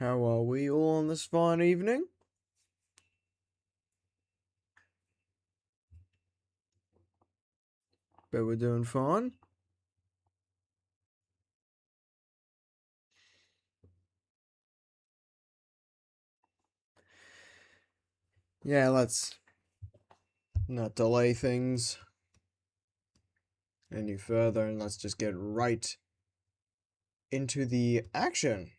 How are we all on this fine evening? Bet we're doing fine. Yeah, let's not delay things any further and let's just get right into the action.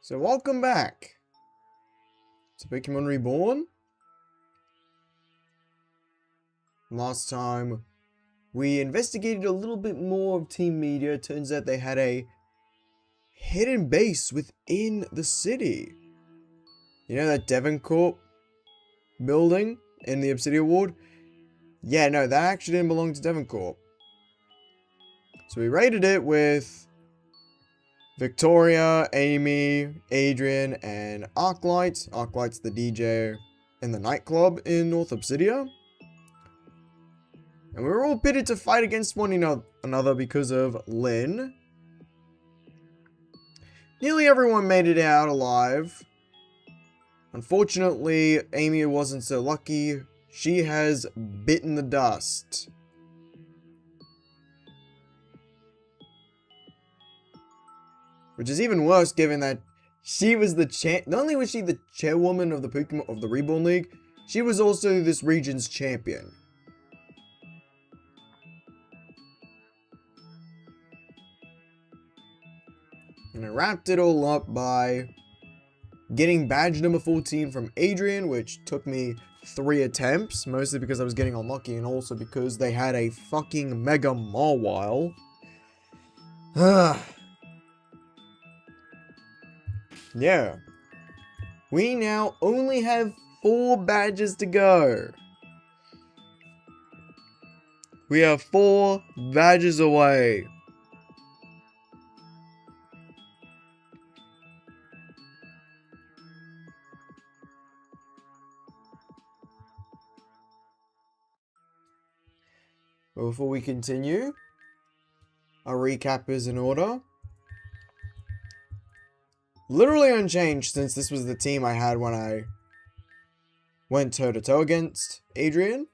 So welcome back to Pokémon Reborn. Last time we investigated a little bit more of Team Media. Turns out they had a hidden base within the city. You know that Devoncorp building in the Obsidian Ward? Yeah, no, that actually didn't belong to Devoncorp. So we raided it with Victoria, Amy, Adrian, and Arclight. Arclight's the DJ in the nightclub in North Obsidia. And we were all pitted to fight against one another because of Lynn. Nearly everyone made it out alive. Unfortunately, Amy wasn't so lucky. She has bitten the dust. Which is even worse given that she was the not only was she the chairwoman of the Pokemon of the Reborn League, she was also this region's champion. And I wrapped it all up by getting badge number 14 from Adrian, which took me 3 attempts, mostly because I was getting unlucky and also because they had a fucking Mega Mawile. Yeah. We now only have 4 badges to go. We are 4 badges away. But before we continue, our recap is in order. Literally unchanged since this was the team I had when I went toe-to-toe against Adrian.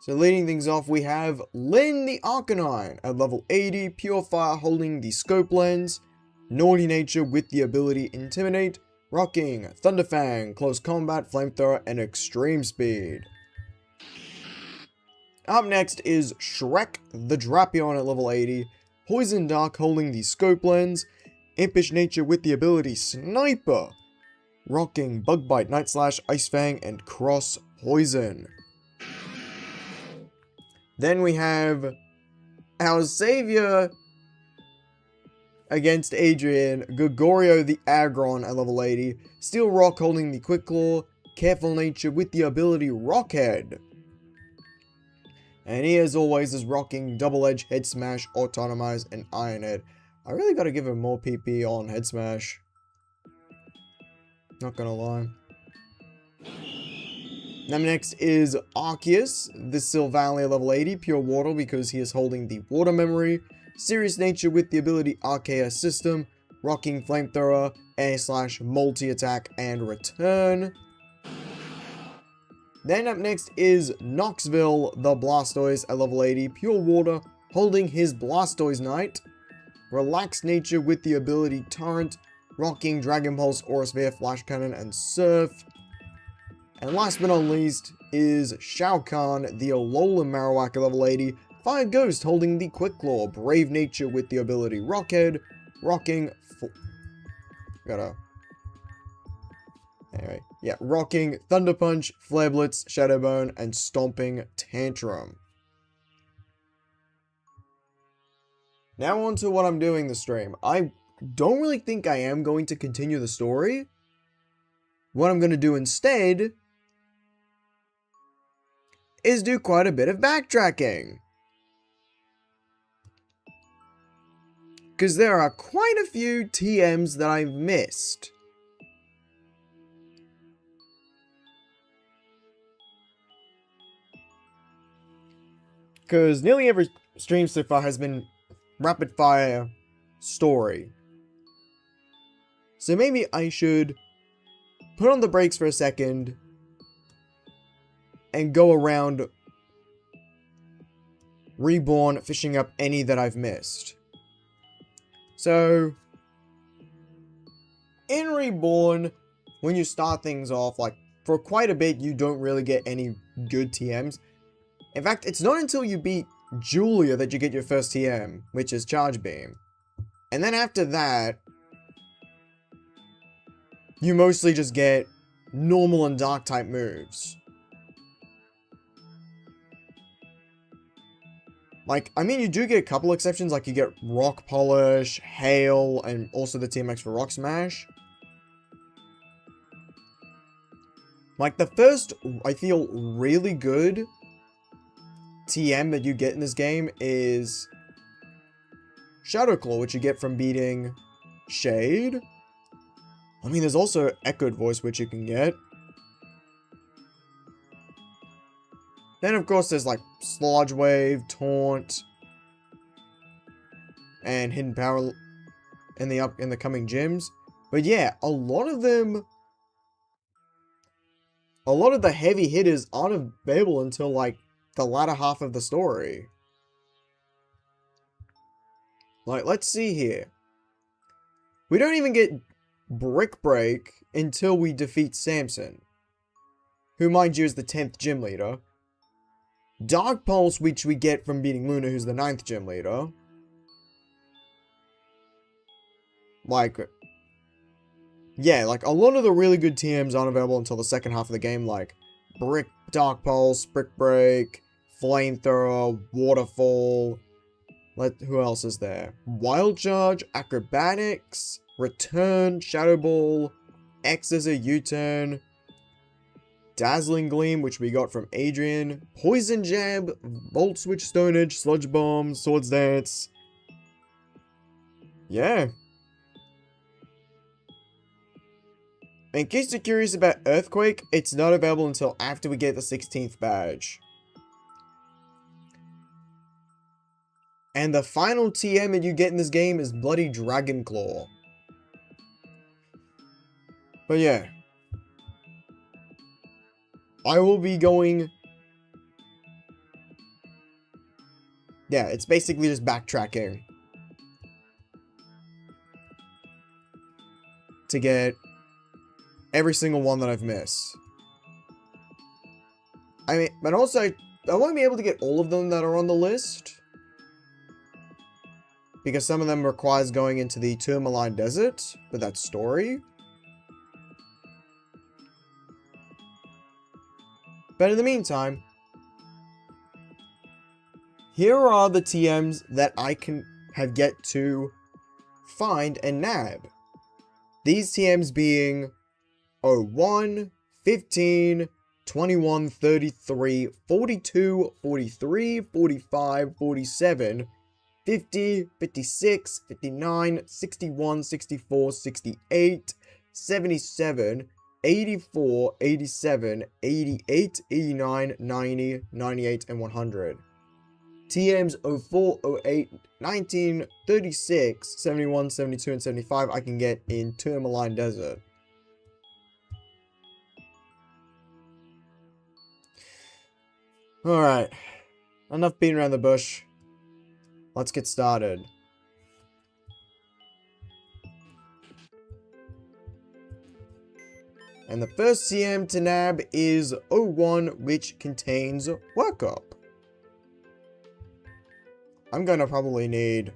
So leading things off, we have Lynn the Arcanine at level 80, Pure Fire holding the Scope Lens, Naughty Nature with the ability Intimidate, rocking Thunderfang, Close Combat, Flamethrower, and Extreme Speed. Up next is Shrek the Drapion at level 80, Poison Dark holding the Scope Lens, Impish Nature with the ability Sniper, rocking Bug Bite, Night Slash, Ice Fang, and Cross Poison. Then we have our savior against Adrian, Gregorio the Aggron at level 80, Steel Rock holding the Quick Claw, Careful Nature with the ability Rockhead. And he, as always, is rocking Double Edge, Head Smash, Autonomize, and Iron Head. I really gotta give him more PP on Head Smash. Not gonna lie. Now next is Arceus, the Sylvalia level 80, Pure Water because he is holding the Water Memory, Serious Nature with the ability RKS System, rocking Flamethrower, Air Slash, Multi-Attack, and Return. Then up next is Knoxville, the Blastoise at level 80, Pure Water, holding his Blastoise Knight, Relaxed Nature with the ability Torrent, rocking Dragon Pulse, Aura Sphere, Flash Cannon, and Surf. And last but not least is Shao Kahn, the Alolan Marowak at level 80, Fire Ghost holding the Quick Claw, Brave Nature with the ability Rockhead, rocking rocking Thunder Punch, Flare Blitz, Shadow Bone, and Stomping Tantrum. Now on to what I'm doing this stream. I don't really think I am going to continue the story. What I'm going to do instead is do quite a bit of backtracking. Because there are quite a few TMs that I've missed. Because nearly every stream so far has been rapid fire story. So maybe I should put on the brakes for a second and go around Reborn, fishing up any that I've missed. So, in Reborn, when you start things off, like, for quite a bit, you don't really get any good TMs. In fact, it's not until you beat Julia that you get your first TM, which is Charge Beam. And then after that, you mostly just get normal and dark type moves. Like, I mean, you do get a couple exceptions, like you get Rock Polish, Hail, and also the TMX for Rock Smash. Like, the first, I feel, really good TM that you get in this game is Shadow Claw, which you get from beating Shade. I mean, there's also Echoed Voice, which you can get. Then, of course, there's, like, Sludge Wave, Taunt, and Hidden Power in the coming gyms. But yeah, a lot of the heavy hitters aren't available until, like, the latter half of the story. Like, let's see here. We don't even get Brick Break until we defeat Samson, who, mind you, is the 10th gym leader. Dark Pulse, which we get from beating Luna, who's the 9th gym leader. Like, yeah, like, a lot of the really good TMs aren't available until the second half of the game, like Dark Pulse, Brick Break, Flamethrower, Waterfall. Who else is there? Wild Charge, Acrobatics, Return, Shadow Ball, X as a U-turn, Dazzling Gleam, which we got from Adrian, Poison Jab, Volt Switch Stone Edge, Sludge Bomb, Swords Dance. Yeah. In case you're curious about Earthquake, it's not available until after we get the 16th badge. And the final TM that you get in this game is Bloody Dragon Claw. But yeah. I will be going... Yeah, it's basically just backtracking to get every single one that I've missed. I mean, but also, I won't be able to get all of them that are on the list, because some of them requires going into the Tourmaline Desert for that story. But in the meantime, here are the TMs that I have yet to find and nab. These TMs being 01, 15, 21, 33, 42, 43, 45, 47, 50, 56, 59, 61, 64, 68, 77, 84, 87, 88, 89, 90, 98, and 100. TMs 04, 08, 19, 36, 71, 72, and 75 I can get in Tourmaline Desert. Alright, enough beating around the bush. Let's get started. And the first TM to nab is 01, which contains Workup. I'm gonna probably need...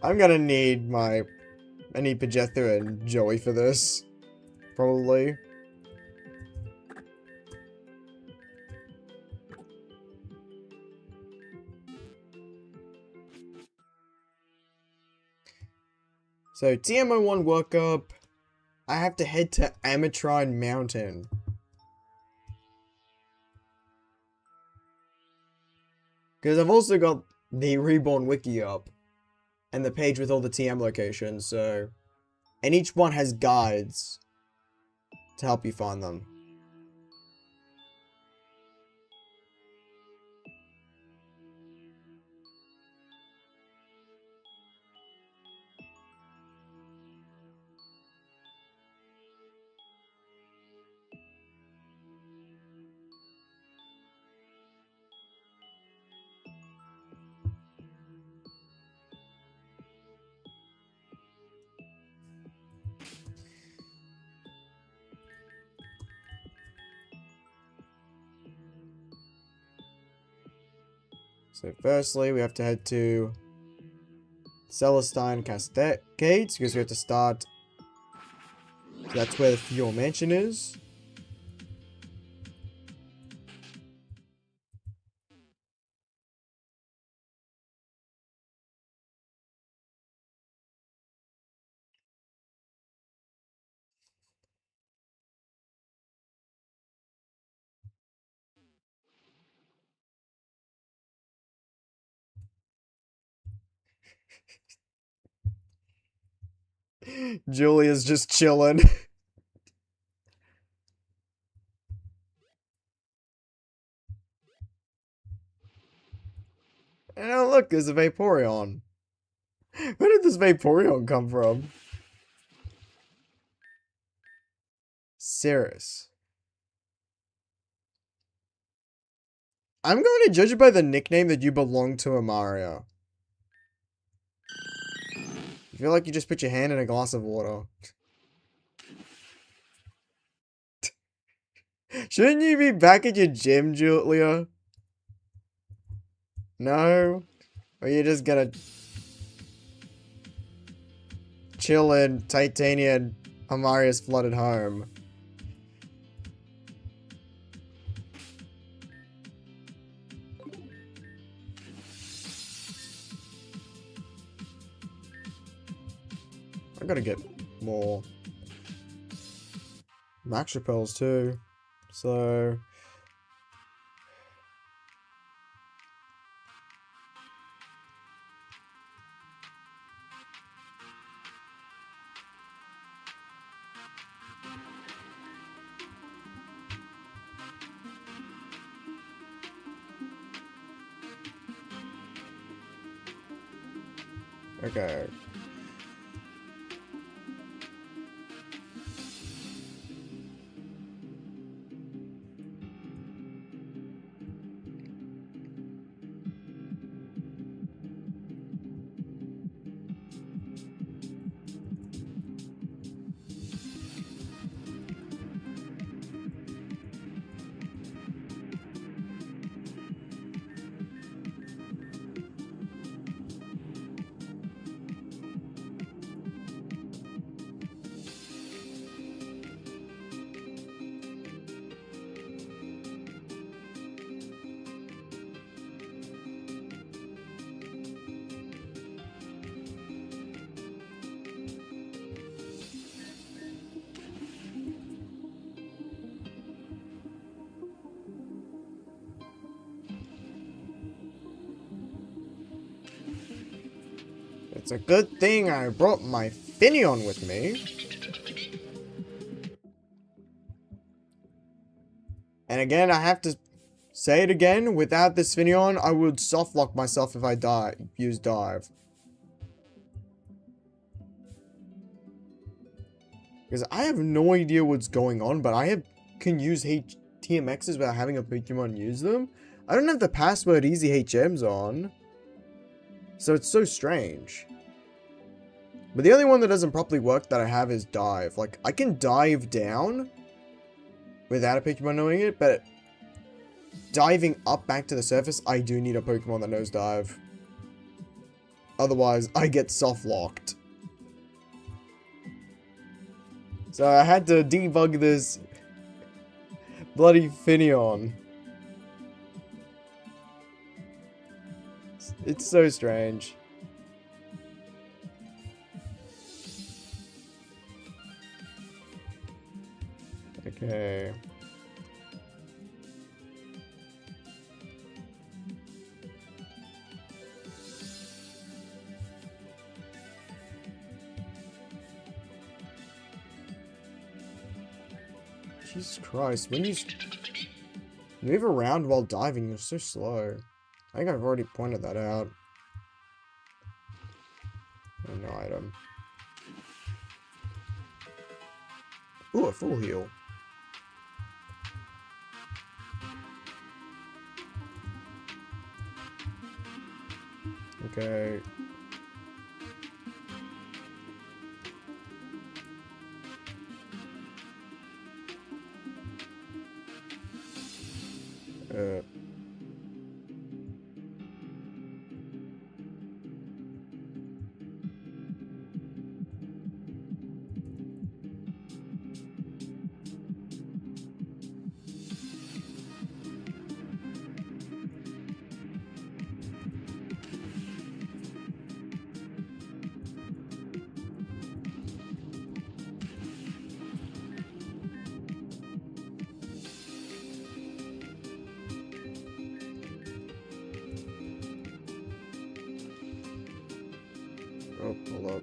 I need Pidgeotto and Joey for this. Probably. So, TM01 Workup, I have to head to Amatrine Mountain. Because I've also got the Reborn Wiki up, and the page with all the TM locations, so... And each one has guides to help you find them. So firstly, we have to head to Celestine Cascades because we have to start. So that's where the Fuel Mansion is. Julia's just chilling. And oh look, there's a Vaporeon. Where did this Vaporeon come from? Cirrus. I'm going to judge it by the nickname that you belong to a Mario. I feel like you just put your hand in a glass of water. Shouldn't you be back at your gym, Julia? No? Or you're just gonna chill in Titanian Amaria's flooded home? I gotta get more max repels too. So okay. It's a good thing I brought my Finneon with me. And again, I have to say it again, without this Finneon, I would softlock myself if I use dive. Because I have no idea what's going on, but can use TMXs without having a Pokemon use them. I don't have the password easy HMs on. So it's so strange. But the only one that doesn't properly work that I have is dive. Like, I can dive down without a Pokemon knowing it, but diving up back to the surface, I do need a Pokemon that knows dive. Otherwise, I get soft-locked. So I had to debug this bloody Finneon. It's so strange. Okay. Jesus Christ, when you move around while diving, you're so slow. I think I've already pointed that out. Oh, no item. Ooh, a full heal. Okay. Oh, hold up.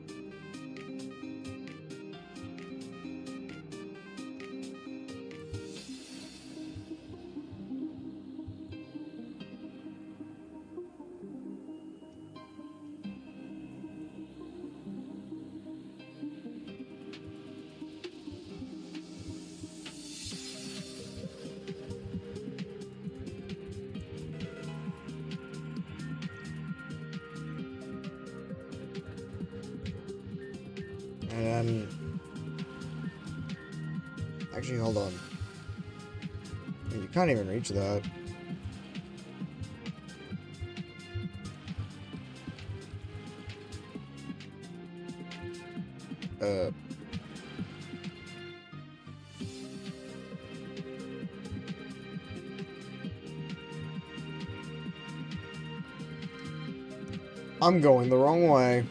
Actually, hold on. You can't even reach that. I'm going the wrong way.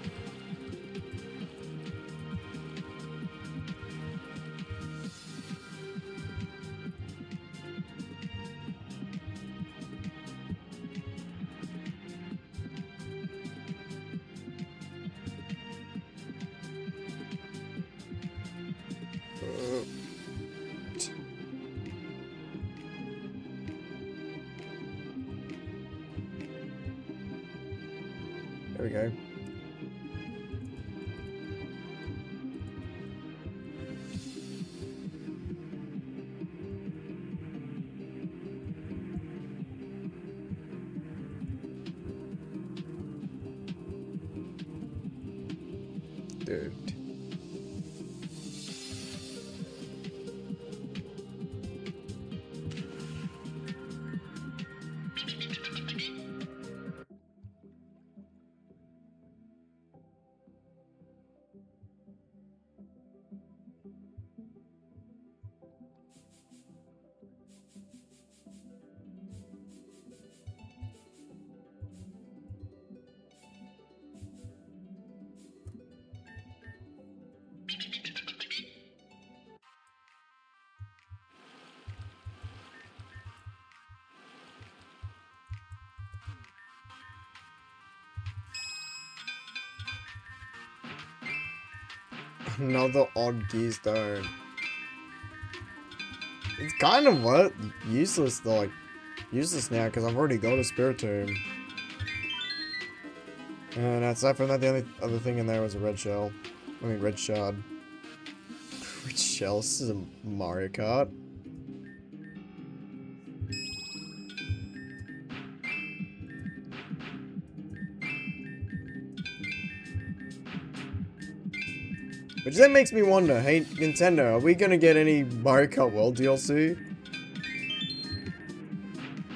There we go. Dude. Another odd keystone. It's kind of what? Useless though, like, useless now because I've already got a spirit tomb. And aside from that, the only other thing in there was a red shell. I mean, red shard. Red shell? This is a Mario Kart. Which then makes me wonder, hey Nintendo, are we gonna get any Mario Kart World DLC?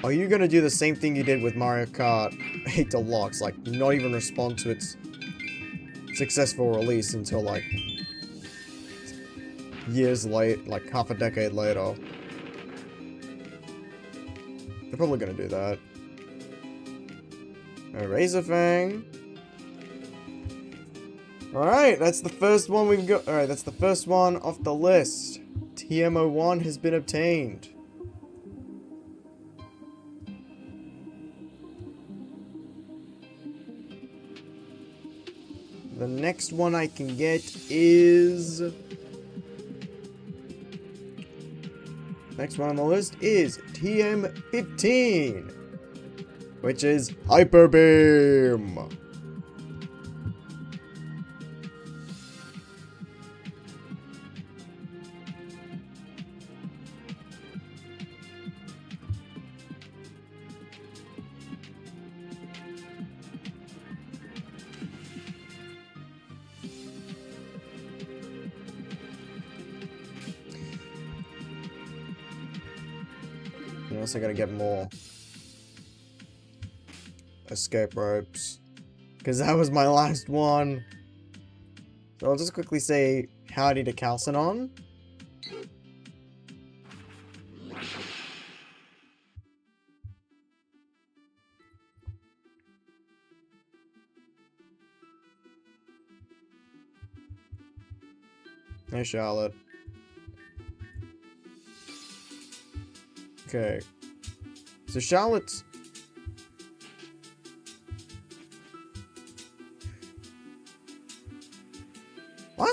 Are you gonna do the same thing you did with Mario Kart 8 Deluxe, like not even respond to its successful release until like years late, like half a decade later? They're probably gonna do that. A Razor Fang. Alright, that's the first one we've got. Alright, that's the first one off the list. TM01 has been obtained. The next one I can get is... Next one on the list is TM15. Which is Hyper Beam. You also gotta get more escape ropes, because that was my last one. So I'll just quickly say howdy to Calcinon. Hey Charlotte. Okay. So Charlotte's...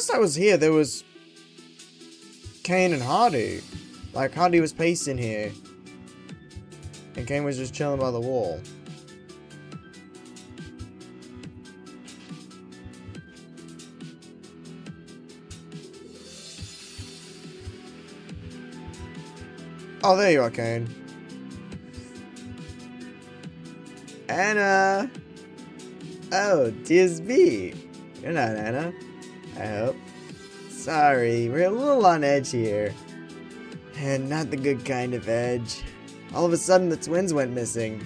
last I was here, there was Kane and Hardy. Like, Hardy was pacing here. And Kane was just chilling by the wall. Oh, there you are, Kane. Anna! Oh, 'tis me. You're not Anna, I hope. Sorry, we're a little on edge here. And not the good kind of edge. All of a sudden, the twins went missing.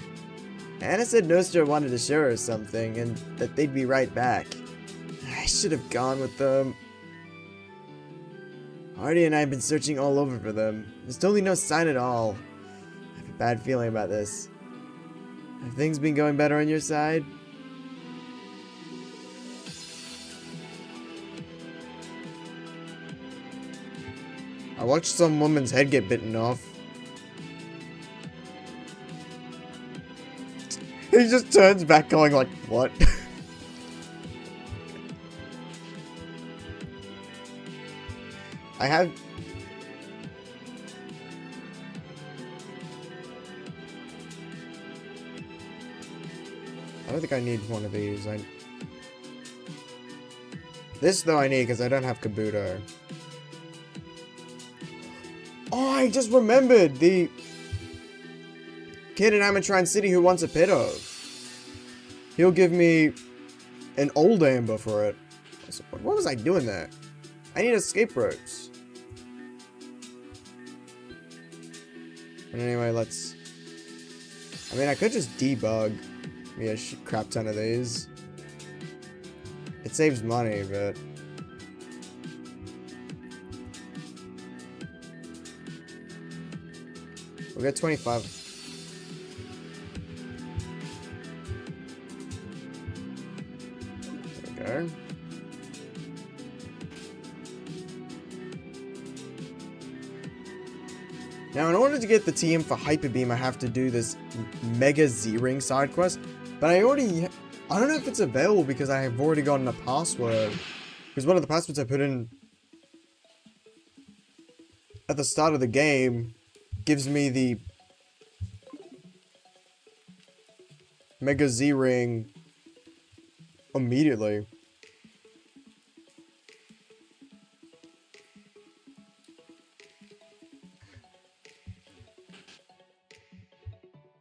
Anna said Nostra wanted to show her something, and that they'd be right back. I should have gone with them. Hardy and I have been searching all over for them. There's totally no sign at all. I have a bad feeling about this. Have things been going better on your side? I watched some woman's head get bitten off. He just turns back going like, what? I don't think I need one of these. This though I need because I don't have Kabuto. Oh, I just remembered the kid in Ametrine City who wants a Pidove. He'll give me an old Amber for it. What was I doing there? I need escape ropes. But anyway, let's... I mean, I could just debug me a crap ton of these. It saves money, but... We'll get 25. There we go. Now, in order to get the TM for Hyper Beam, I have to do this Mega Z-Ring side quest. But I don't know if it's available because I have already gotten a password. Because one of the passwords I put in at the start of the game gives me the Mega Z-Ring immediately.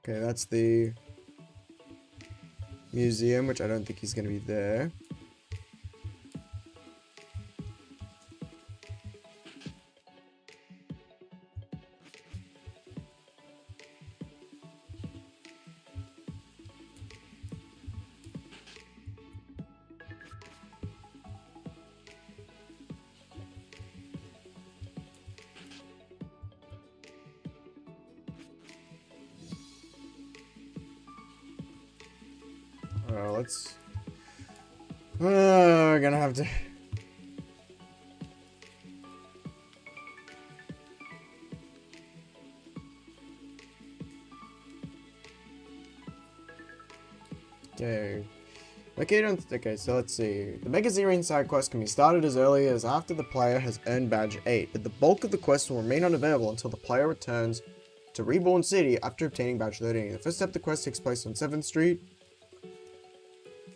Okay, that's the museum, which I don't think he's going to be there. Let's... we're gonna have to... Okay. Okay, so let's see. The Mega Z-Ring side quest can be started as early as after the player has earned badge 8, but the bulk of the quest will remain unavailable until the player returns to Reborn City after obtaining badge 13. The first step of the quest takes place on 7th Street.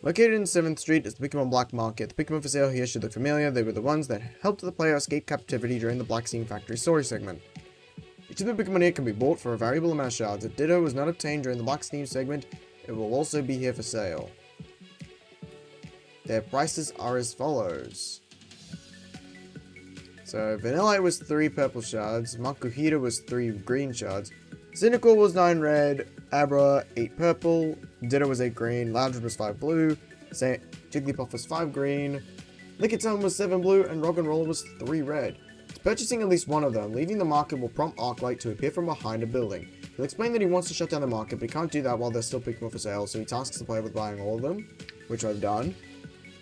Located in 7th Street is the Pokémon Black Market. The Pokémon for sale here should look familiar. They were the ones that helped the player escape captivity during the Black Scene Factory story segment. Each of the Pokémon here can be bought for a variable amount of shards. If Ditto was not obtained during the Black Scene segment, it will also be here for sale. Their prices are as follows. So, Vanillite was 3 purple shards, Makuhita was 3 green shards, Cynical was 9 red, Abra 8 purple, Ditto was 8 green, Loudred was 5 blue, Jigglypuff was 5 green, Lickitung was 7 blue, and Roggenrola was 3 red. Purchasing at least one of them, leaving the market will prompt Arclight to appear from behind a building. He'll explain that he wants to shut down the market, but he can't do that while there's still Pokemon for sale, so he tasks the player with buying all of them, which I've done.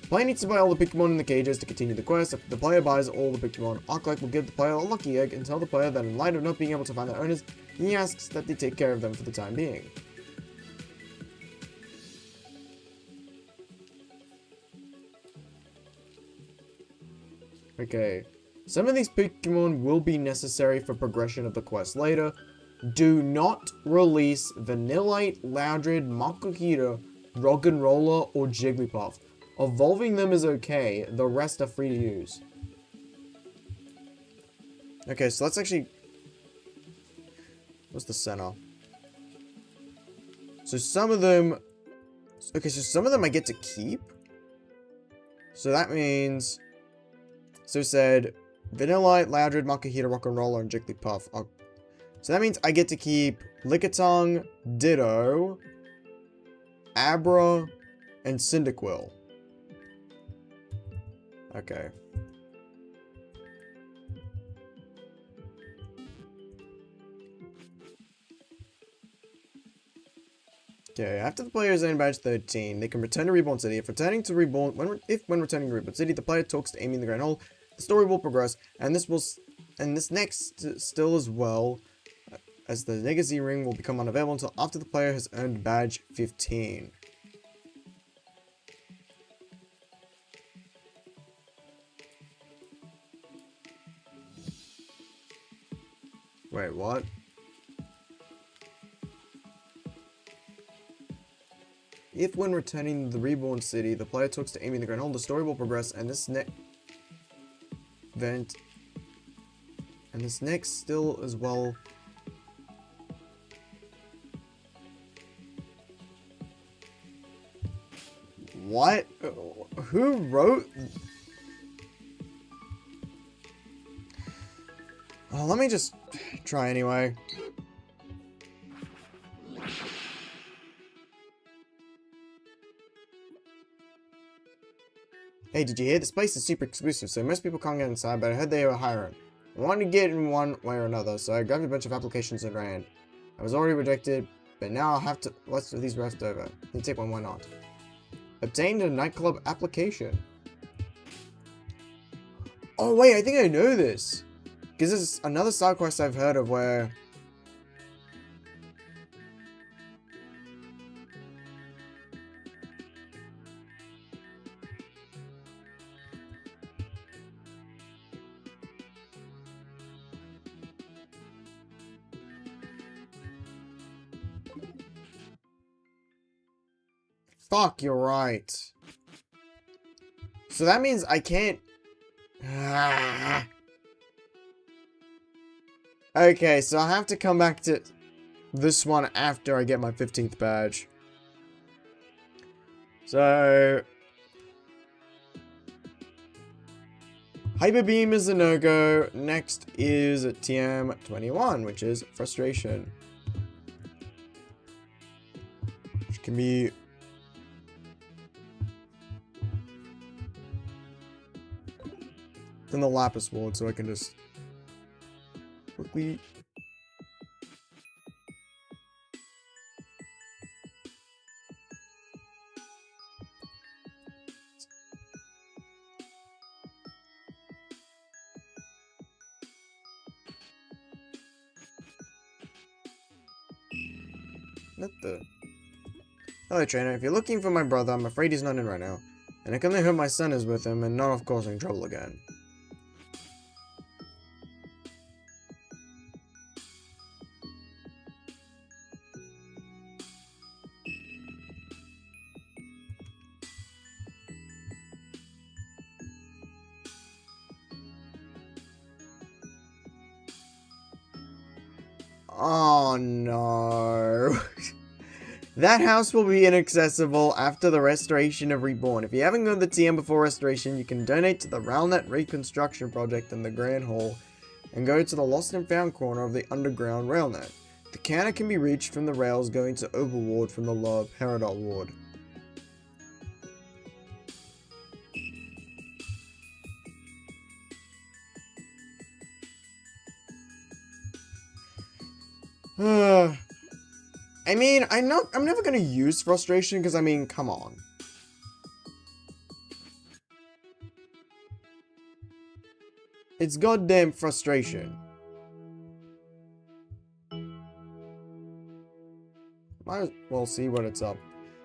The player needs to buy all the Pokemon in the cages to continue the quest. If the player buys all the Pokemon, Arclight will give the player a lucky egg and tell the player that in light of not being able to find their owners, he asks that they take care of them for the time being. Okay. Some of these Pokemon will be necessary for progression of the quest later. Do not release Vanillite, Loudred, Makuhita, Roggenrola, or Jigglypuff. Evolving them is okay. The rest are free to use. Okay, so let's actually... What's the center? So some of them... Okay, so some of them I get to keep. So that means... So it said... Vanillite, Loudred, Makuhita, Rock'n'Roller, and Jigglypuff. So that means I get to keep Lickitung, Ditto, Abra, and Cyndaquil. Okay. Okay, after the player has earned badge 13, they can return to Reborn City. If returning to Reborn, when returning to Reborn City, the player talks to Amy in the Grand Hall, the story will progress, and this next still as well, as the Legacy Ring will become unavailable until after the player has earned badge 15. Wait, what? If when returning to the Reborn City, the player talks to Amy in the Grand Hall, the story will progress, and this next still as well. What? Who wrote? Oh, let me just try anyway. Hey, did you hear? This place is super exclusive, so most people can't get inside, but I heard they were hiring. I wanted to get in one way or another, so I grabbed a bunch of applications and ran. I was already rejected, but now I'll have to... Lots of these left over. You take one, why not? Obtained a nightclub application. Oh wait, I think I know this. Because this is another side quest I've heard of where... Fuck, you're right. So that means I can't... Okay, so I have to come back to this one after I get my 15th badge. So... Hyper Beam is a no-go. Next is TM21, which is Frustration. Which can be... Then the Lapis Ward, so I can just quickly... Not the... Hello, trainer. If you're looking for my brother, I'm afraid he's not in right now. And I can only hope my son is with him and not of causing trouble again. Oh no. That house will be inaccessible after the restoration of Reborn. If you haven't got the TM before restoration, you can donate to the Railnet Reconstruction Project in the Grand Hall and go to the Lost and Found corner of the underground Railnet. The counter can be reached from the rails going to Oval Ward from the lower Peridot Ward. I mean, I'm never gonna use Frustration because, I mean, come on. It's goddamn Frustration. Might as well see what it's up.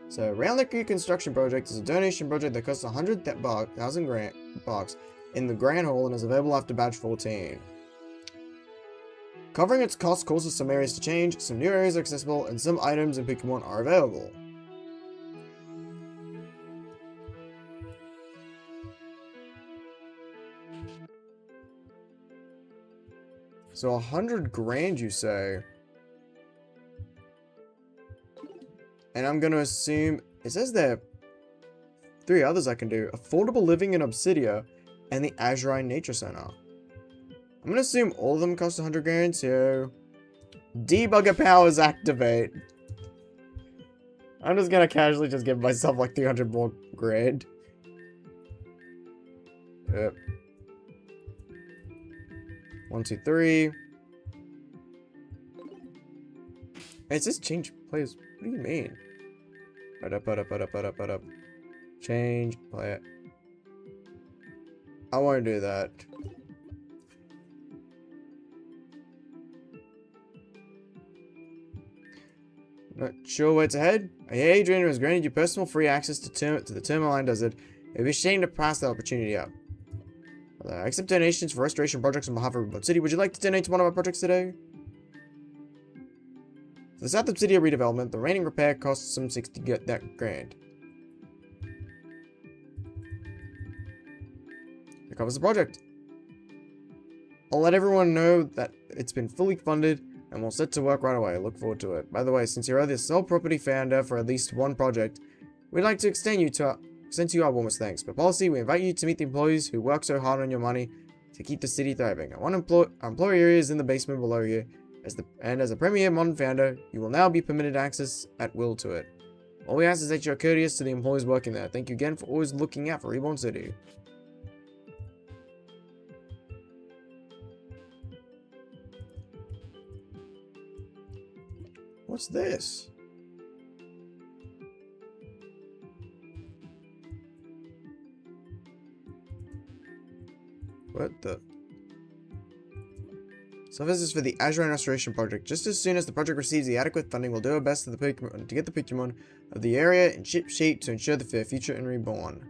So, Railnet Reconstruction Project is a donation project that costs 100,000 bucks. in the Grand Hall and is available after badge 14. Covering its cost causes some areas to change, some new areas are accessible, and some items and Pokémon are available. So 100 grand, you say? And I'm gonna assume, it says there 3 others I can do. Affordable Living in Obsidia and the Azurine Nature Center. I'm gonna assume all of them cost 100 grand, so... Debugger powers activate. I'm just gonna casually just give myself like 300 more grand. Yep. 1, 2, 3. It says change players. What do you mean? Put up. Change player. I won't do that. Not sure where it's ahead. Hey, Adrian has granted you personal free access to the Tourmaline Desert. It would be a shame to pass that opportunity up. I accept donations for restoration projects on behalf of Remote City. Would you like to donate to one of our projects today? For the South Obsidia redevelopment, the remaining repair costs some 60 grand. It covers the project. I'll let everyone know that it's been fully funded and we'll set to work right away. Look forward to it. By the way, since you're the sole property founder for at least one project, we'd like to extend to you our warmest thanks. By policy, we invite you to meet the employees who work so hard on your money to keep the city thriving. Our employee area is in the basement below you. As a premier modern founder, you will now be permitted access at will to it. All we ask is that you're courteous to the employees working there. Thank you again for always looking out for Reborn City. What's this? What the? So this is for the Azurine Restoration Project. Just as soon as the project receives the adequate funding, we'll do our best to get the Pokémon of the area in ship shape to ensure their future in Reborn.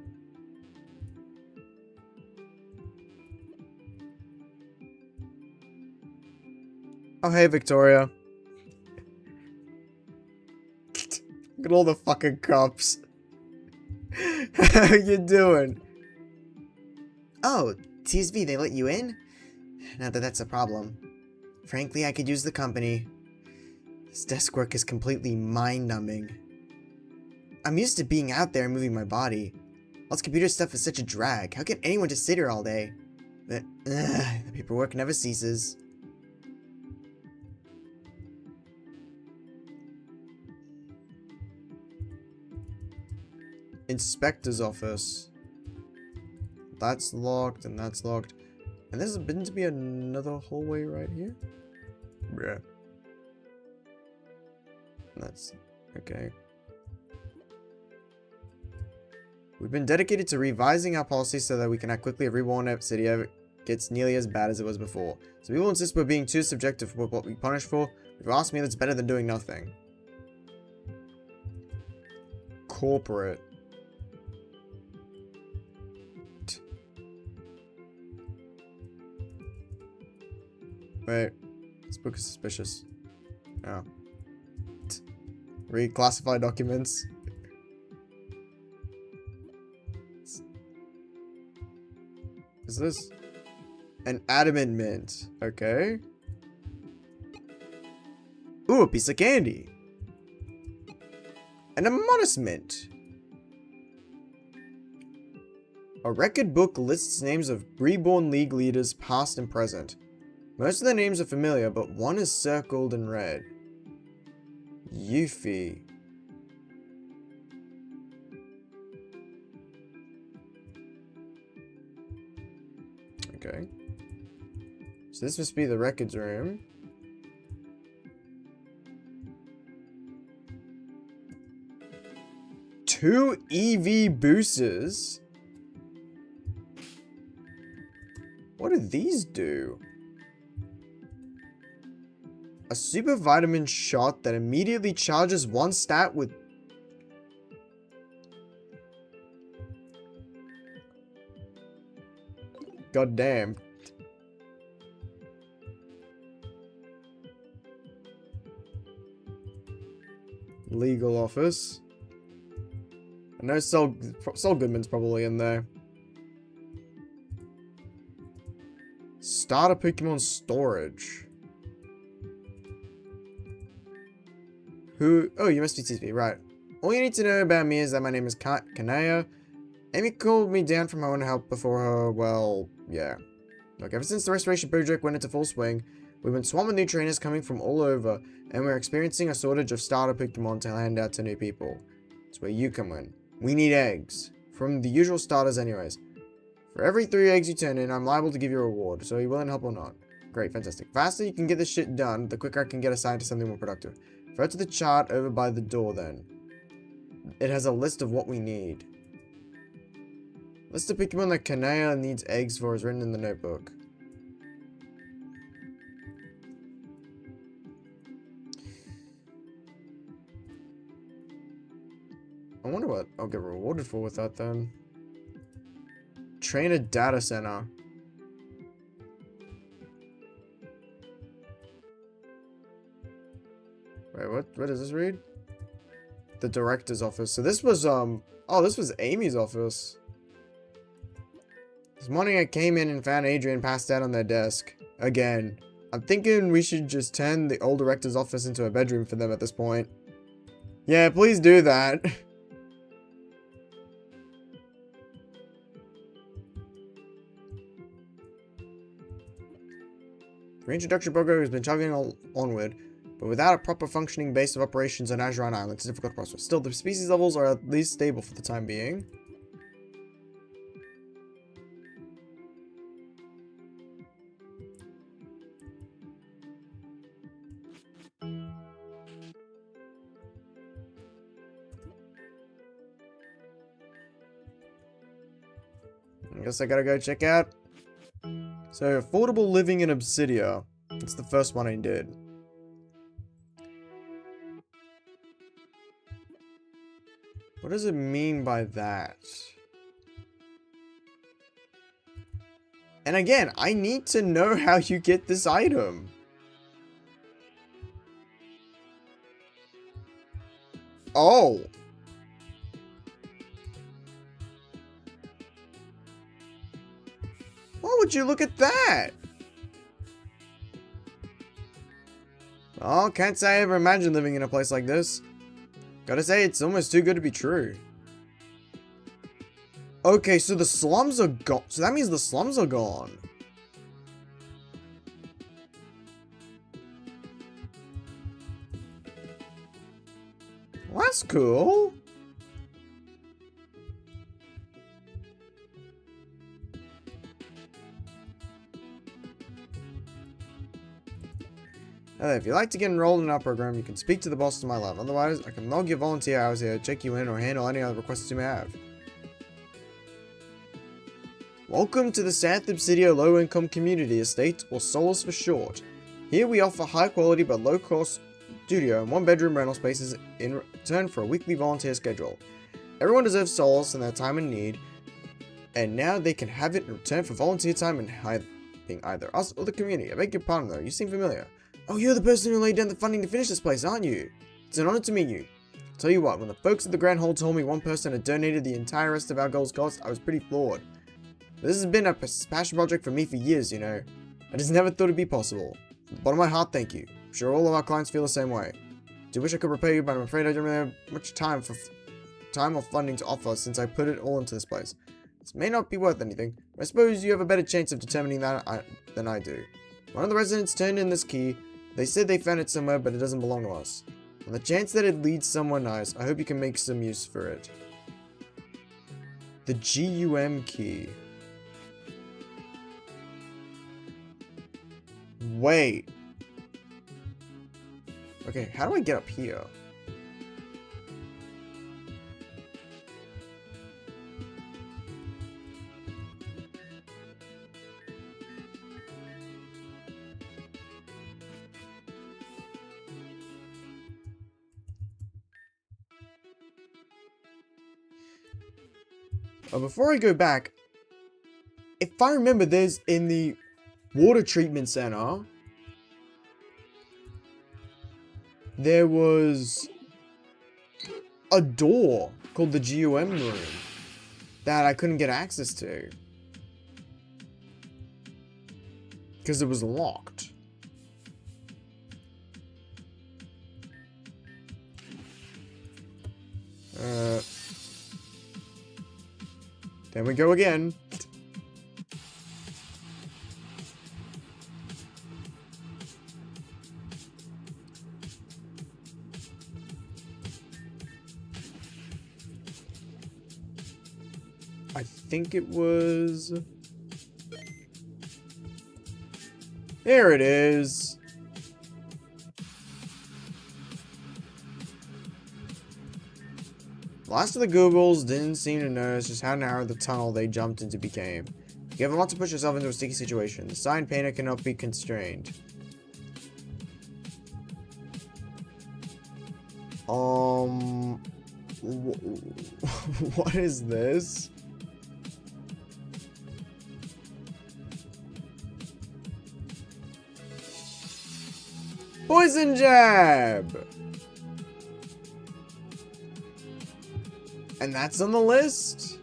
Oh hey Victoria. Look at all the fucking cops. How you doing? Oh, TSV, they let you in? Not that that's a problem. Frankly, I could use the company. This desk work is completely mind-numbing. I'm used to being out there and moving my body. All this computer stuff is such a drag. How can anyone just sit here all day? But, the paperwork never ceases. Inspector's office. That's locked and that's locked. And there's been to be another hallway right here? Bruh. That's okay. We've been dedicated to revising our policy so that we can act quickly if Reborn City ever gets nearly as bad as it was before. So people insist we're being too subjective with what we punish for. If you ask me, that's better than doing nothing. Corporate. Wait, this book is suspicious. Oh. Read classified documents. Is this? An adamant mint. Okay. Ooh, a piece of candy. And a modest mint. A record book lists names of Reborn League leaders past and present. Most of the names are familiar, but one is circled in red. Yuffie. Okay. So this must be the records room. Two EV boosters? What do these do? A super vitamin shot that immediately charges one stat with... God damn. Legal office. I know Saul Goodman's probably in there. Start a Pokemon storage. Who? Oh, you must be TCP, right. All you need to know about me is that my name is Kanaya. Amy called me down from home to help before her, well, yeah. Look, ever since the restoration project went into full swing, we've been swamped with new trainers coming from all over, and we're experiencing a shortage of starter Pokemon to hand out to new people. That's where you come in. We need eggs. From the usual starters anyways. For every 3 eggs you turn in, I'm liable to give you a reward, so are you willing to help or not? Great, fantastic. Faster you can get this shit done, the quicker I can get assigned to something more productive. Refer to the chart over by the door then. It has a list of what we need. List of Pokemon that Kanaya needs eggs for is written in the notebook. I wonder what I'll get rewarded for with that then. Trainer Data Center. Wait, what does this read? The director's office. So this was, oh, this was Amy's office. This morning I came in and found Adrian passed out on their desk. Again. I'm thinking we should just turn the old director's office into a bedroom for them at this point. Yeah, please do that. The reintroduction program has been chugging onward, but without a proper functioning base of operations on Azuran Island, it's a difficult process. Still, the species levels are at least stable for the time being. I guess I gotta go check out. So, affordable living in Obsidia. That's the first one I did. What does it mean by that? And again, I need to know how you get this item. Oh. Why would you look at that? Oh, can't say I ever imagined living in a place like this. Gotta say, it's almost too good to be true. Okay, so the slums are gone. So that means the slums are gone. Well, that's cool. If you'd like to get enrolled in our program, you can speak to the boss to my left. Otherwise, I can log your volunteer hours here, check you in, or handle any other requests you may have. Welcome to the South Obsidia Low-Income Community Estate, or SOLAS for short. Here we offer high-quality but low-cost studio and 1-bedroom rental spaces in return for a weekly volunteer schedule. Everyone deserves solace in their time and need, and now they can have it in return for volunteer time and helping either us or the community. I beg your pardon though, you seem familiar. Oh, you're the person who laid down the funding to finish this place, aren't you? It's an honor to meet you. Tell you what, when the folks at the Grand Hall told me one person had donated the entire rest of our goals cost, I was pretty floored. This has been a passion project for me for years, you know. I just never thought it'd be possible. From the bottom of my heart, thank you. I'm sure all of our clients feel the same way. I do wish I could repay you, but I'm afraid I don't really have much time or funding to offer since I put it all into this place. This may not be worth anything, but I suppose you have a better chance of determining that than I do. One of the residents turned in this key. They said they found it somewhere, but it doesn't belong to us. On the chance that it leads somewhere nice, I hope you can make some use for it. The GUM key. Wait. Okay, how do I get up here? Before I go back, if If I remember, there's in the water treatment center, there was a door called the GUM room that I couldn't get access to because it was locked. There we go again. I think it was... There it is. Last of the Googles didn't seem to notice just how narrow the tunnel they jumped into became. You haven't want to push yourself into a sticky situation. The sign painter cannot be constrained. What is this? Poison jab! And that's on the list?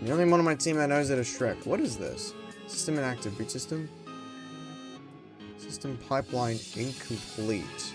The only one on my team that knows it is Shrek. What is this? System inactive. Boot system? System pipeline incomplete.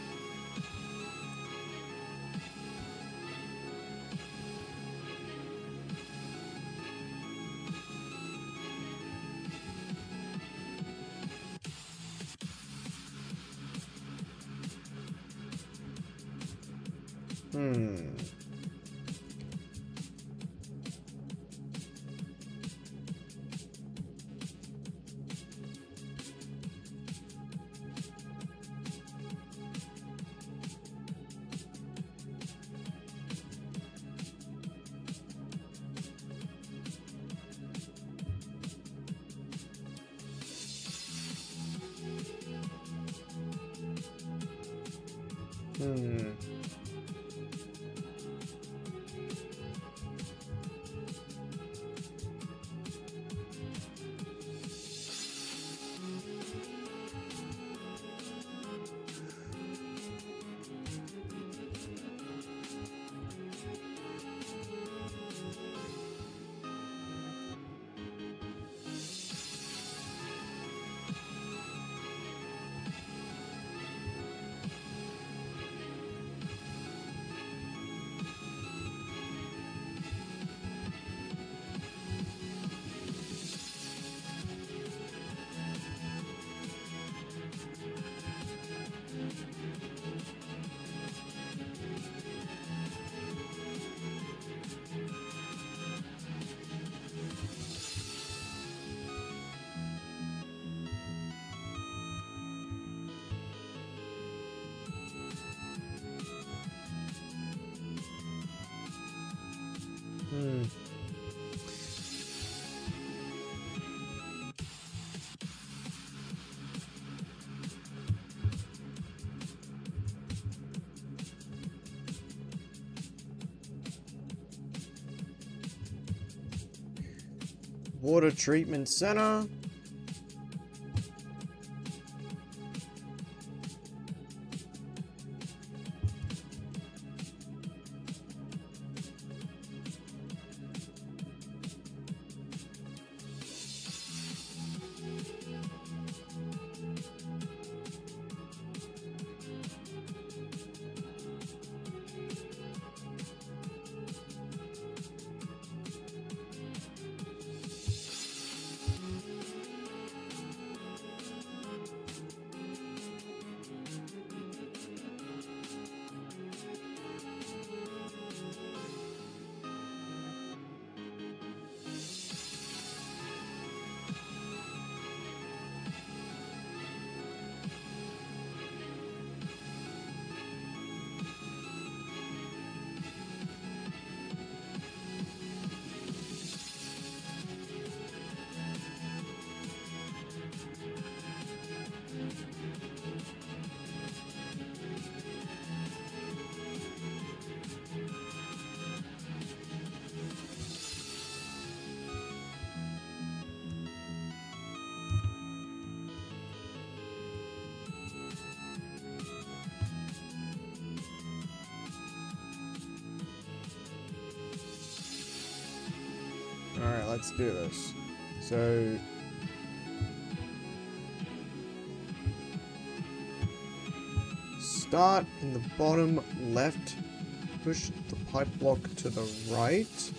Water treatment center. Alright, let's do this. So... start in the bottom left. Push the pipe block to the right.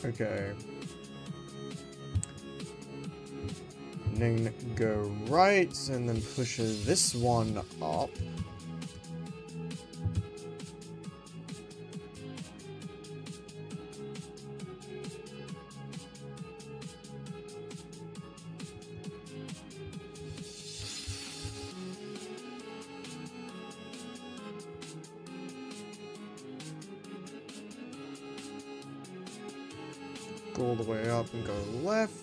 Okay. And then go right, and then push this one up. Go all the way up and go left.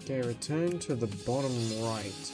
Okay, return to the bottom right.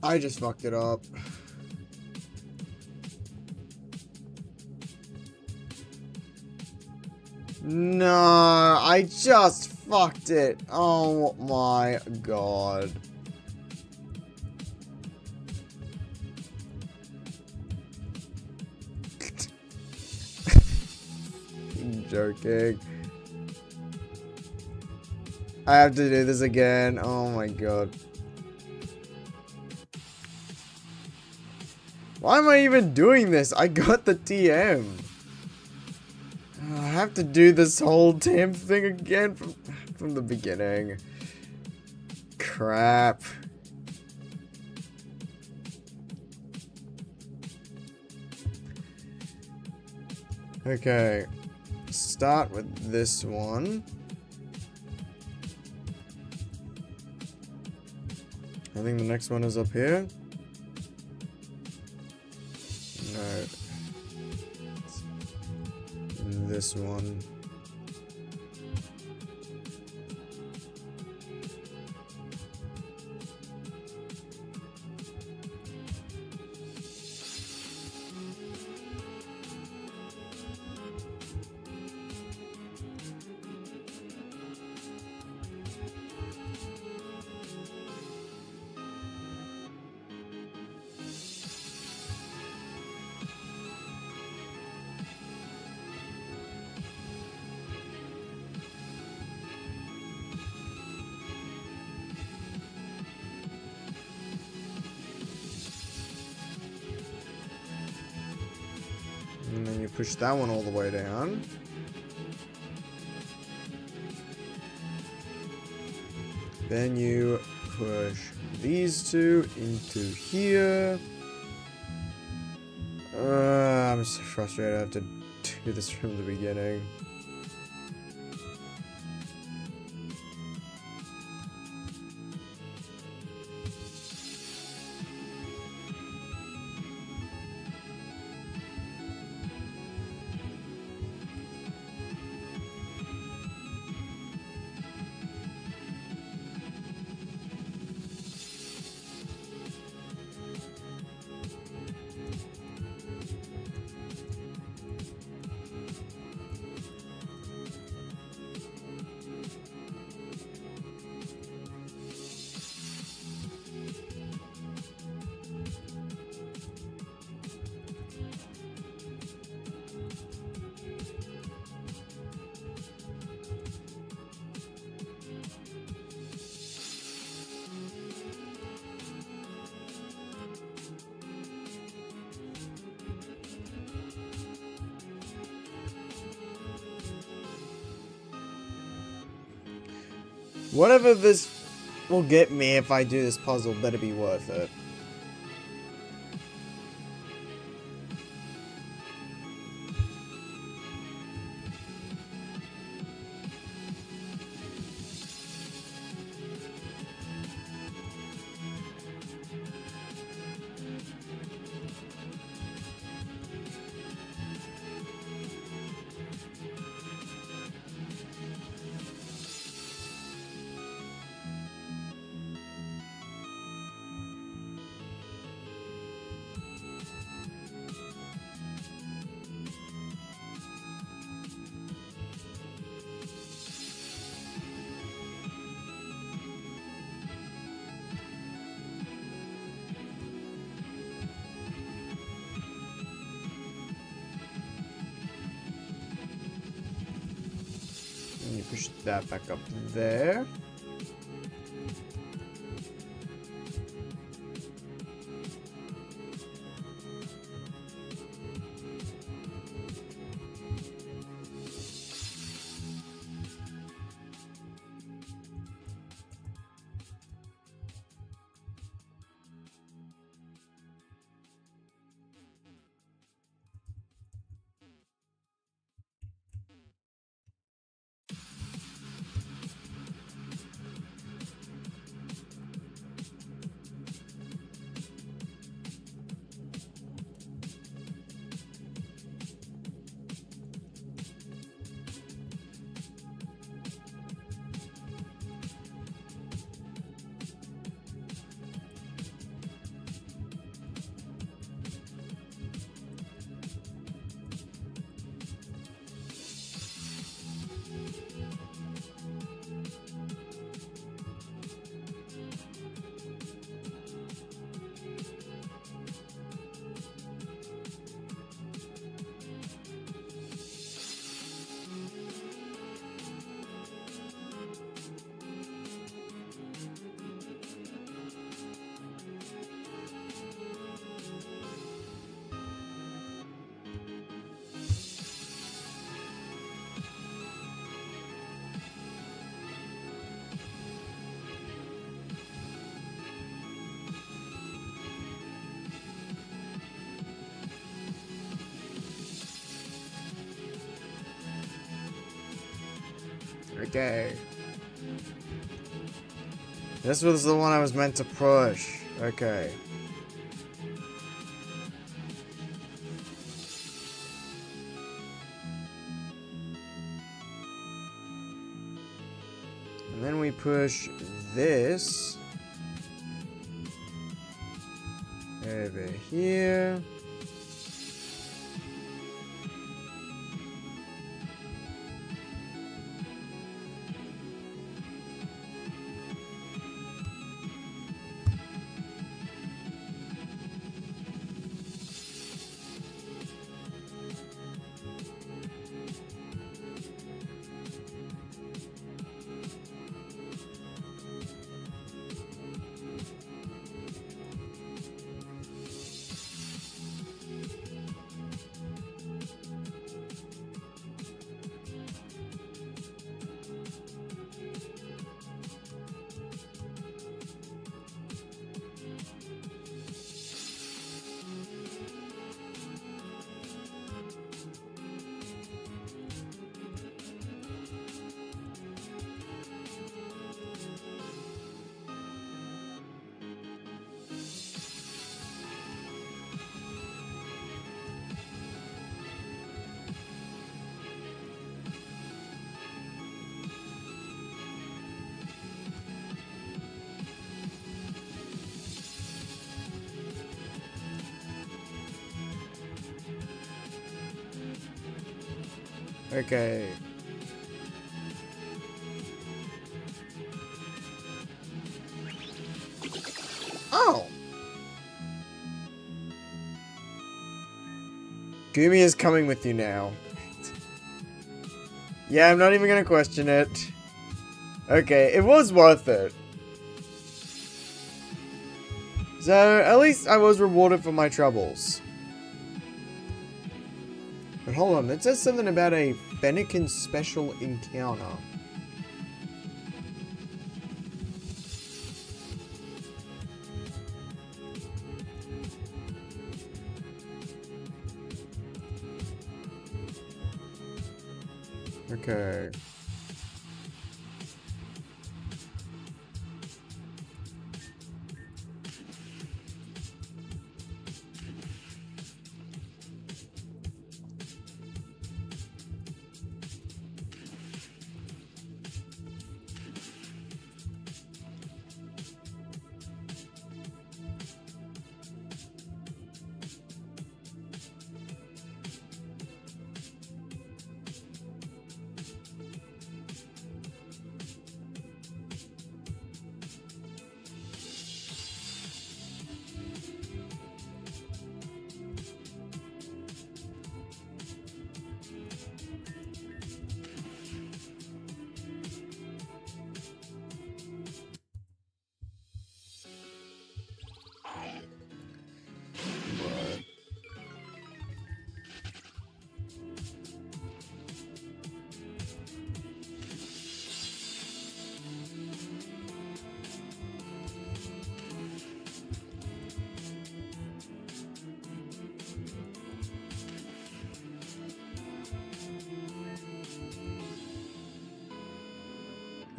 I just fucked it up. No, I just fucked it. Oh my god. Joking. I have to do this again. Oh my god. Why am I even doing this? I got the TM. I have to do this whole damn thing again from the beginning. Crap. Okay. Start with this one. I think the next one is up here. No. This one. And then you push that one all the way down. Then you push these two into here. I'm so frustrated. I have to do this from the beginning. Whatever this will get me if I do this puzzle better be worth it. And you push that back up there. Okay. This was the one I was meant to push. Okay. And then we push this over here. Okay. Oh! Gumi is coming with you now. Yeah, I'm not even gonna question it. Okay, it was worth it. So, at least I was rewarded for my troubles. But hold on, it says something about a Fennekin special encounter. Okay.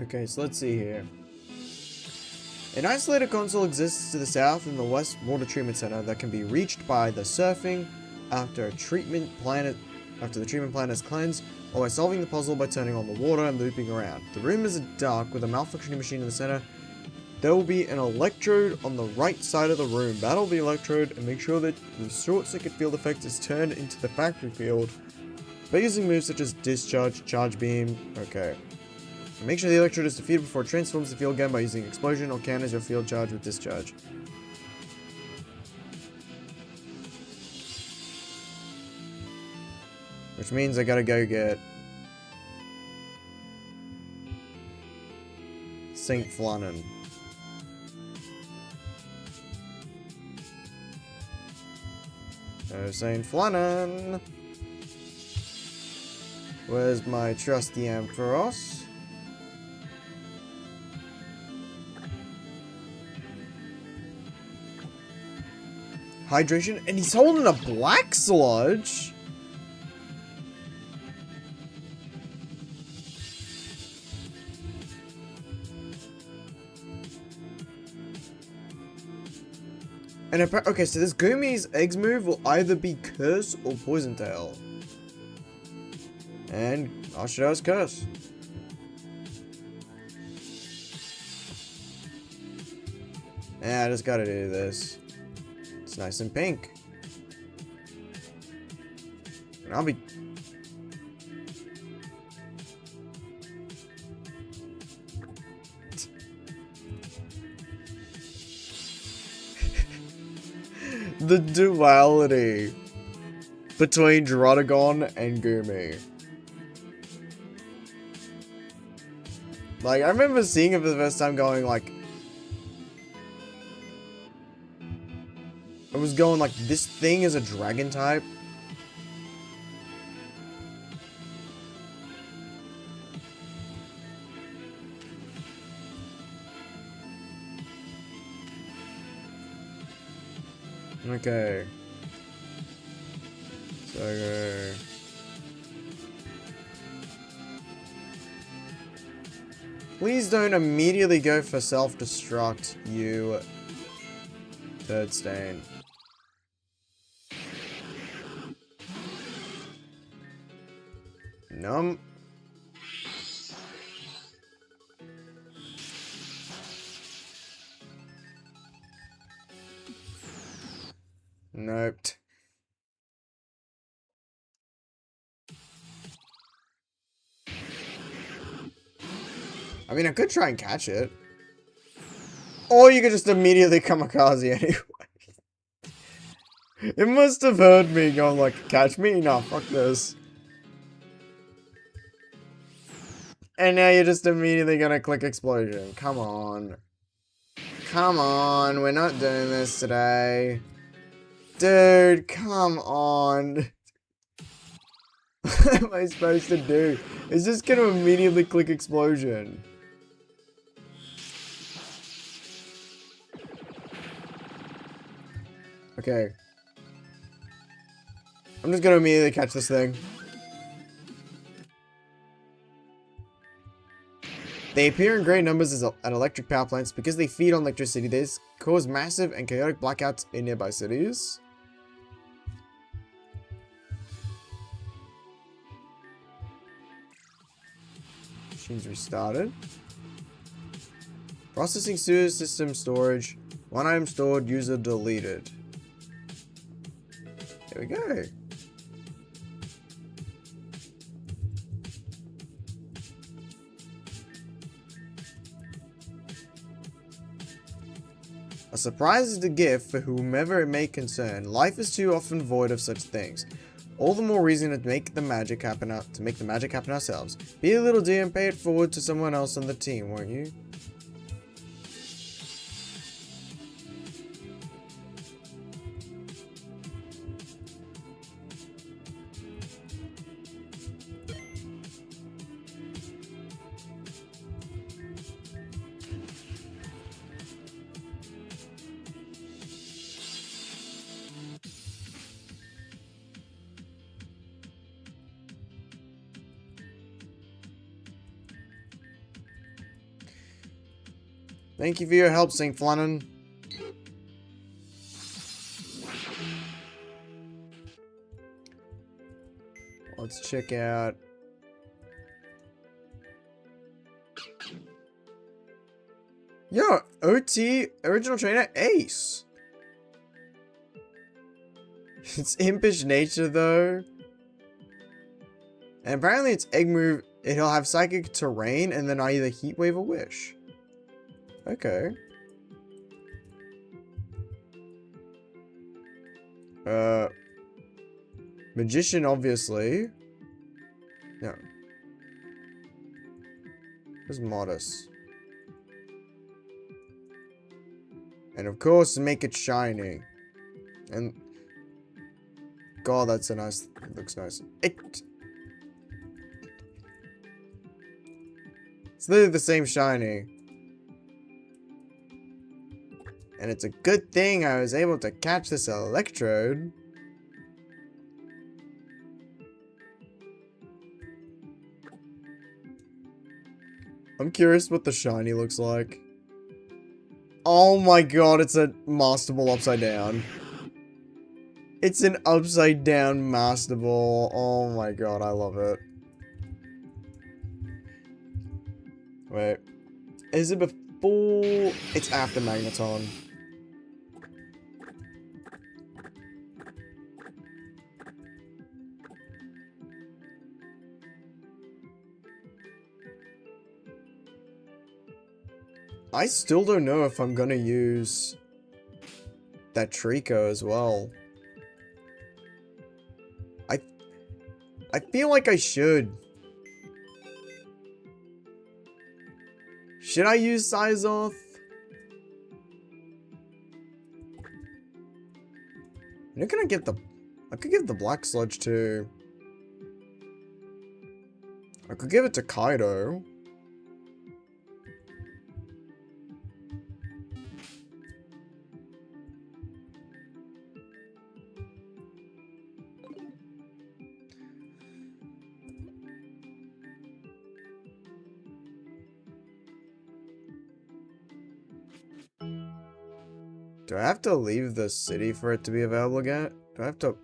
Okay, so let's see here. An isolated console exists to the south in the West Water Treatment Center that can be reached by the surfing after the treatment plant is cleansed, or by solving the puzzle by turning on the water and looping around. The room is dark with a malfunctioning machine in the center. There will be an electrode on the right side of the room. Battle the electrode and make sure that the short circuit field effect is turned into the factory field by using moves such as discharge, charge beam. Okay. Make sure the electrode is defeated before it transforms the field gun by using explosion or counters your field charge with discharge. Which means I gotta go get St. Flannan. Oh, St. Flannan! Where's my trusty Ampharos? Hydration, and he's holding a black sludge. And okay, so this Gumi's eggs move will either be Curse or Poison Tail. And I'll show us Curse. Yeah, I just gotta do this. It's nice and pink. And I'll be... The duality between Draudigon and Gumi. Like, I remember seeing it for the first time going like... I was going like, this thing is a dragon type? Okay. So... Please don't immediately go for self-destruct, you third stain. Num. Nope. I mean, I could try and catch it. Or you could just immediately kamikaze anyway. It must have heard me going like, catch me? Nah, fuck this. And now you're just immediately gonna click explosion. Come on. Come on, we're not doing this today. Dude, come on. What am I supposed to do? It's just gonna immediately click explosion. Okay. I'm just gonna immediately catch this thing. They appear in great numbers at electric power plants because they feed on electricity. They cause massive and chaotic blackouts in nearby cities. Machine's restarted. Processing sewer system storage. One item stored, user deleted. There we go. A surprise is the gift for whomever it may concern. Life is too often void of such things. All the more reason to make the magic happen ourselves. Be a little dear and pay it forward to someone else on the team, won't you? Thank you for your help, St. Flannan. Let's check out... Yo, OT, original trainer, Ace. It's impish nature, though. And apparently its egg move, it'll have psychic terrain and then either heat wave or wish. Okay. Magician, obviously. No. Where's Modest? And of course, make it shiny. And... God, that's a nice... looks nice. It's literally the same shiny. And it's a good thing I was able to catch this electrode. I'm curious what the shiny looks like. Oh my god, it's a Master Ball upside down. It's an upside down Master Ball. Oh my god, I love it. Wait. Is it before? It's after Magneton. I still don't know if I'm gonna use that Trico as well. I feel like I should. Should I use Sizoth? Who can I get the... I could give the Black Sludge to... I could give it to Kaido. Do I have to leave the city for it to be available again? Do I have to...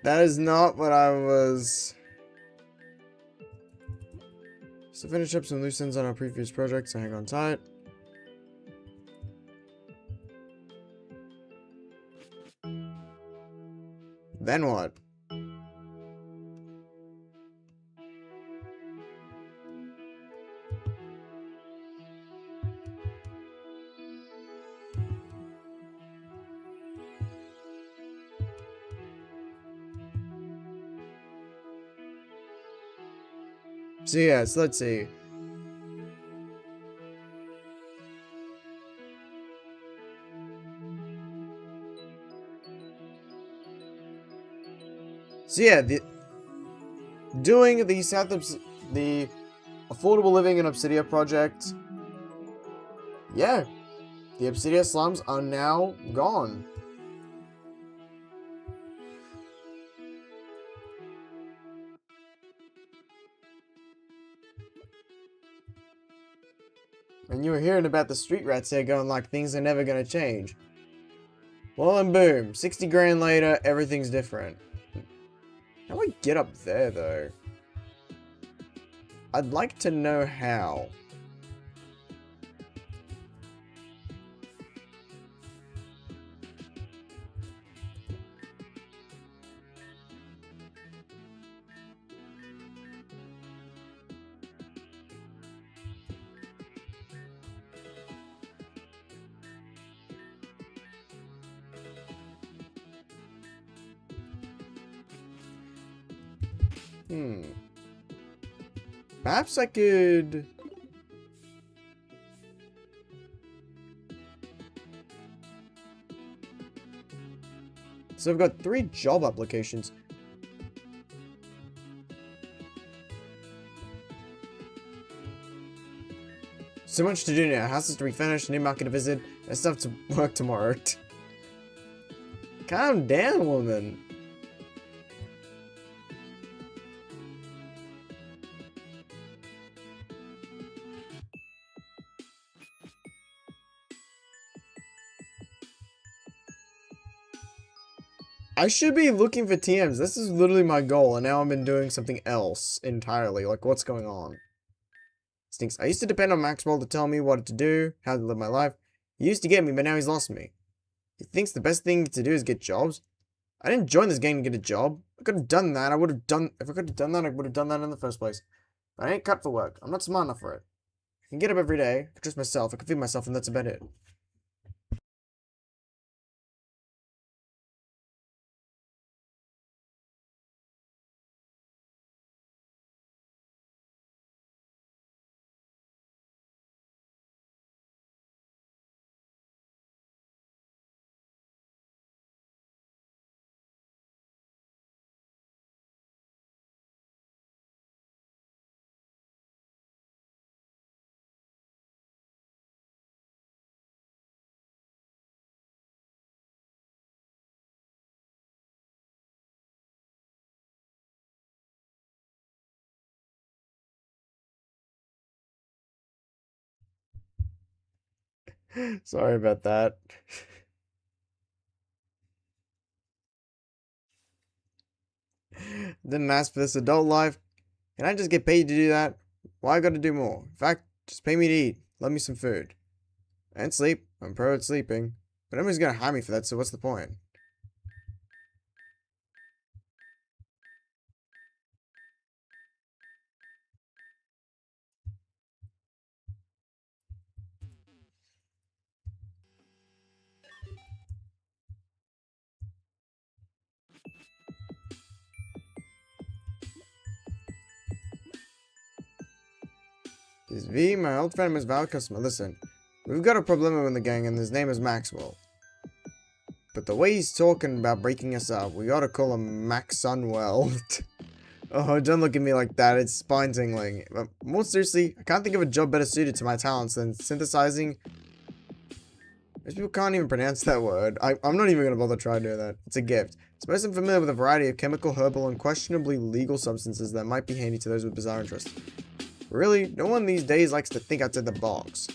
That is not what I was... So finish up some loose ends on our previous project, so hang on tight. Then what? So yes, let's see. So yeah, doing the the affordable living in Obsidia project. Yeah, the Obsidia slums are now gone. And you were hearing about the street rats here going like things are never gonna change. Well, and boom, 60 grand later, everything's different. How do I get up there, though? I'd like to know how. Perhaps I could... So I've got 3 job applications. So much to do now. Houses to be finished, new market to visit, and stuff to work tomorrow. Calm down, woman. I should be looking for TMs. This is literally my goal, and now I've been doing something else entirely. Like, what's going on? Stinks. I used to depend on Maxwell to tell me what to do, how to live my life. He used to get me, but now he's lost me. He thinks the best thing to do is get jobs. I didn't join this game to get a job. I could have done that. If I could have done that, I would have done that in the first place. But I ain't cut for work. I'm not smart enough for it. I can get up every day. I can trust myself. I can feed myself, and that's about it. Sorry about that. Didn't ask for this adult life. Can I just get paid to do that? Why I gotta do more? In fact, just pay me to eat. Love me some food. And sleep. I'm pro at sleeping. But nobody's gonna hire me for that, so what's the point? This V, my old friend, Miss Val customer. Listen, we've got a problem in the gang, and his name is Maxwell. But the way he's talking about breaking us up, we gotta call him Max Sunwell. Oh, don't look at me like that. It's spine tingling. But more seriously, I can't think of a job better suited to my talents than synthesizing. Most people can't even pronounce that word. I'm not even gonna bother trying to do that. It's a gift. Suppose I'm familiar with a variety of chemical, herbal, and questionably legal substances that might be handy to those with bizarre interests. Really, no one these days likes to think outside the box.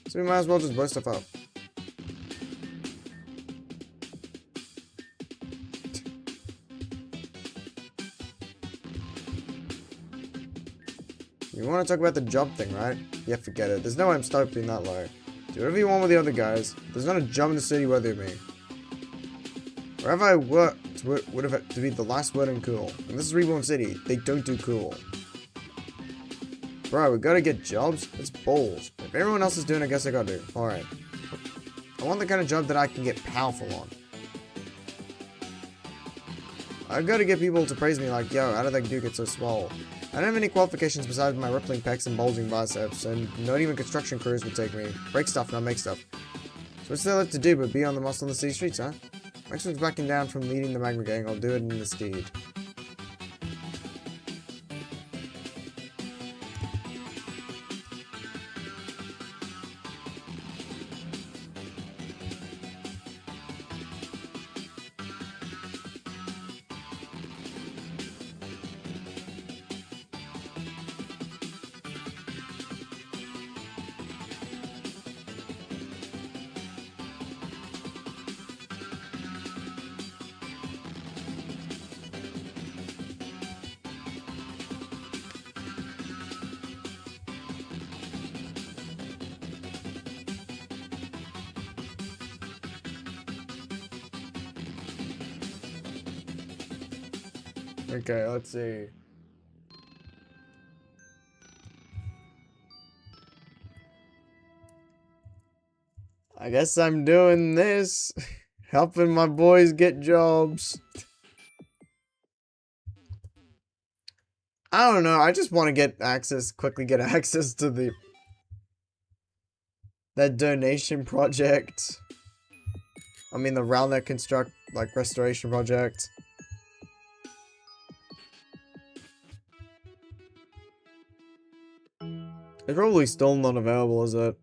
So we might as well just blow stuff up. You want to talk about the job thing, right? Yeah, forget it. There's no way I'm stopping that low. Do whatever you want with the other guys. There's not a job in the city worthy of me. Wherever I worked would have to be the last word in cool. And this is Reborn City. They don't do cool. Bro, we gotta get jobs? It's balls. If everyone else is doing it, I guess I gotta do. Alright. I want the kind of job that I can get powerful on. I gotta get people to praise me like, yo, how did that dude get so swole? I don't have any qualifications besides my rippling pecs and bulging biceps, and not even construction crews would take me. Break stuff, not make stuff. So what's there left to do but be on the muscle in the city streets, huh? Next one's backing down from leading the Magma Gang, I'll do it in the steed. Okay, let's see. I guess I'm doing this. Helping my boys get jobs. I don't know, I just want to get access, quickly get access to that donation project. I mean the Ralnet construct, like, restoration project. It's probably still not available, is it?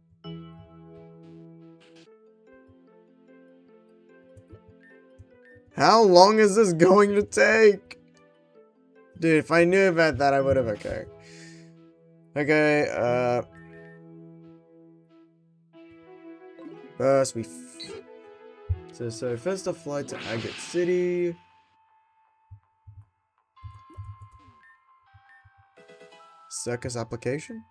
How long is this going to take? Dude, if I knew about that, I would have. Okay. Okay, first so first a flight to Agate City. Circus application?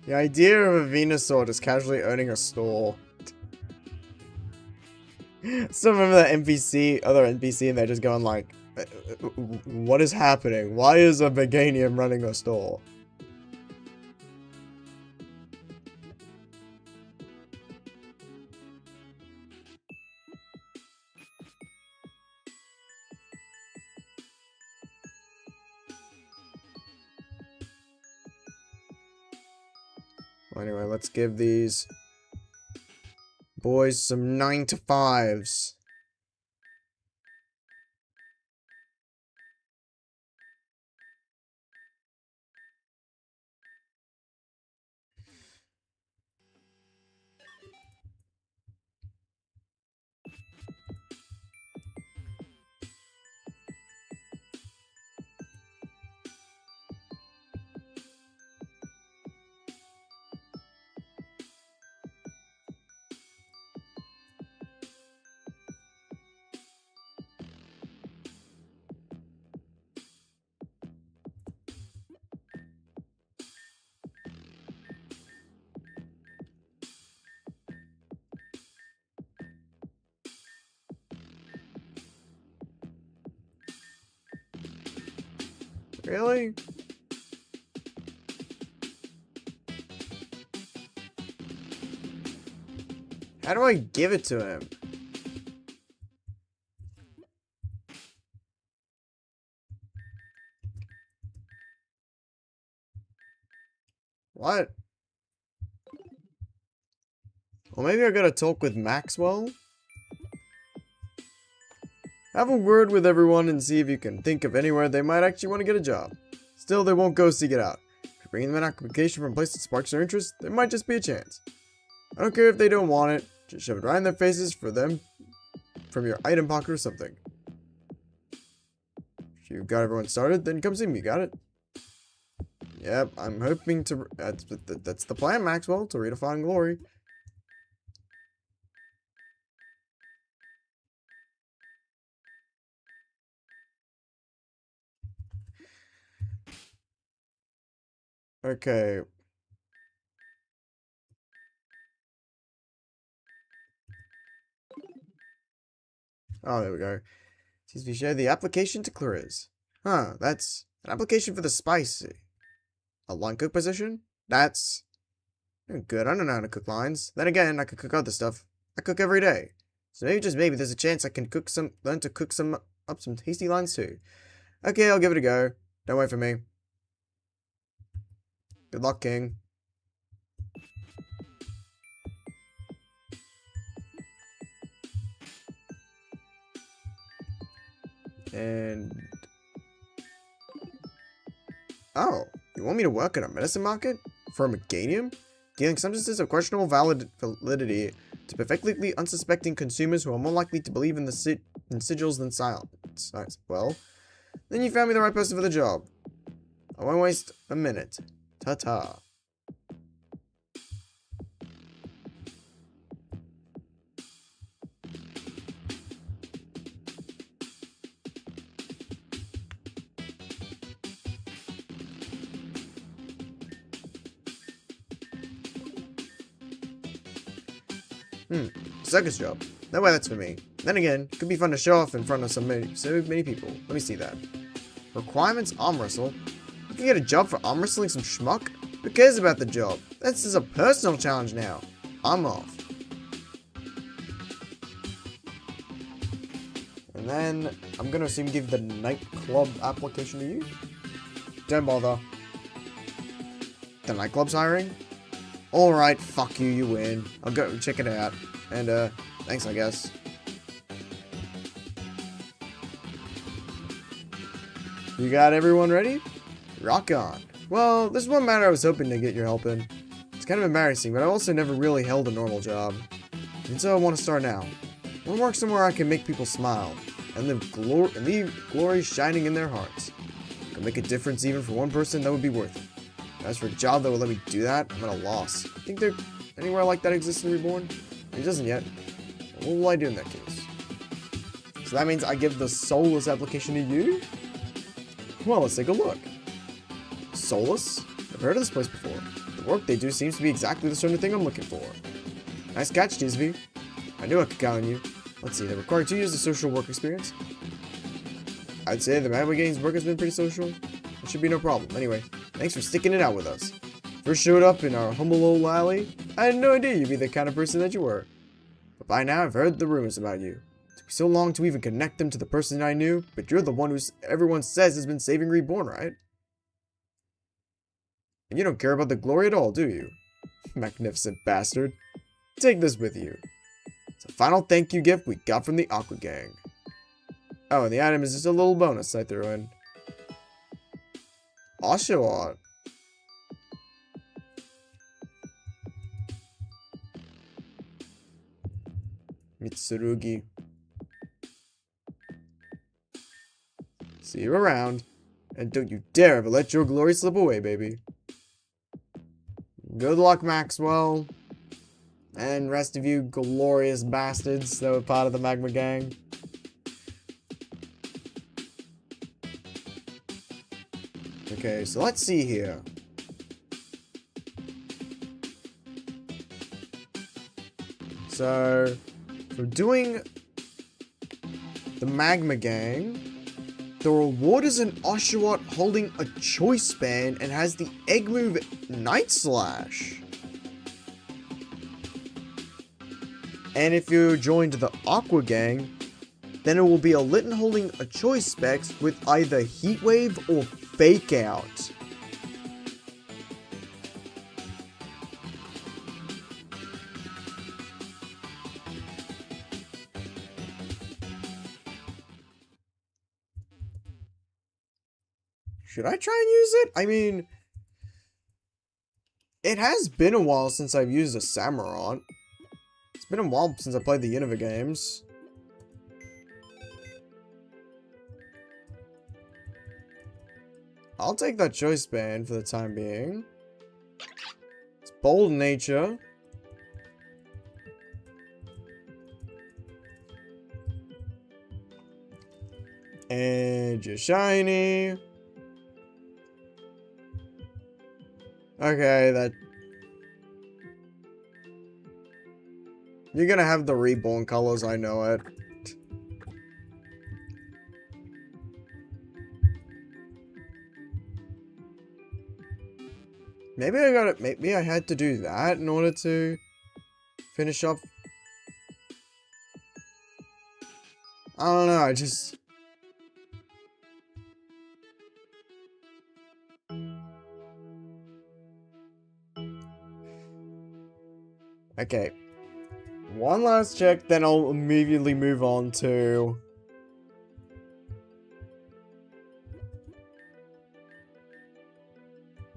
The idea of a Venusaur just casually owning a store. Still remember that other NPC, and they're just going like, what is happening? Why is a Veganium running a store? Well, anyway, let's give these boys some 9 to 5s. Really? How do I give it to him? What? Well, maybe I gotta talk with Maxwell? Have a word with everyone and see if you can think of anywhere they might actually want to get a job. Still, they won't go seek it out. If you bring them an application from a place that sparks their interest, there might just be a chance. I don't care if they don't want it, just shove it right in their faces for them from your item pocket or something. If you've got everyone started, then come see me, got it? Yep, I'm hoping to... That's the plan, Maxwell, to redefine glory. Okay. Oh, there we go. Seems we share the application to Clariz. Huh, that's an application for the spicy. A line cook position? That's good. I don't know how to cook lines. Then again, I could cook other stuff. I cook every day. So maybe, just maybe, there's a chance I can learn to cook some tasty lines too. Okay, I'll give it a go. Don't wait for me. Good luck, King. And... oh, you want me to work at a medicine market? For a Meganium? Dealing substances of questionable validity to perfectly unsuspecting consumers who are more likely to believe in the sigils than silence. Well, then you found me the right person for the job. I won't waste a minute. Ta-ta. Circus job. No way that's for me. Then again, it could be fun to show off in front of so many people. Let me see that. Requirements, arm wrestle. You can get a job for arm wrestling some schmuck? Who cares about the job? This is a personal challenge now. I'm off. And then, I'm gonna assume give the nightclub application to you. Don't bother. The nightclub's hiring? Alright, fuck you, you win. I'll go check it out. And, thanks, I guess. You got everyone ready? Rock on. Well, there's one matter I was hoping to get your help in. It's kind of embarrassing, but I also never really held a normal job. And so I want to start now. I want to work somewhere I can make people smile, and leave glory shining in their hearts. I can make a difference even for one person, that would be worth it. As for a job that will let me do that, I'm at a loss. Think there anywhere like that exists in Reborn? It doesn't yet. What will I do in that case? So that means I give the Soulless application to you? Well, let's take a look. Soulless? I've heard of this place before. work they do seems to be exactly the sort of thing I'm looking for. Nice catch, Disby. I knew I could count on you. Let's see, they require 2 years of social work experience. I'd say the Magma Gang's work has been pretty social. It should be no problem. Anyway, thanks for sticking it out with us. First showed up in our humble old alley. I had no idea you'd be the kind of person that you were. But by now, I've heard the rumors about you. It took me so long to even connect them to the person I knew, but you're the one who everyone says has been saving Reborn, right? And you don't care about the glory at all, do you? Magnificent bastard. Take this with you. It's a final thank you gift we got from the Aqua Gang. Oh, and the item is just a little bonus I threw in. Oshawott. Mitsurugi. See you around. And don't you dare ever let your glory slip away, baby. Good luck, Maxwell. And rest of you glorious bastards that were part of the Magma Gang. Okay, so let's see here. So, for doing the Magma Gang, the reward is an Oshawott holding a choice band and has the egg move Night Slash. And if you joined the Aqua Gang, then it will be a Litten holding a choice specs with either Heat Wave or Fake Out. Should I try and use it? I mean, it has been a while since I've used a Samurott. It's been a while since I played the Unova games. I'll take that choice band for the time being. It's bold nature. And you're shiny. Okay, that... You're gonna have the Reborn colors, I know it. Maybe I had to do that in order to finish up. I don't know, I just... Okay. One last check, then I'll immediately move on to...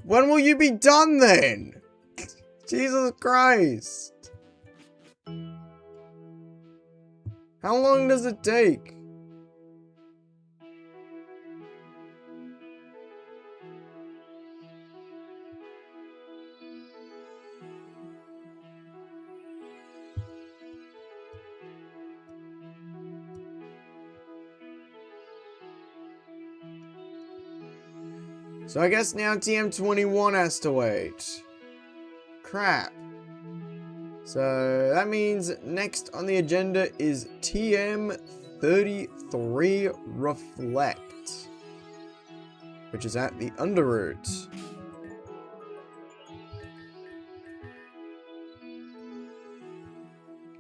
When will you be done then? Jesus Christ. How long does it take? So I guess now TM21 has to wait. Crap. So that means next on the agenda is TM33 Reflect, which is at the Underroot.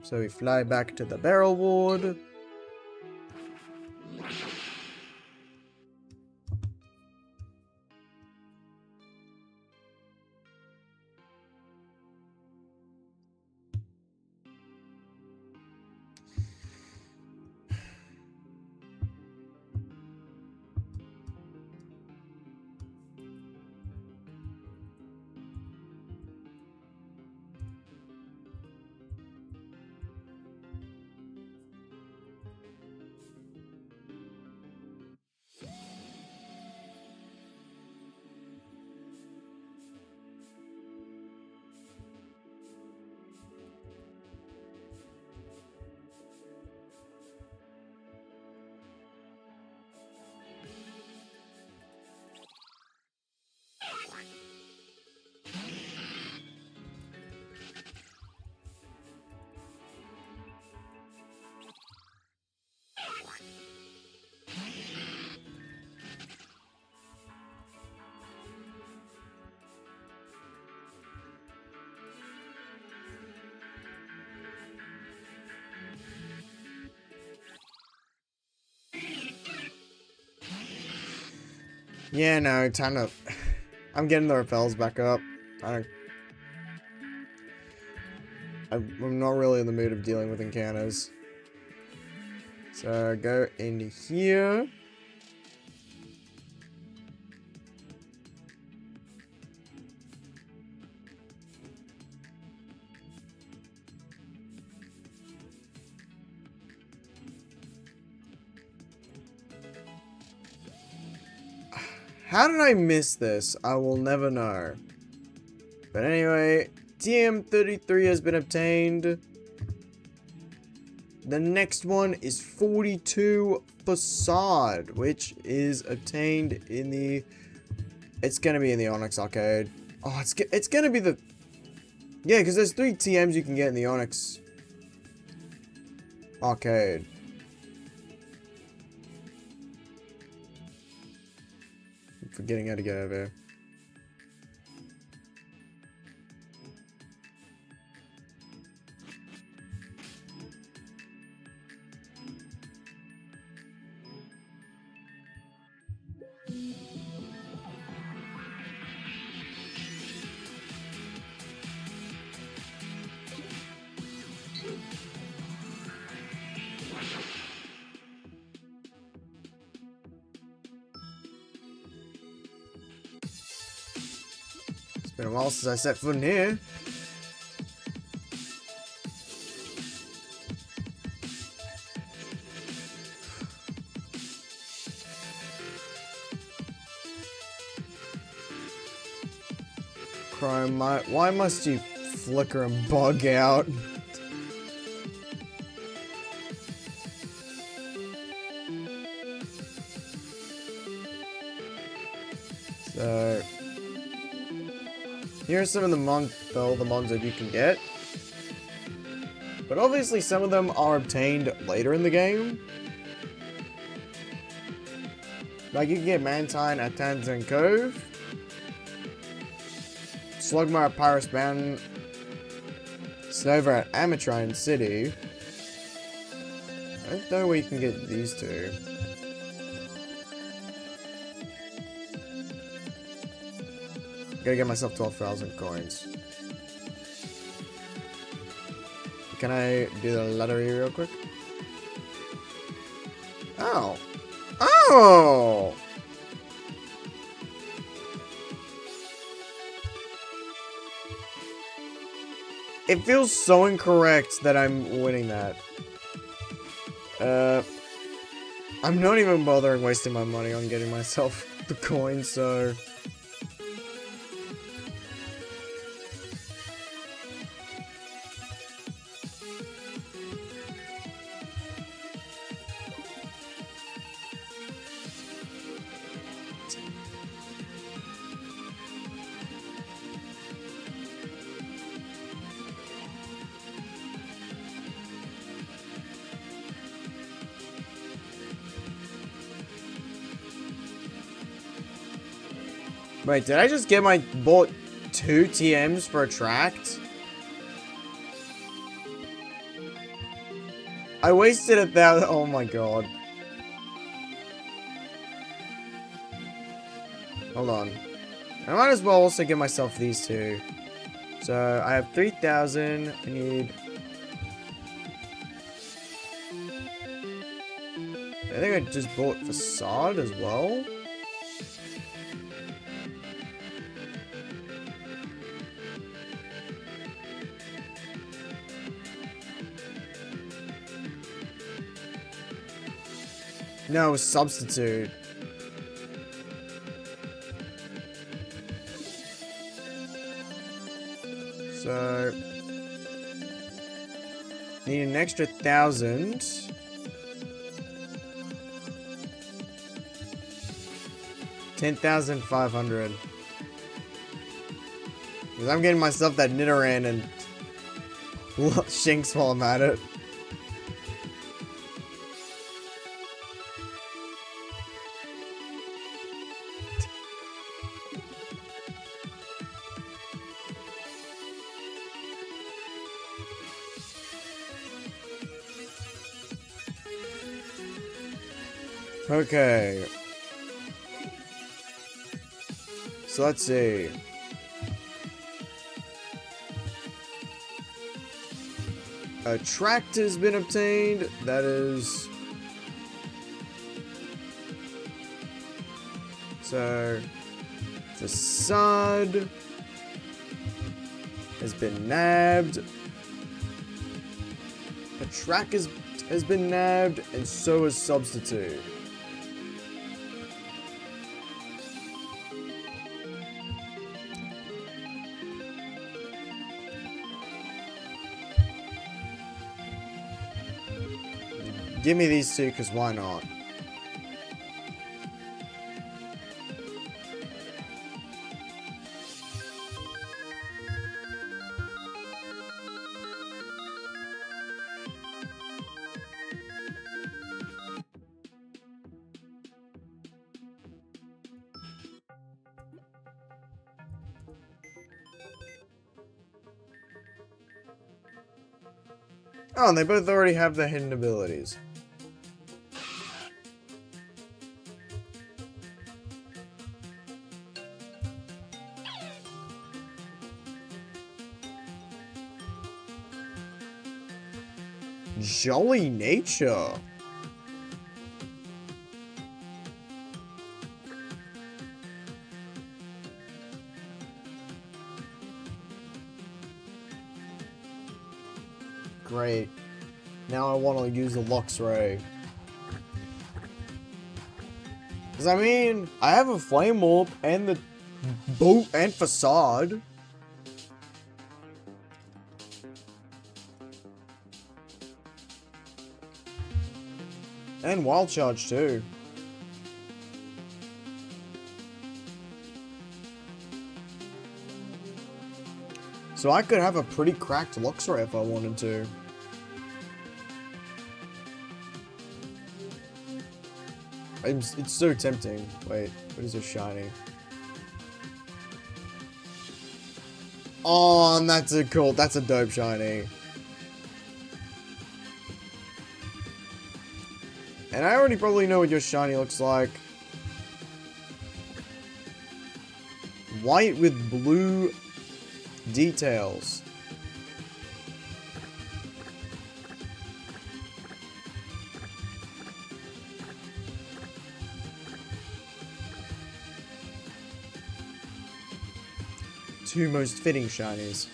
So we fly back to the Barrel Ward. Yeah, no, time to... I'm getting the repels back up. I'm not really in the mood of dealing with encounters. So, go into here. How did I miss this? I will never know. But anyway, TM33 has been obtained. The next one is 42 Facade, which is obtained in the... It's gonna be in the Onyx Arcade. Oh, it's gonna be the... Yeah, because there's 3 TMs you can get in the Onyx Arcade. I'm forgetting how to get over here. It's been a while since I set foot in here. Chrome, why must you flicker and bug out? So... Here are some of the mods that you can get. But obviously some of them are obtained later in the game. Like you can get Mantine at Tanzan Cove. Slugma at Pyrus Mountain. Snowver at Amatrine City. I don't know where you can get these two. Gotta get myself 12,000 coins. Can I do the lottery real quick? Oh! Oh! It feels so incorrect that I'm winning that. I'm not even bothering wasting my money on getting myself the coins, so... Wait, did I just get bought 2 TMs for a tract? I wasted 1,000. Oh my god. Hold on. I might as well also get myself these 2. So I have 3,000. I need... I think I just bought Facade as well. No, substitute. So need an extra 1,000. 10,500. Because I'm getting myself that Nidoran and Shinx while I'm at it. Okay. So let's see. A tract has been obtained. That is... So... Facade has been nabbed. A track has been nabbed, and so is Substitute. Give me these two, because why not? Oh, and they both already have their hidden abilities. Jolly nature. Great. Now I want to use the Lux Ray. Because I mean, I have a Flame Orb and the boat and Facade. And Wild Charge too. So I could have a pretty cracked Luxray if I wanted to. It's so tempting. Wait, what is this shiny? Oh, and that's a cool, that's a dope shiny. And I already probably know what your shiny looks like. White with blue details. Two most fitting shinies.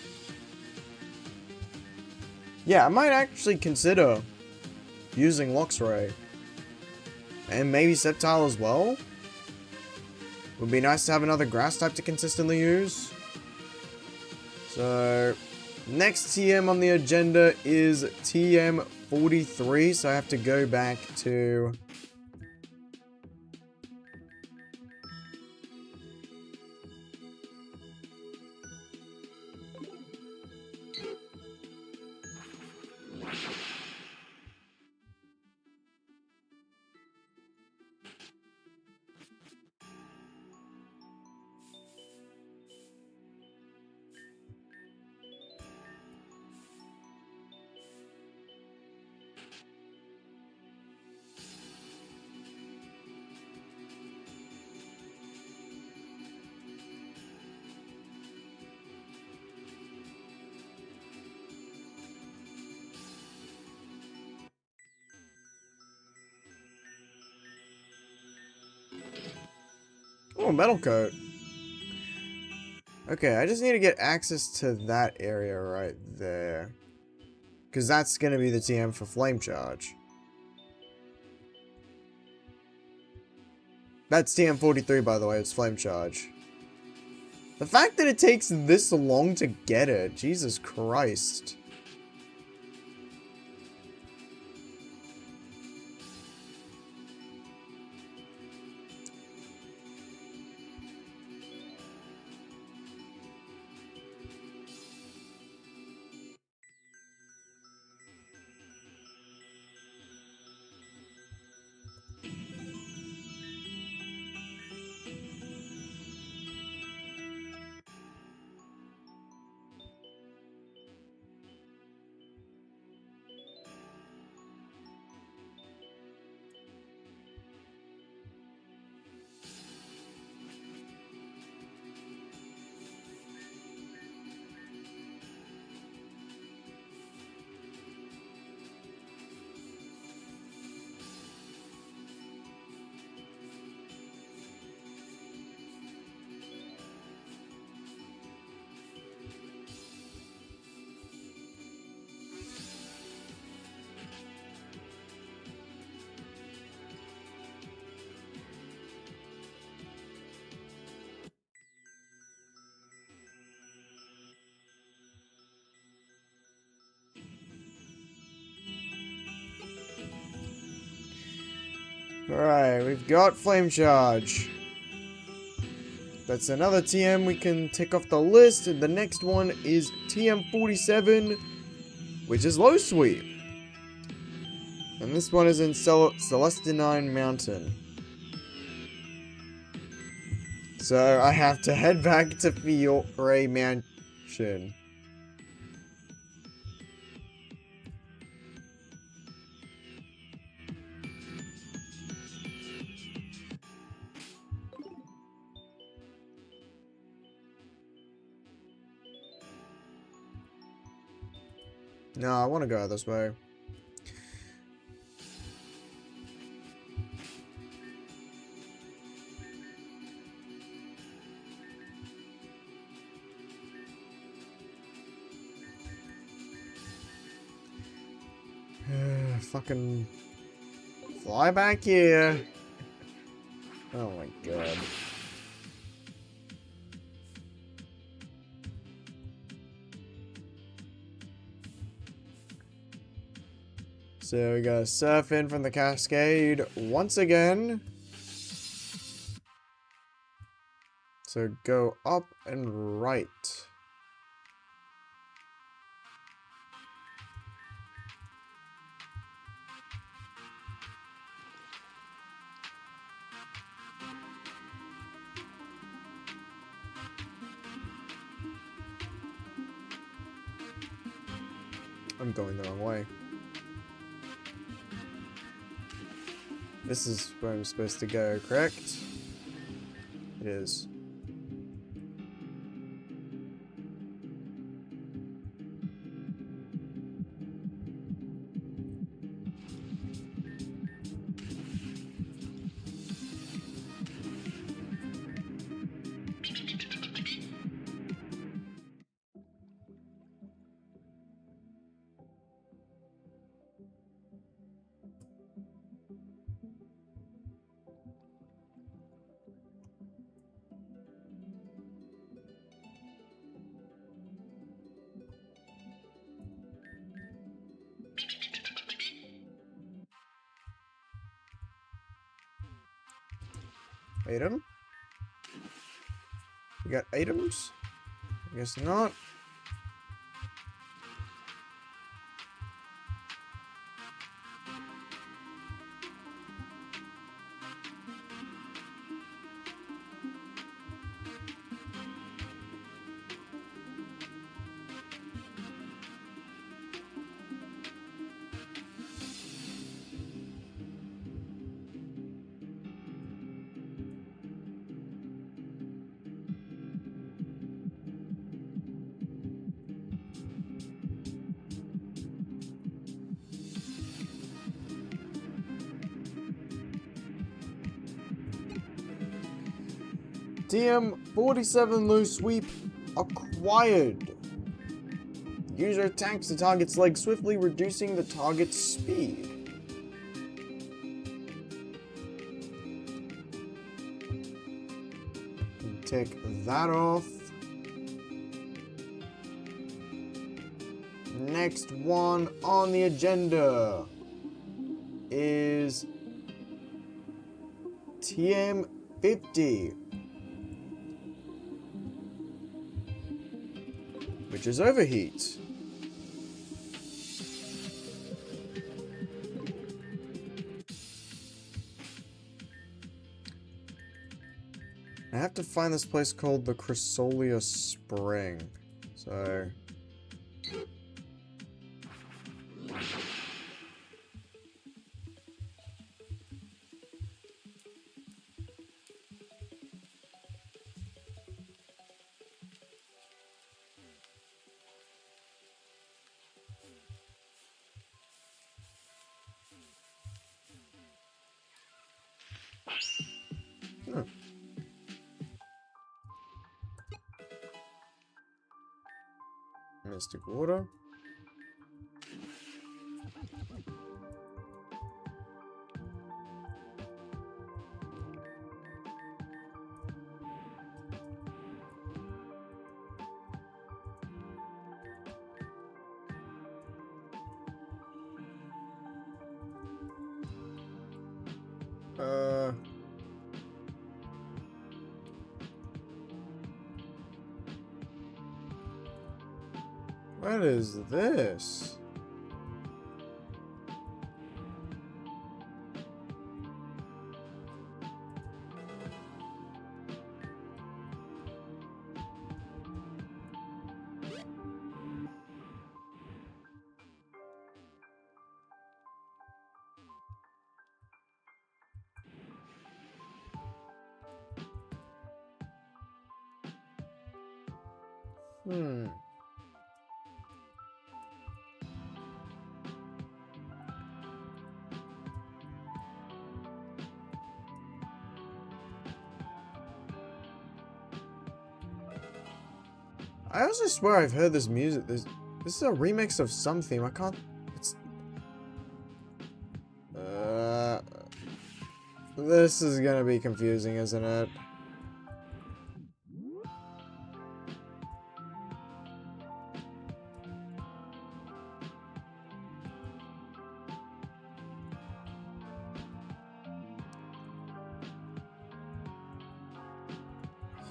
Yeah, I might actually consider using Luxray. And maybe Sceptile as well. Would be nice to have another grass type to consistently use. So, next TM on the agenda is TM 43, so I have to go back to... Oh, Metal Coat. Okay, I just need to get access to that area right there. Because that's going to be the TM for Flame Charge. That's TM 43, by the way, it's Flame Charge. The fact that it takes this long to get it, Jesus Christ. Alright, we've got Flame Charge. That's another TM we can tick off the list. And the next one is TM47, which is Low Sweep. And this one is in Celestine Mountain. So I have to head back to Fiore Mansion. No, I want to go this way. Fucking fly back here. Oh my god. So we gotta surf in from the cascade once again. So go up and right. I'm going the wrong way. This is where I'm supposed to go, correct? It is. Item? You got items? I guess not. TM47 Low Sweep acquired. User attacks the target's leg, swiftly reducing the target's speed. Take that off. Next one on the agenda is TM50. Which is Overheat. I have to find this place called the Chrysalia Spring. So... Oh. Mystic water. What is this? I also swear I've heard this music. This is a remix of something. I can't. It's. This is gonna be confusing, isn't it?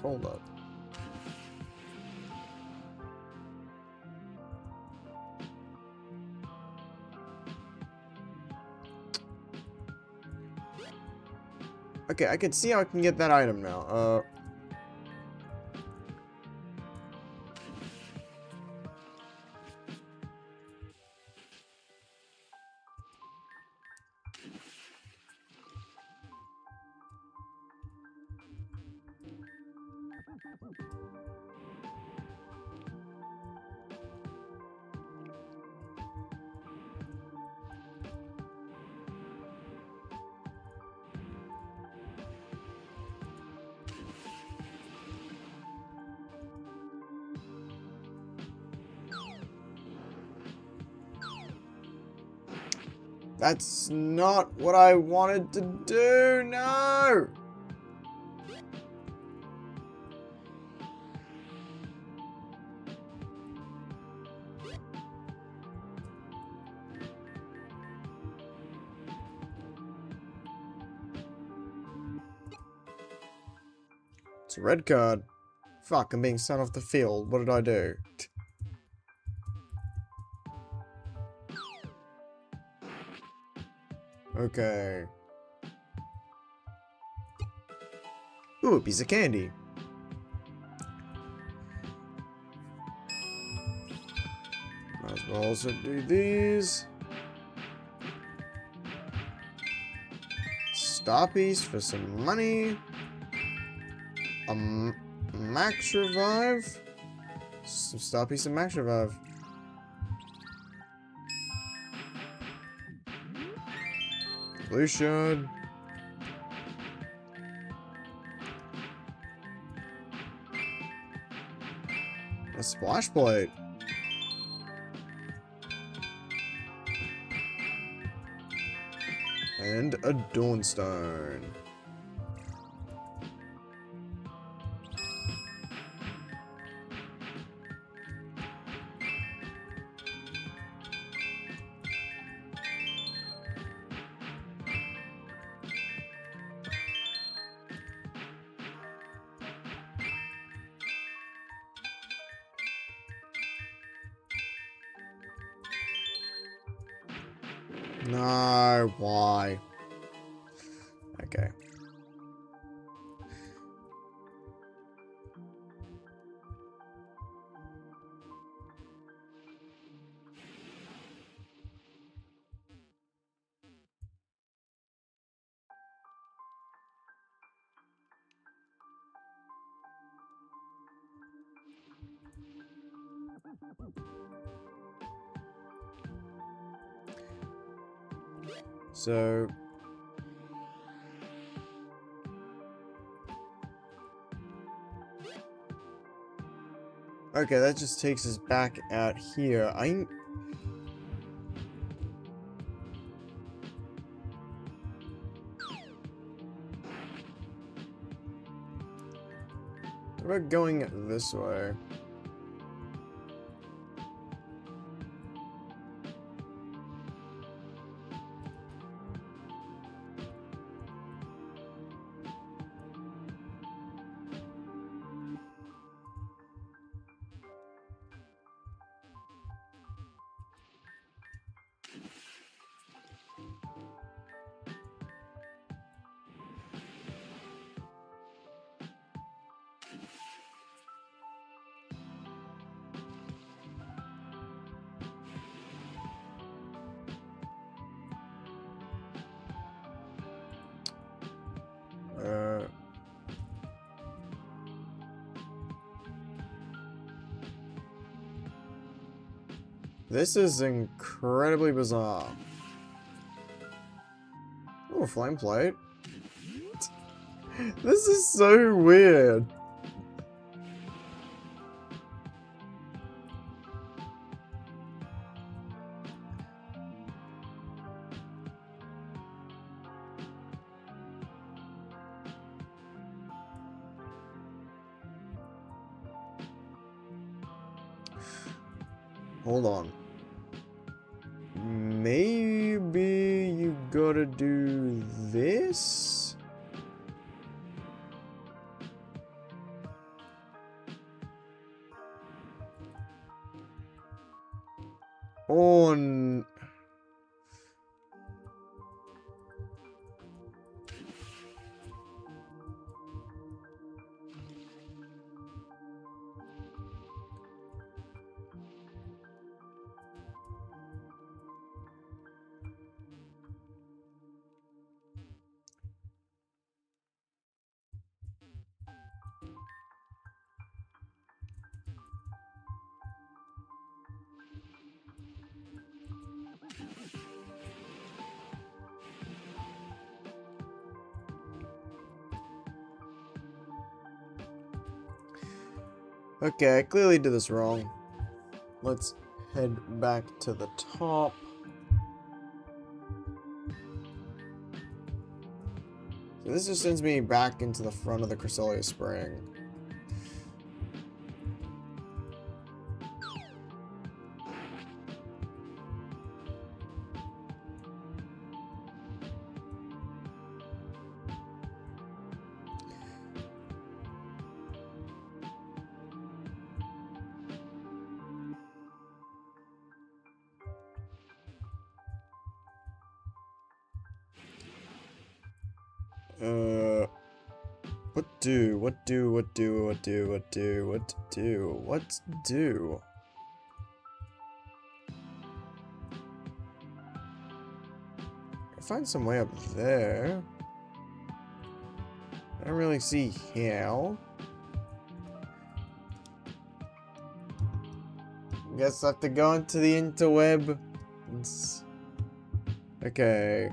Hold up. Okay, I can see how I can get that item now. That's not what I wanted to do. No! It's a red card. Fuck, I'm being sent off the field. What did I do? Okay. Ooh, a piece of candy. Might as well also do these. Star piece for some money. Max revive. Some star piece and max revive. Blue shard. A splash plate. And a dawnstone. No, why? Okay. So okay, that just takes us back out here. We're going this way. This is incredibly bizarre. Oh, a flame plate. This is so weird. Hold on. Maybe you gotta do this? On. Okay, I clearly did this wrong. Let's head back to the top. So this just sends me back into the front of the Cresselia Spring. What do? I find some way up there. I don't really see how. Guess I have to go into the interweb. Okay.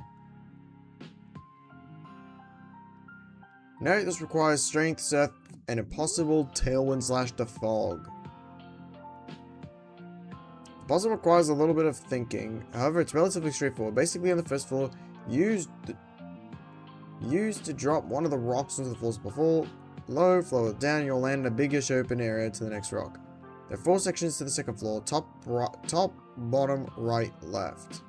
Note this requires strength, surf, and a possible tailwind slash defog. The puzzle requires a little bit of thinking. However, it's relatively straightforward. Basically, on the first floor, use to drop one of the rocks into the floors before low, flow it down, you'll land in a biggish open area to the next rock. There are 4 sections to the second floor, top, bottom, right, left.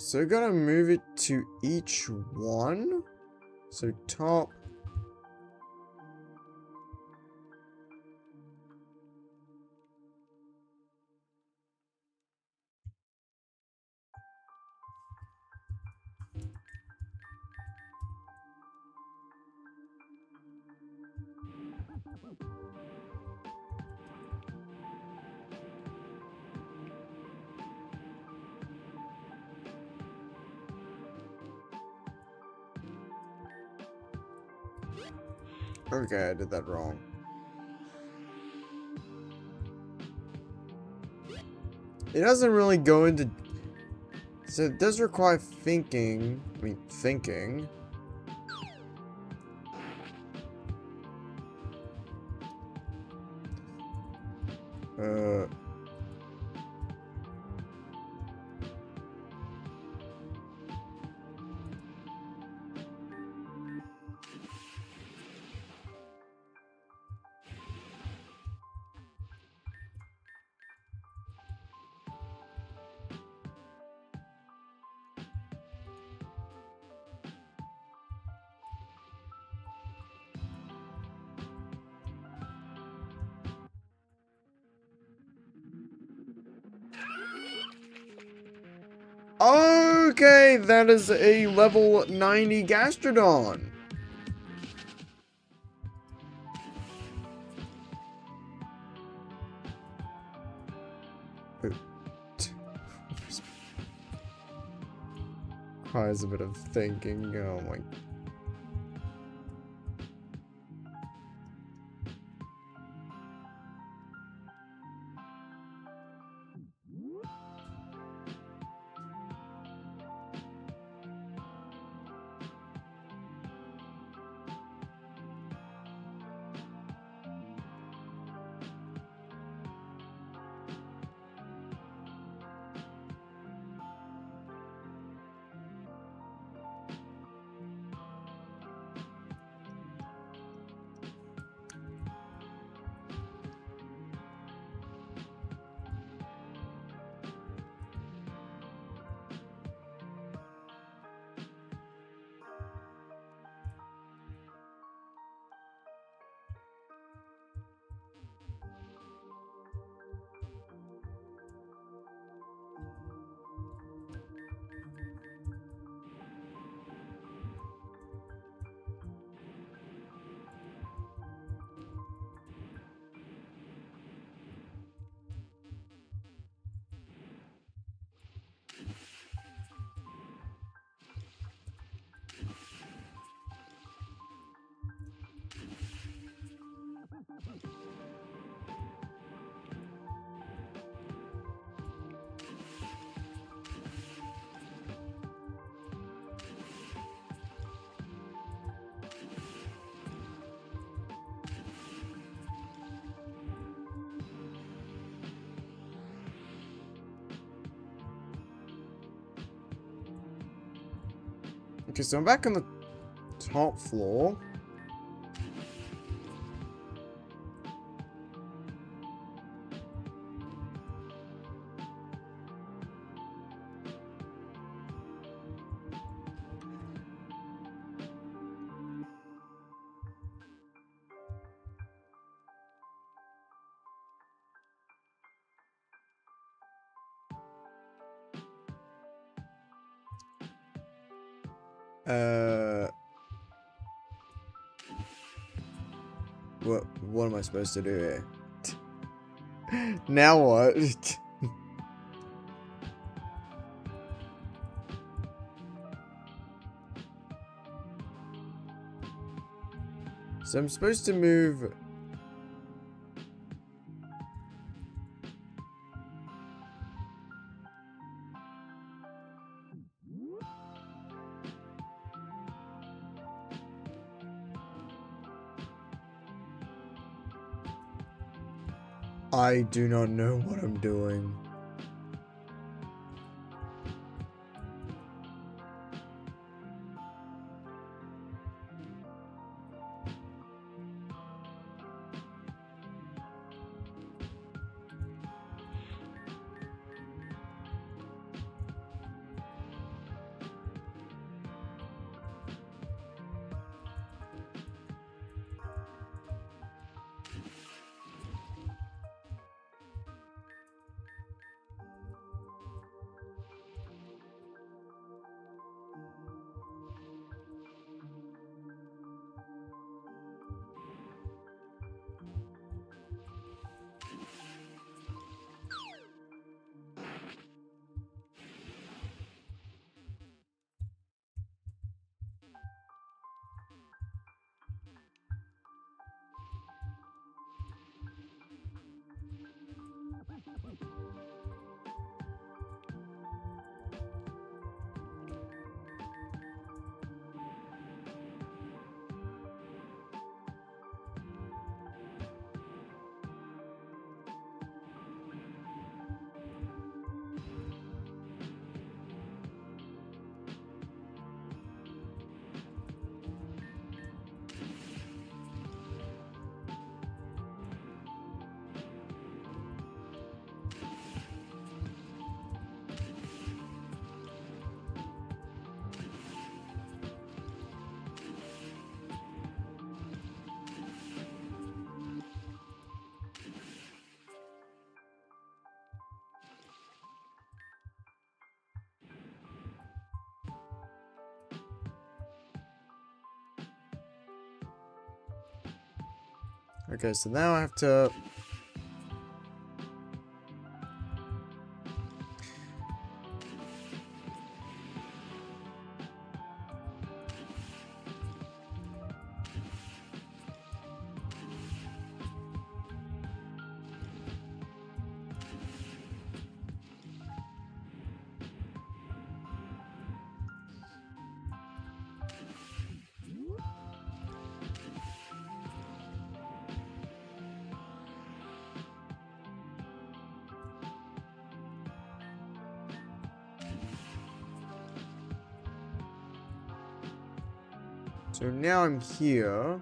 So we're gonna move it to each one. So top. Okay, I did that wrong. It doesn't really go into... So it does require thinking. I mean, thinking. Okay, that is a level 90 Gastrodon. Requires a bit of thinking. Oh my. Okay, so I'm back on the top floor. What am I supposed to do here? Now what? So I'm supposed to move. I do not know what I'm doing. Okay, so now I have to... So now I'm here.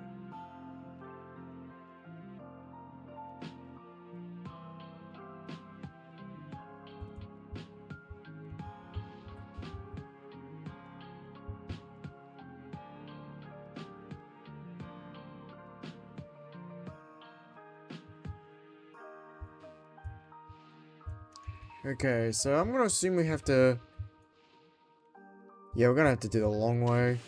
Okay, so I'm gonna assume we have to... Yeah, we're gonna have to do the long way.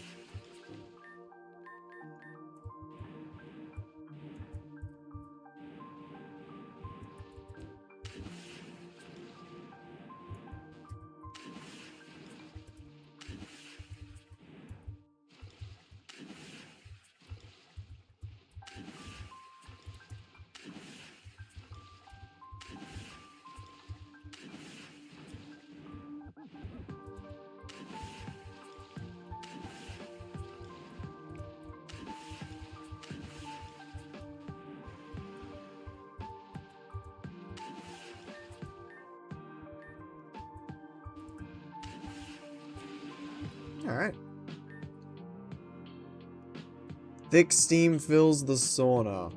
Alright. Thick steam fills the sauna.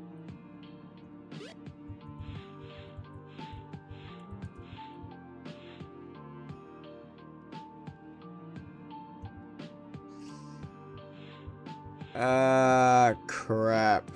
Crap.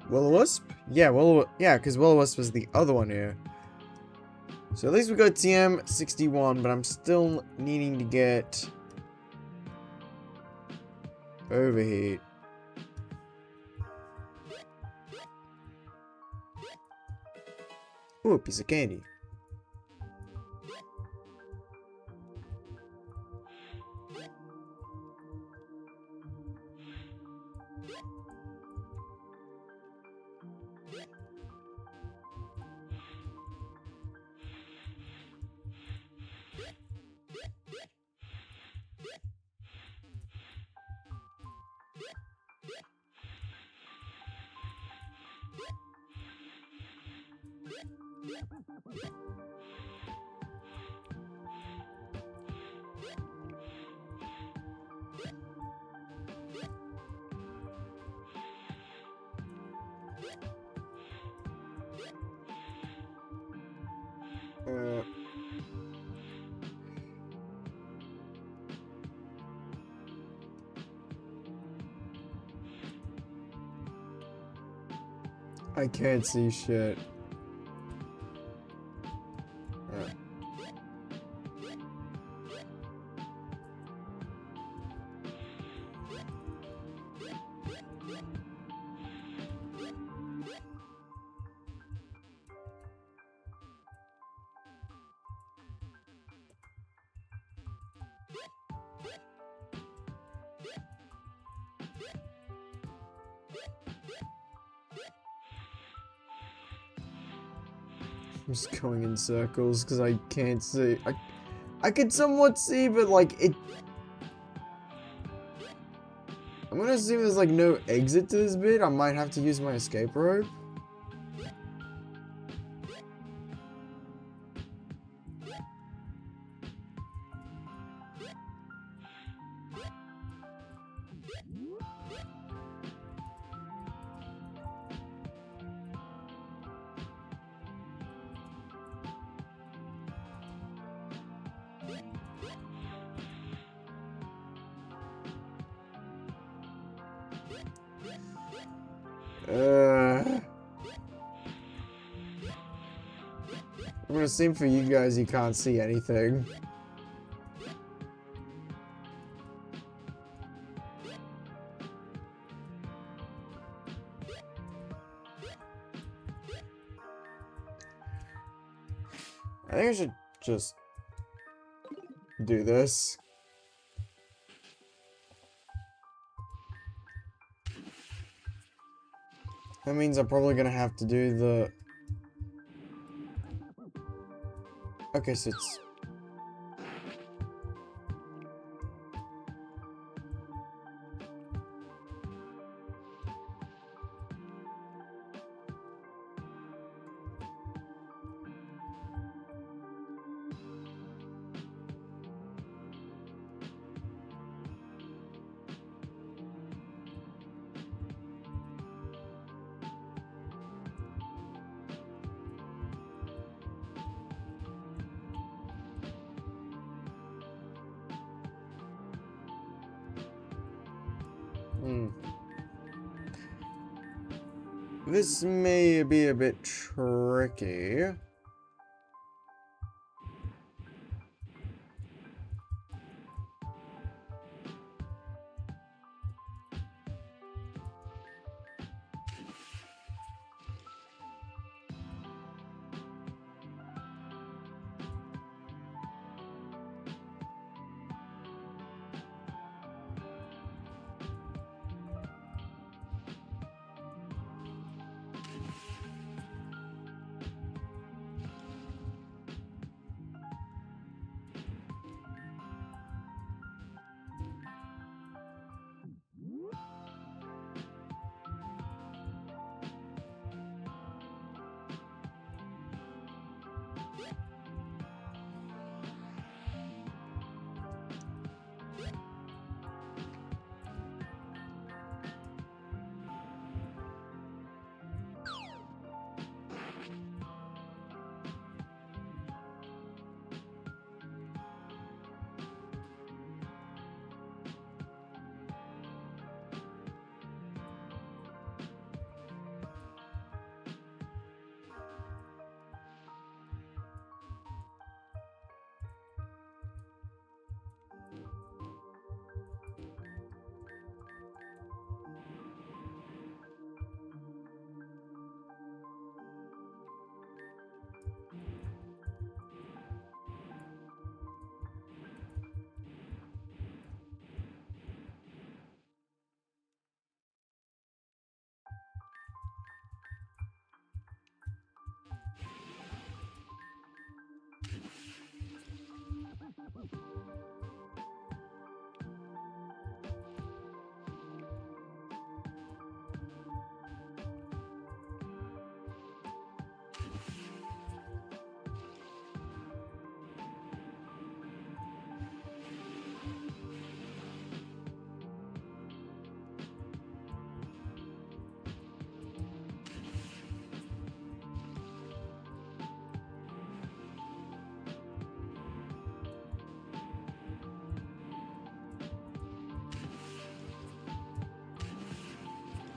Will-o-wisp? Yeah, because Will-o-wisp was the other one here. So at least we got TM61, but I'm still needing to get overheat. Ooh, a piece of candy. I can't see shit. I'm just going in circles because I can't see. I could somewhat see, but like it. I'm gonna assume there's like no exit to this bit. I might have to use my escape rope. I'm gonna assume for you guys you can't see anything. I think I should just do this. That means I'm probably gonna have to do the... Okay, so it's... This may be a bit tricky.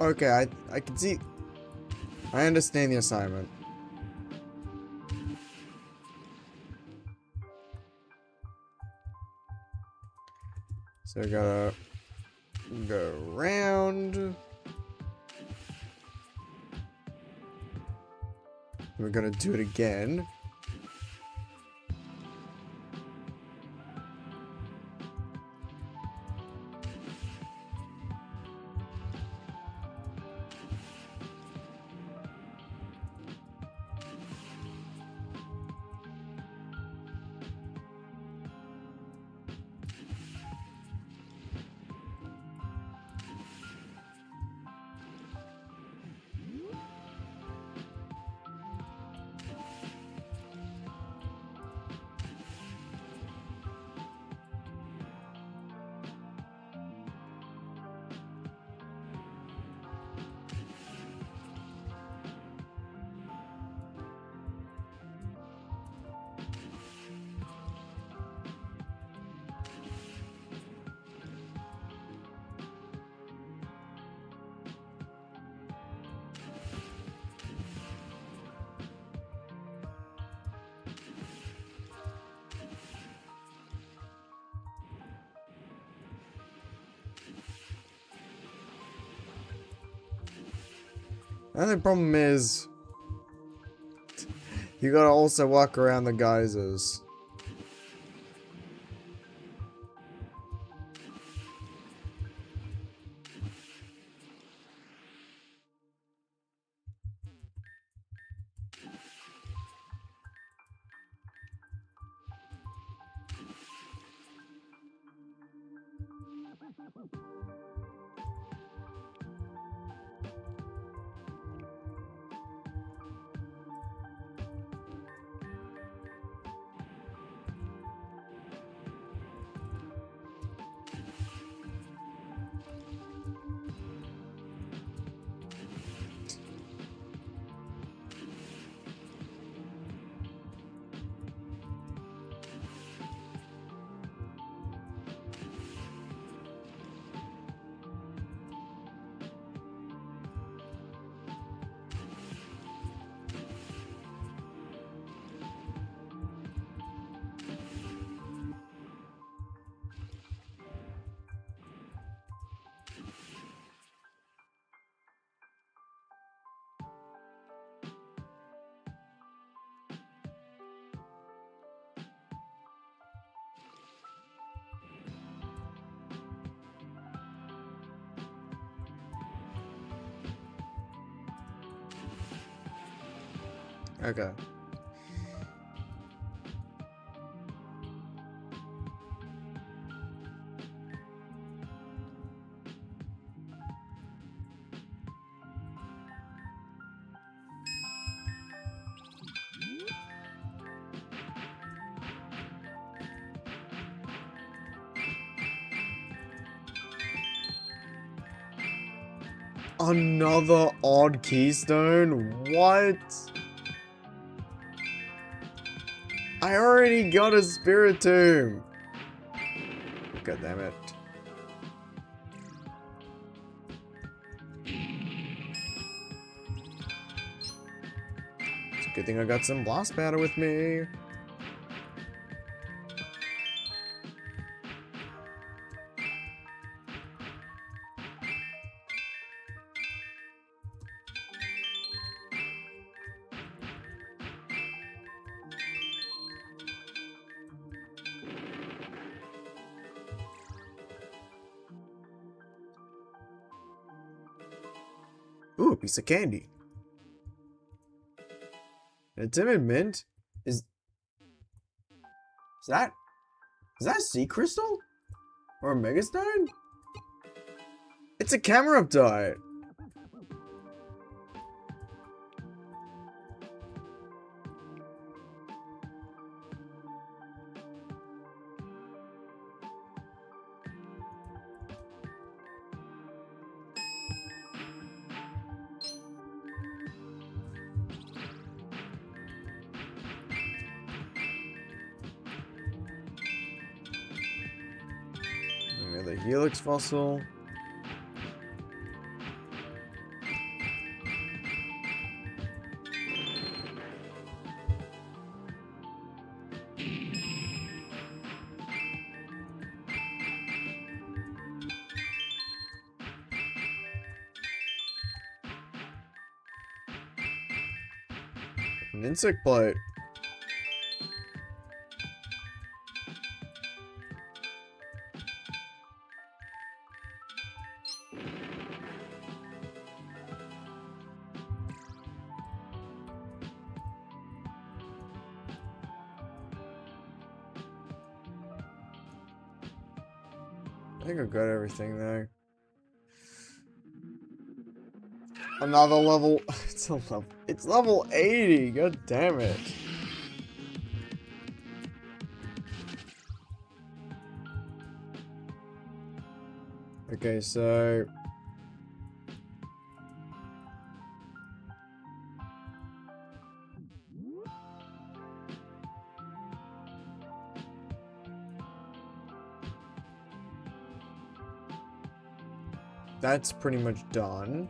Okay, I can see... I understand the assignment. So I gotta go around. We're gonna do it again. The only problem is, you gotta also walk around the geysers. Okay. Another odd keystone? What? I already got a spirit tomb. God damn it. It's a good thing I got some blast powder with me. Ooh, a piece of candy. A timid mint? Is that a sea crystal? Or a megastone? It's a camera update. The helix fossil. An insect plate. I think I've got everything there. Another level. It's level 80. God damn it. Okay, so that's pretty much done.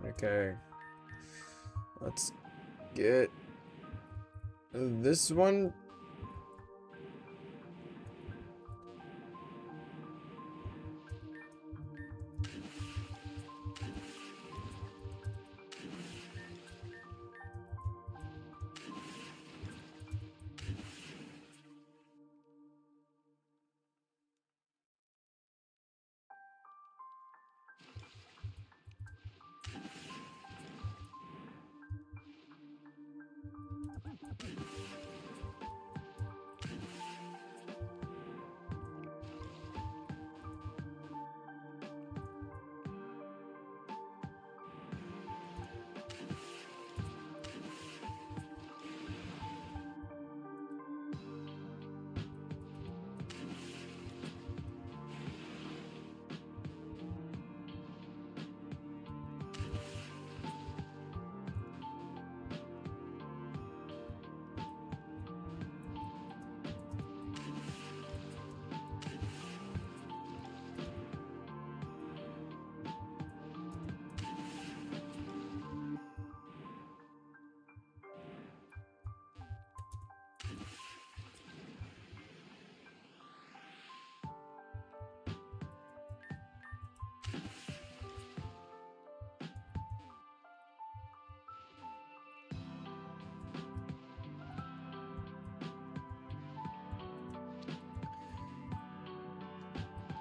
Okay. Let's get this one.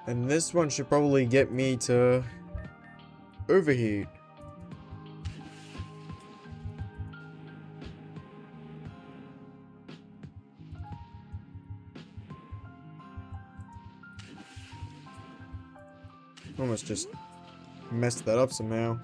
And this one should probably get me to overheat. Almost just messed that up somehow.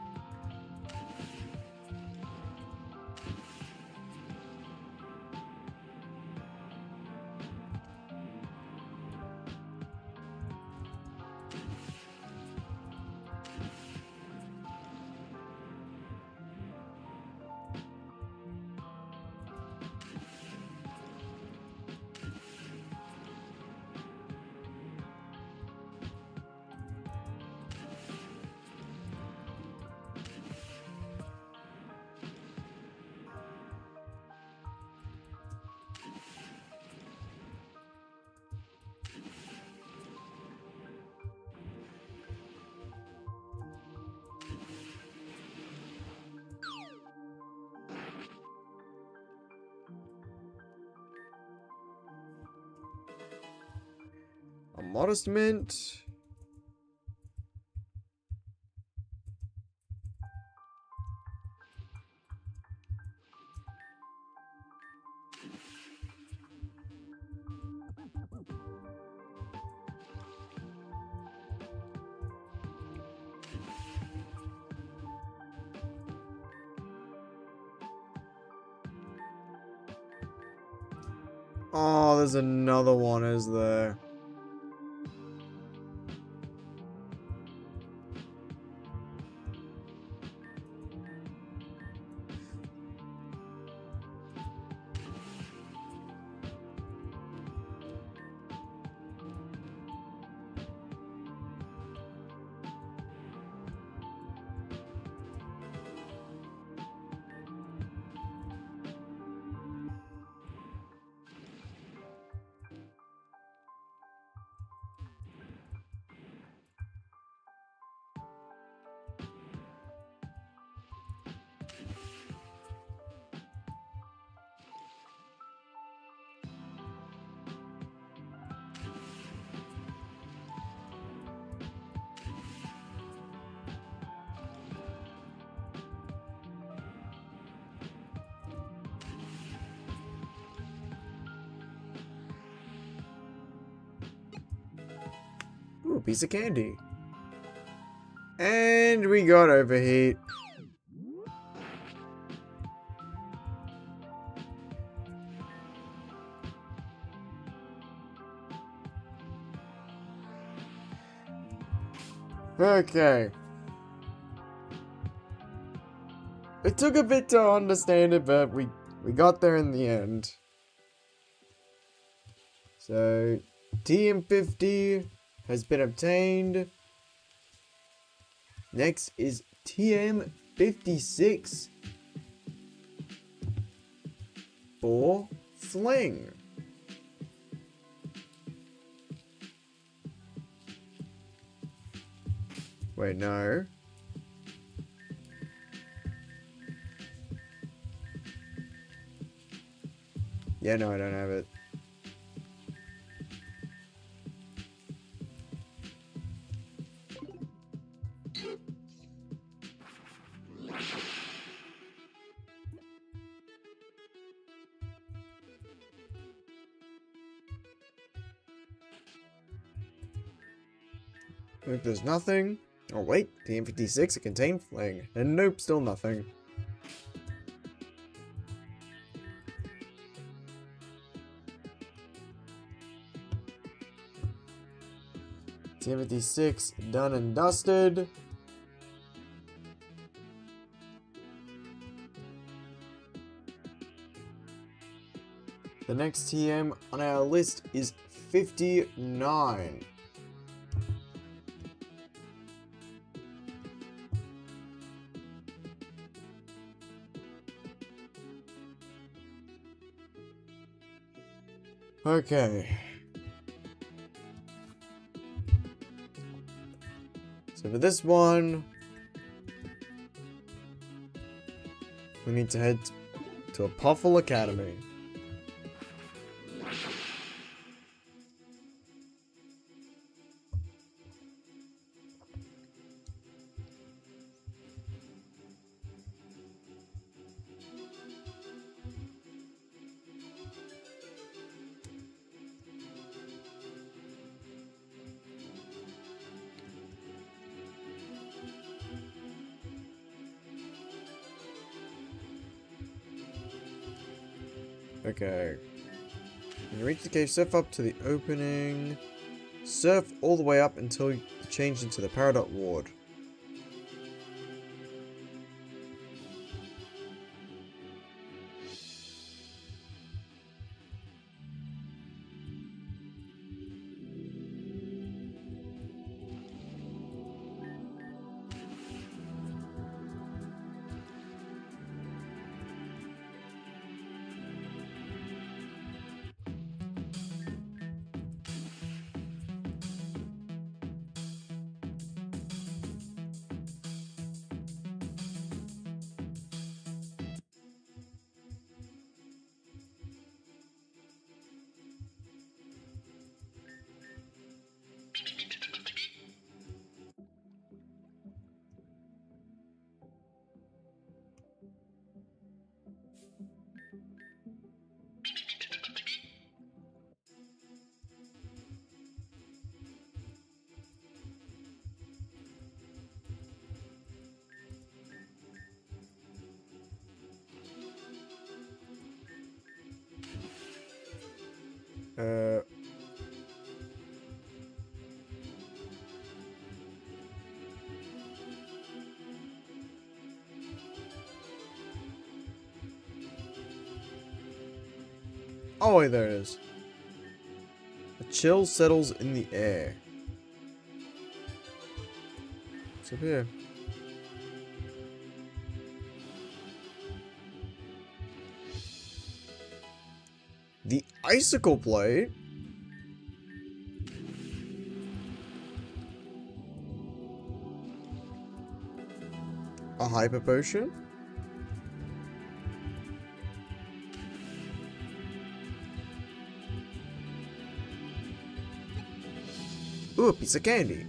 A modest mint. Oh, there's another one, is there? Ooh, a piece of candy. And we got overheat. Okay. It took a bit to understand it, but we got there in the end. So, TM50 has been obtained. Next is TM 56 for Fling. Wait, no. Yeah, no, I don't have it. If there's nothing. Oh wait, TM56, it contained Fling. And nope, still nothing. TM56, done and dusted. The next TM on our list is 59. Okay. So for this one, we need to head to a Puffle Academy. Okay. When you reach the cave, surf up to the opening. Surf all the way up until you change into the Peridot Ward. Oh, wait, there it is. A chill settles in the air. What's up here? The Icicle Plate? A Hyper Potion? Ooh, a piece of candy.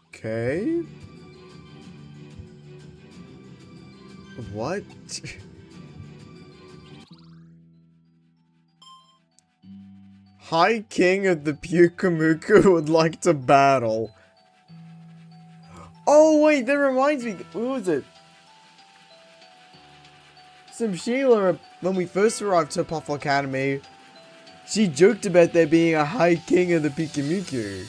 Okay. What? High King of the Pyukumuku would like to battle. Oh wait, that reminds me. Who was it? Some Sheila, when we first arrived to Puffle Academy, she joked about there being a High King of the Pyukumuku.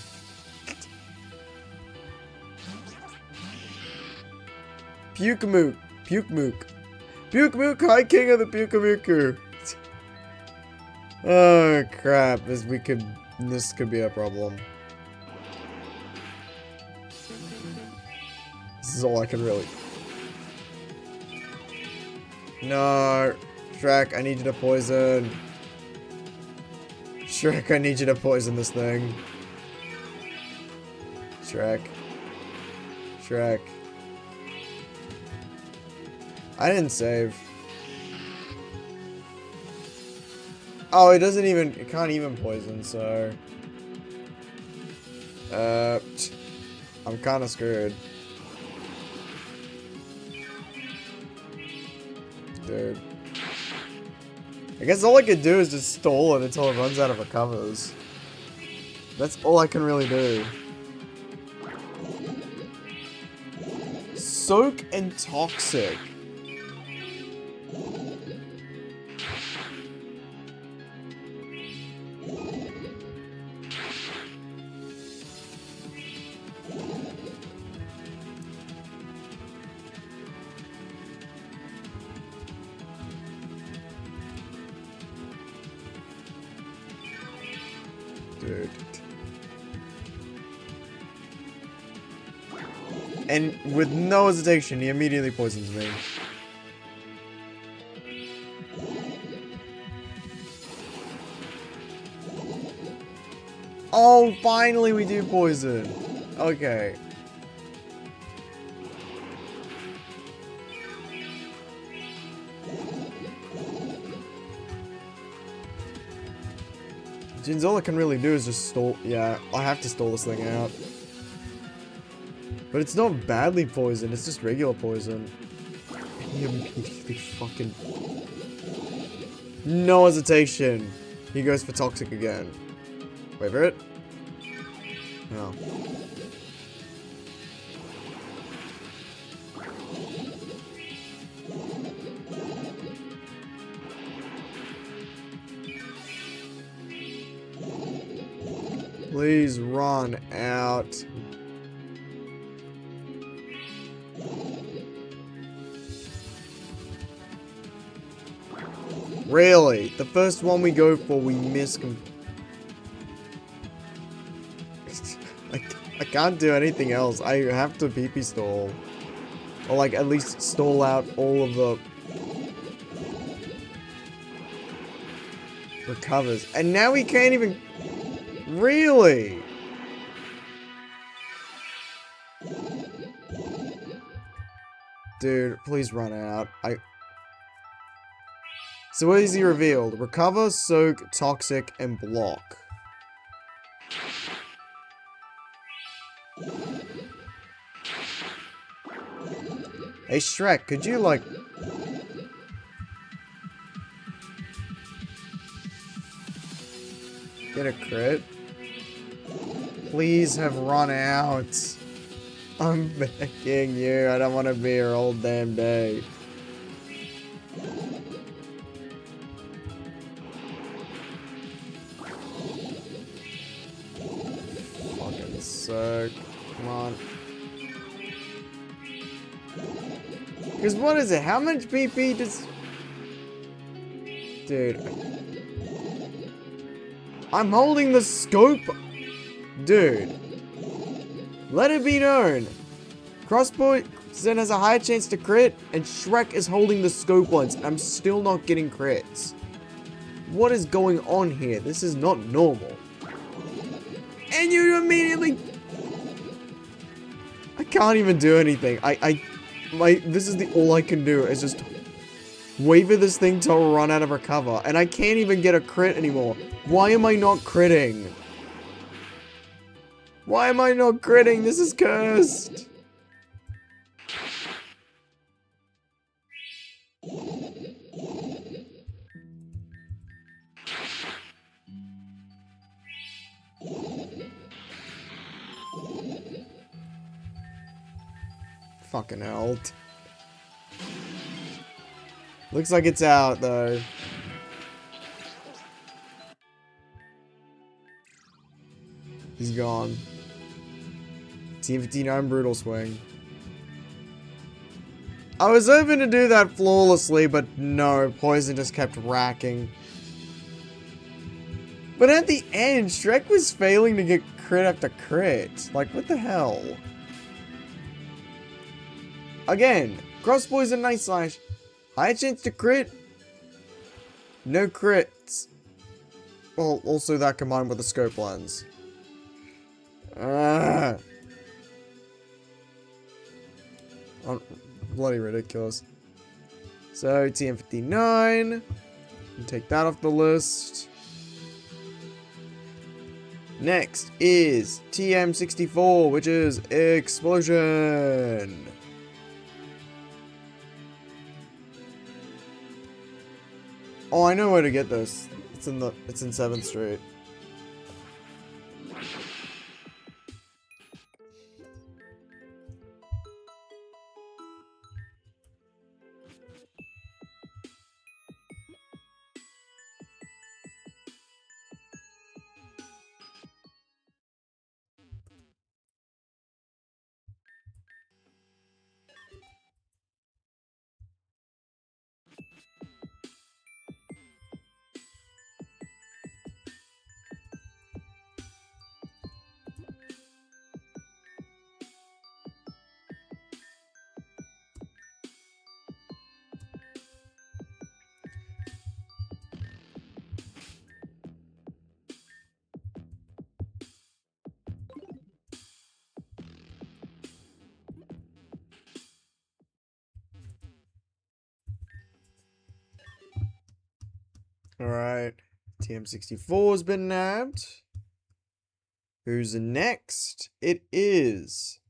Pukemook. Pukemook. Pukemook, High King of the Pukemuku. Oh crap, this could be a problem. This is all I can really. No, Shrek, I need you to poison. Shrek, I need you to poison this thing. Shrek. Shrek. I didn't save. Oh, it doesn't even, it can't even poison, so. I'm kinda screwed. Dude. I guess all I could do is just stall it until it runs out of recovers. That's all I can really do. Soak and Toxic. Dude. And with no hesitation, he immediately poisons me. Oh, finally we do poison. Okay. Jins, all I can really do is just stall. Yeah, I have to stall this thing out. But it's not badly poisoned, it's just regular poison. He immediately fucking... No hesitation. He goes for Toxic again. Wait for it. Oh. Please run out. Really? The first one we go for, we miss. I can't do anything else. I have to PP stall. Or like at least stall out all of the recovers. And now we can't even... Really? Dude, please run out. So what is he revealed? Recover, Soak, Toxic, and Block. Hey Shrek, could you like... get a crit? Please have run out. I'm begging you, I don't want to be here all damn day. Fucking Soak, come on. Because what is it? How much PP does... Dude. I'm holding the scope. Dude. Let it be known. Crosspoison has a higher chance to crit, and Shrek is holding the scope once. I'm still not getting crits. What is going on here? This is not normal. And you immediately... I can't even do anything. This is the all I can do is just wait for this thing to run out of recover. And I can't even get a crit anymore. Why am I not critting? Why am I not critting? This is cursed. Fucking hell. Looks like it's out, though. He's gone. Team 59 Brutal Swing. I was hoping to do that flawlessly, but no, poison just kept racking. But at the end, Shrek was failing to get crit after crit. Like, what the hell? Again, cross poison, night slash. High chance to crit. No crits. Well, also that combined with the scope lens. Oh, bloody ridiculous. So, TM59. Take that off the list. Next is TM64, which is Explosion. Oh, I know where to get this. It's in 7th Street. Alright. TM64 has been nabbed. Who's next? It is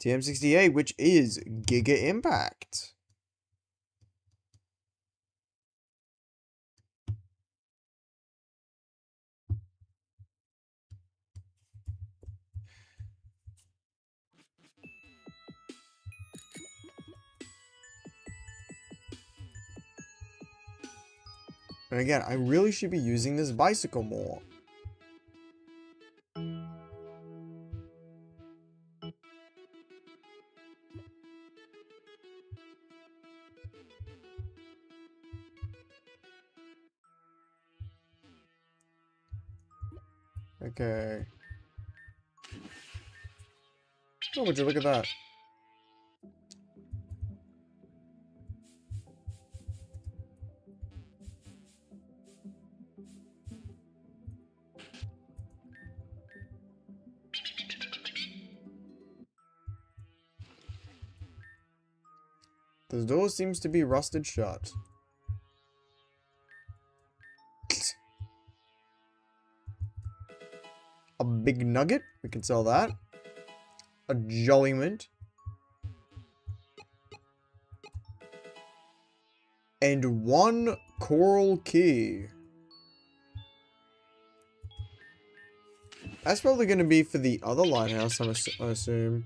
TM68, which is Giga Impact. And again, I really should be using this bicycle more. Okay. Oh, would you look at that? The door seems to be rusted shut. A big nugget? We can sell that. A jolly mint. And 1 coral key. That's probably going to be for the other lighthouse, I assume.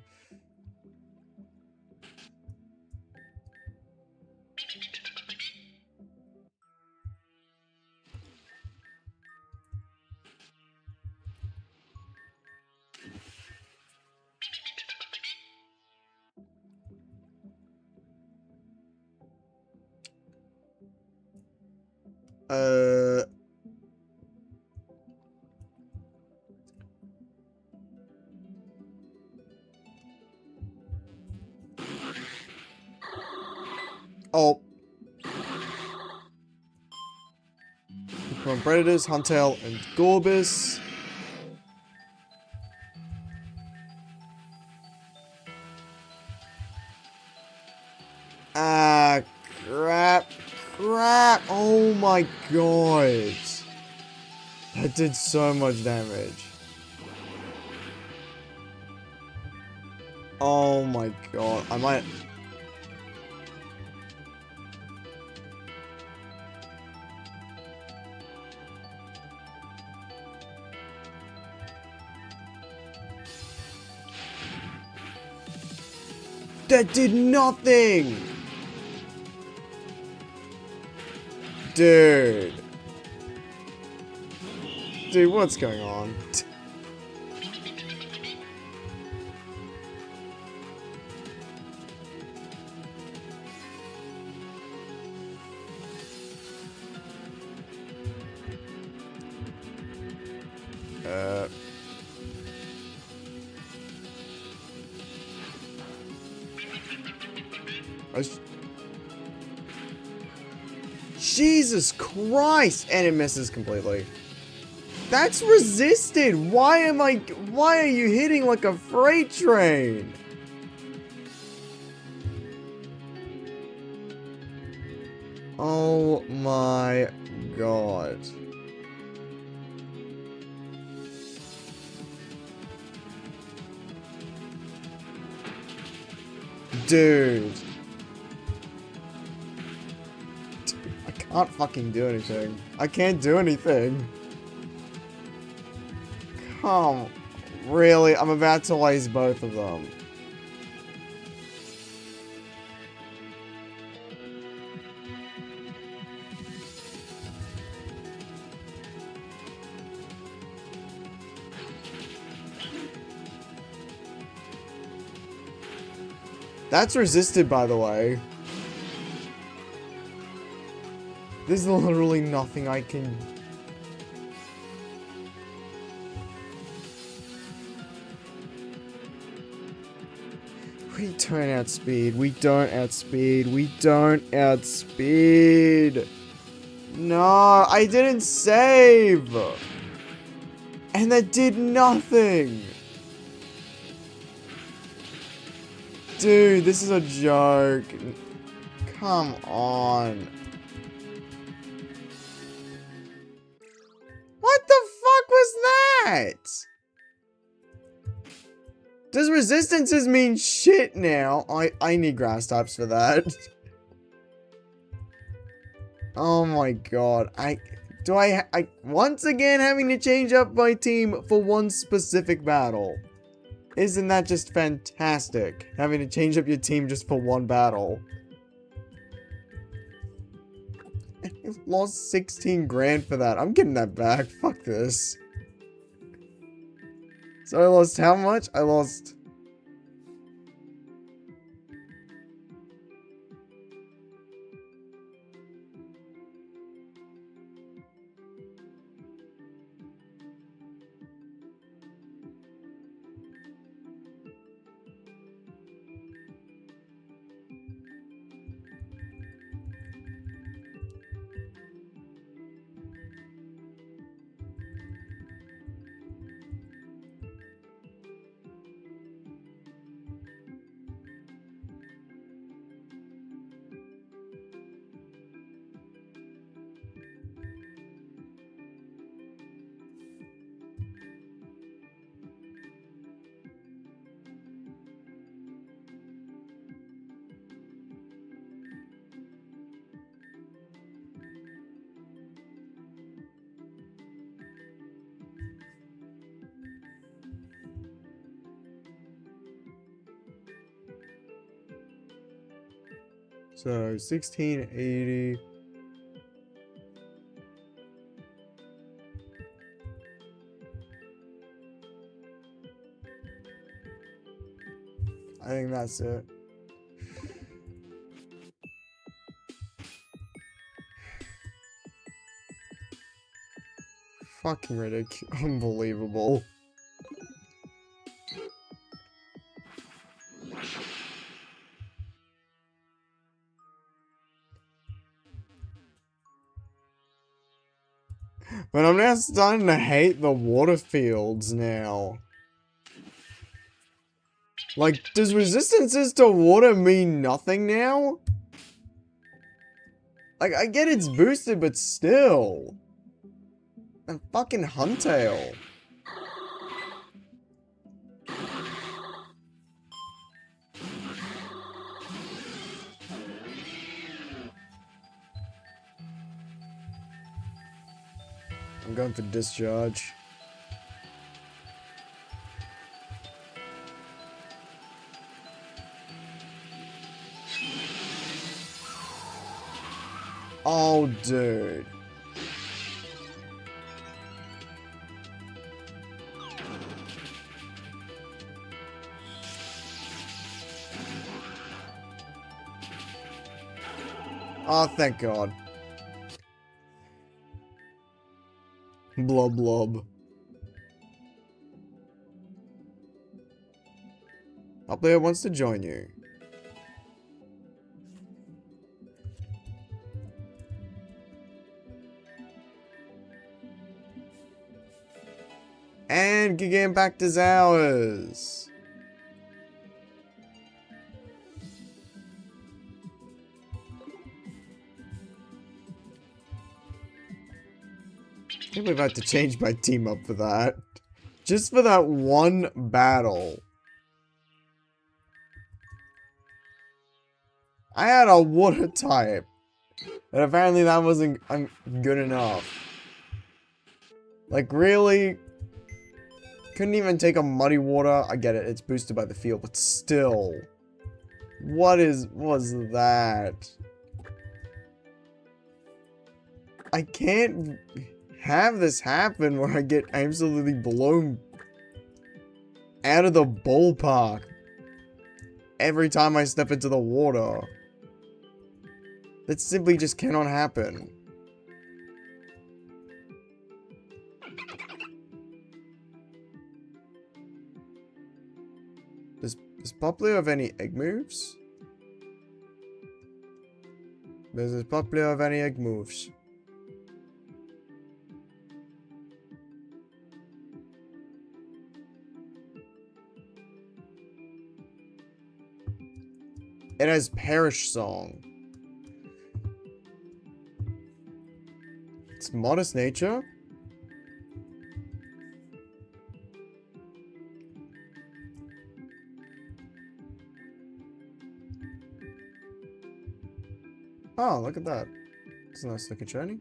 Oh. From Predators, Huntail, and Gorbis. Ah, crap. Crap. Oh my god. That did so much damage. Oh my god. I might... That did nothing! Dude. Dude, what's going on? Jesus Christ! And it misses completely. That's resisted! Why are you hitting like a freight train? Oh my god. Dude. I can't fucking do anything. I can't do anything. Come. Really? I'm about to waste both of them. That's resisted, by the way. There's literally nothing I can... We don't outspeed. We don't outspeed. We don't outspeed. No, I didn't save. And that did nothing. Dude, this is a joke. Come on. What the fuck was that? Does resistances mean shit now? I need grass types for that. Oh my god. I once again having to change up my team for one specific battle. Isn't that just fantastic? Having to change up your team just for one battle. I lost 16 grand for that. I'm getting that back. Fuck this. So I lost how much? I lost... So, 1680. I think that's it. Fucking ridiculous. Unbelievable. But I'm now starting to hate the water fields now. Like, does resistances to water mean nothing now? Like, I get it's boosted, but still. And fucking Huntail. I'm going for discharge. Oh, dude. Oh, thank God. Blub blub. Our player wants to join you. And Giga Impact is ours. I can't believe I had to change my team up for that. Just for that one battle. I had a water type. And apparently that wasn't good enough. Like, really? Couldn't even take a muddy water. I get it, it's boosted by the field, but still. What was that? I can't have this happen where I get absolutely blown out of the ballpark every time I step into the water. That simply just cannot happen. Does Poplar have any egg moves? Does Poplar have any egg moves? It has Perish Song. It's Modest Nature. Oh, look at that. It's a nice looking shiny.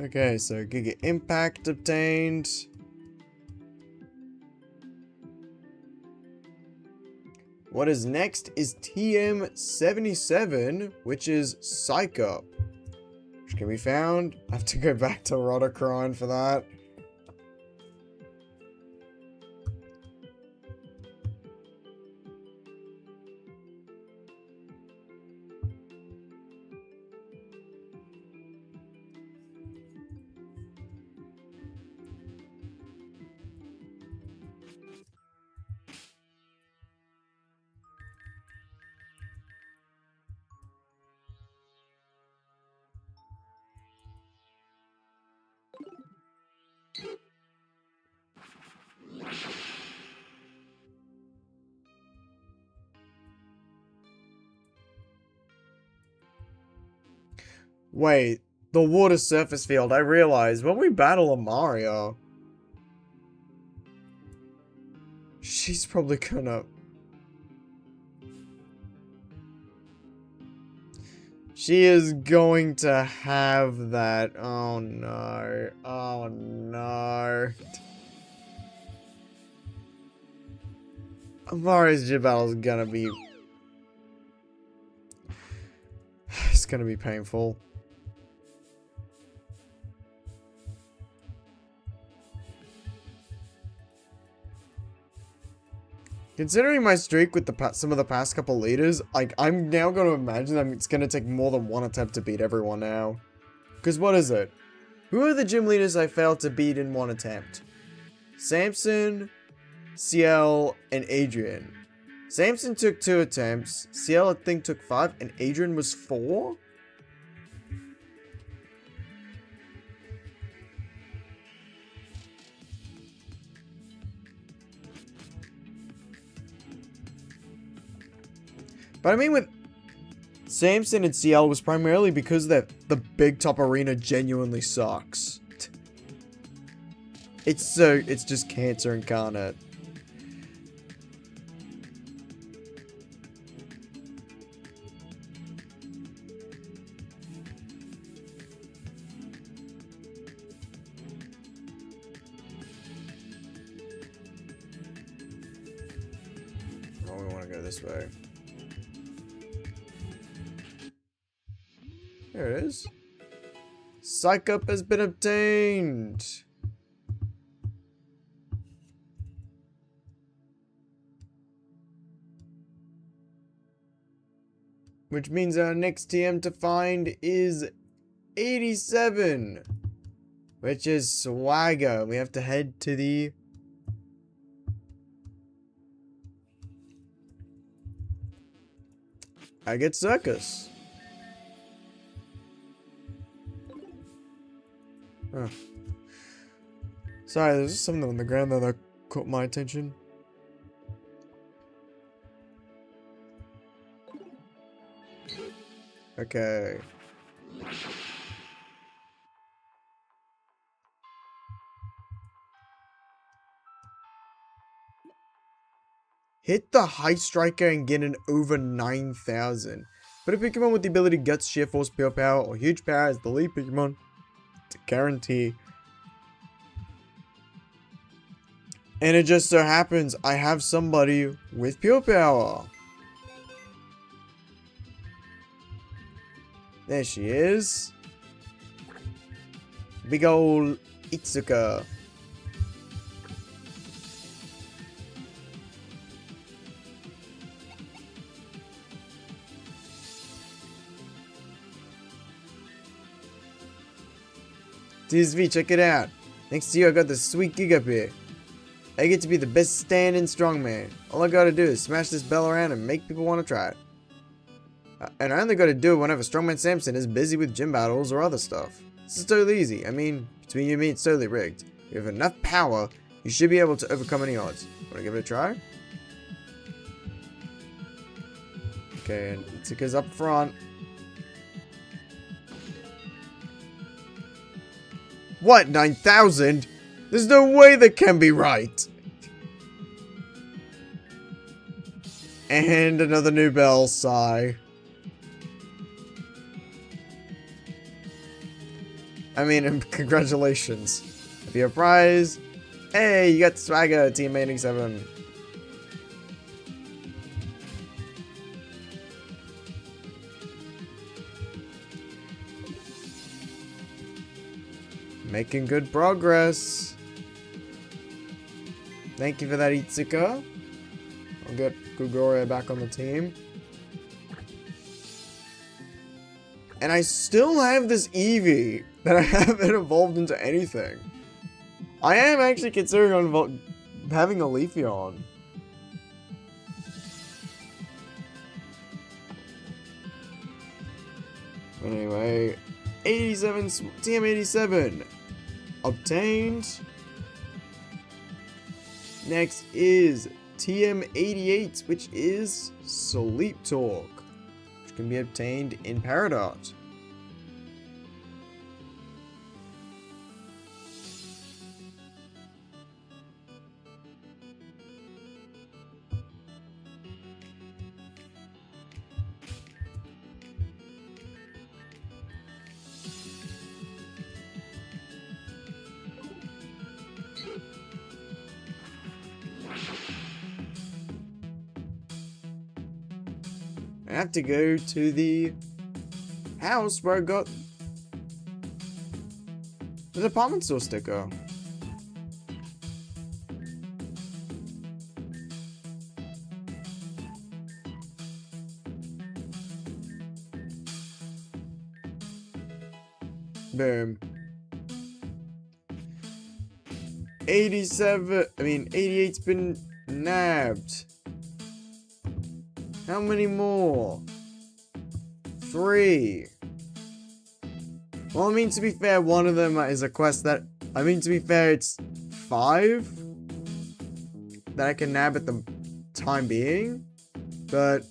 Okay, so Giga Impact obtained. What is next is TM77, which is Psych Up. Which can be found. I have to go back to Rotocron for that. Wait, the water surface field. I realized when we battle a Mario, she's probably gonna... She is going to have that. Oh no. Oh no. Mario's gym battle is gonna be... It's gonna be painful. Considering my streak with some of the past couple leaders, like, I'm now going to imagine that it's going to take more than one attempt to beat everyone now. Because what is it? Who are the gym leaders I failed to beat in one attempt? Samson, CL, and Adrian. Samson took 2 attempts, CL I think took 5, and Adrian was 4? But I mean, with Samson and CL was primarily because the big top arena genuinely sucks. It's just cancer incarnate. Oh, we want to go this way. There it is. Psych Up has been obtained. Which means our next TM to find is 87. Which is Swagger. We have to head to the I get circus. Oh. Sorry, there's just something on the ground there that caught my attention. Okay. Hit the High Striker and get an over 9,000. But a Pokemon with the ability Guts, Sheer Force, Pure Power, or Huge Power is the lead Pokemon to guarantee. And it just so happens I have somebody with Pure Power. There she is. Big ol' Itsuka. TSV, check it out. Next to you, I got the sweet gig up here. I get to be the best stand-in strongman. All I gotta do is smash this bell around and make people want to try it. And I only gotta do it whenever Strongman Samson is busy with gym battles or other stuff. This is totally easy. I mean, between you and me, it's totally rigged. If you have enough power, you should be able to overcome any odds. Wanna give it a try? Okay, and Itsuka's up front. What? 9,000? There's no way that can be right. And another new bell, sigh. I mean, congratulations. For your prize. Hey, you got the swagger, Team 87. Making good progress. Thank you for that, Itsuka. I'll get Gugoria back on the team. And I still have this Eevee that I haven't evolved into anything. I am actually considering having a Leafeon. Anyway, 87, TM87 obtained. Next is TM88, which is Sleep Talk, which can be obtained in Peridot. I have to go to the house where I got the department store sticker. Boom. 88's been nabbed. How many more? 3. Well, I mean, to be fair, one of them is a quest that... I mean, to be fair, it's 5 that I can nab at the time being. But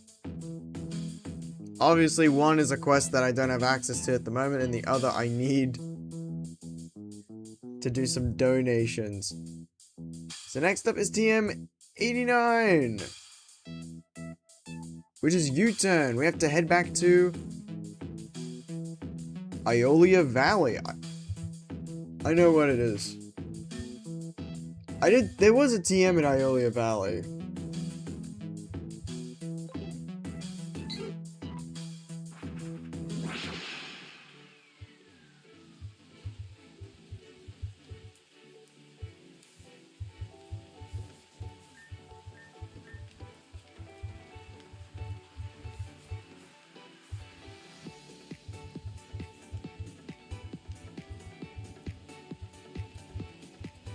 obviously, one is a quest that I don't have access to at the moment, and the other I need to do some donations. So next up is TM89. Which is U-turn. We have to head back to Iolia Valley. I know what it is. There was a TM in Iolia Valley.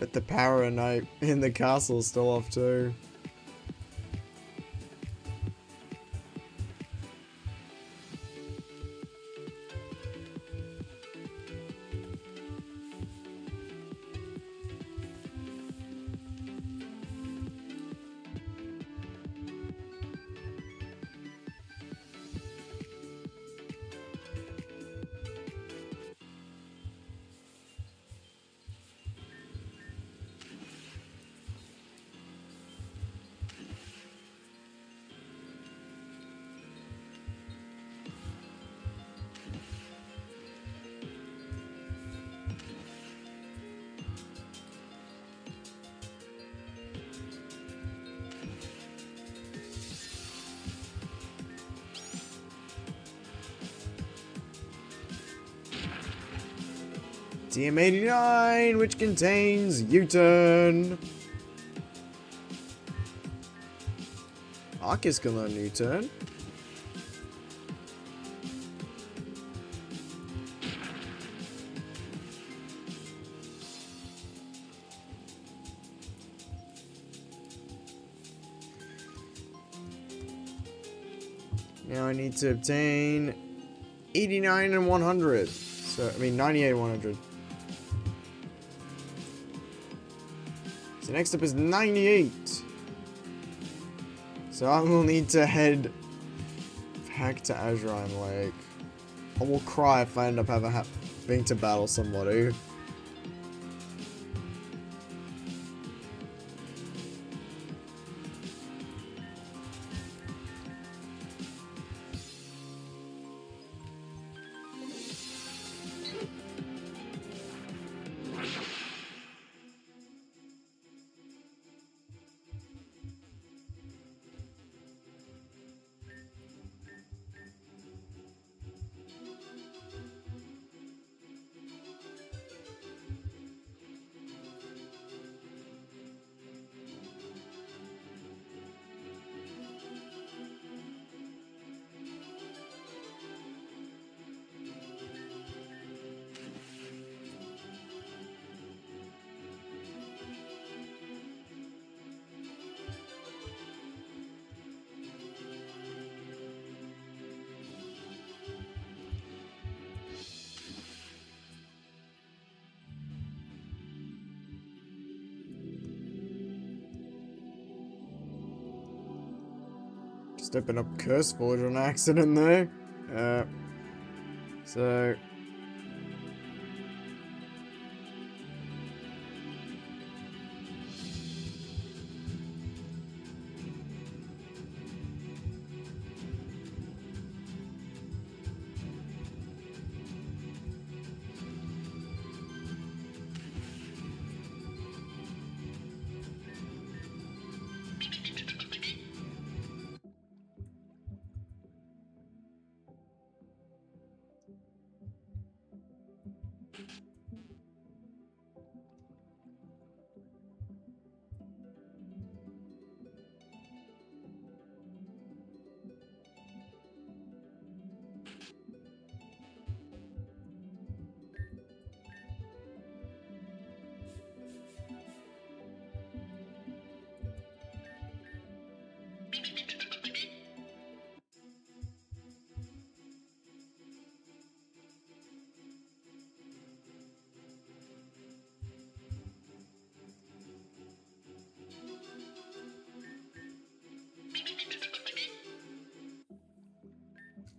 But the power knight in the castle is still off too. TM89, which contains U-turn. Arcus can learn U-turn. Now I need to obtain 89 and 100. So, I mean 98 and 100. So next up is 98. So I will need to head back to Azurine Lake. I will cry if I end up having to battle somebody. Just open up Curse Forge on accident there. So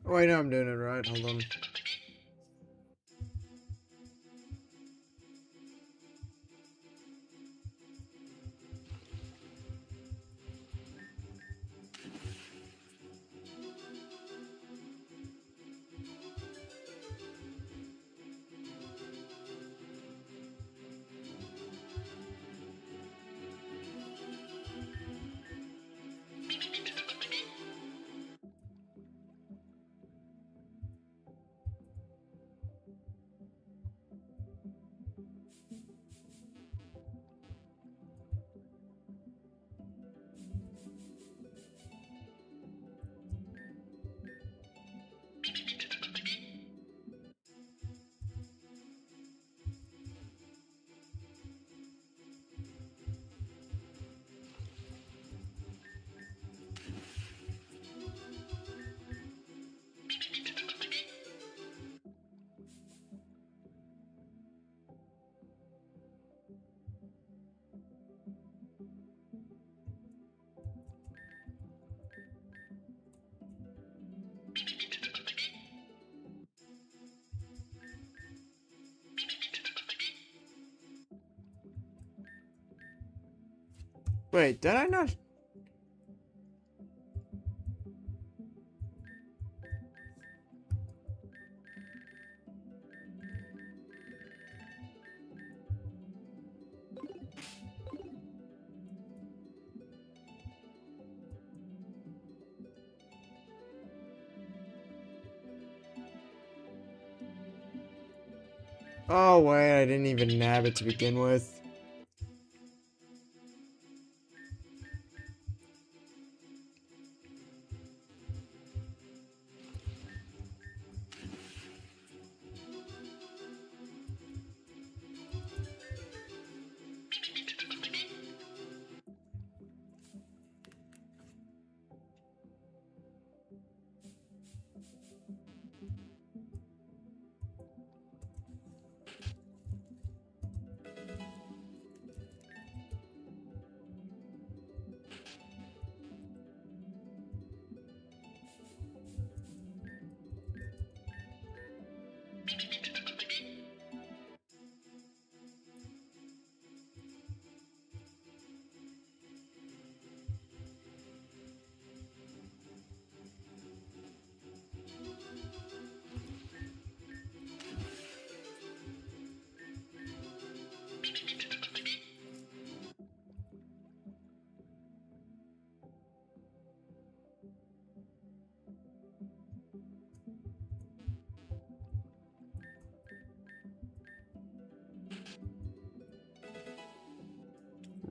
oh, I know I'm doing it right. Hold on. Wait, did I not? Oh, wait, I didn't even nab it to begin with.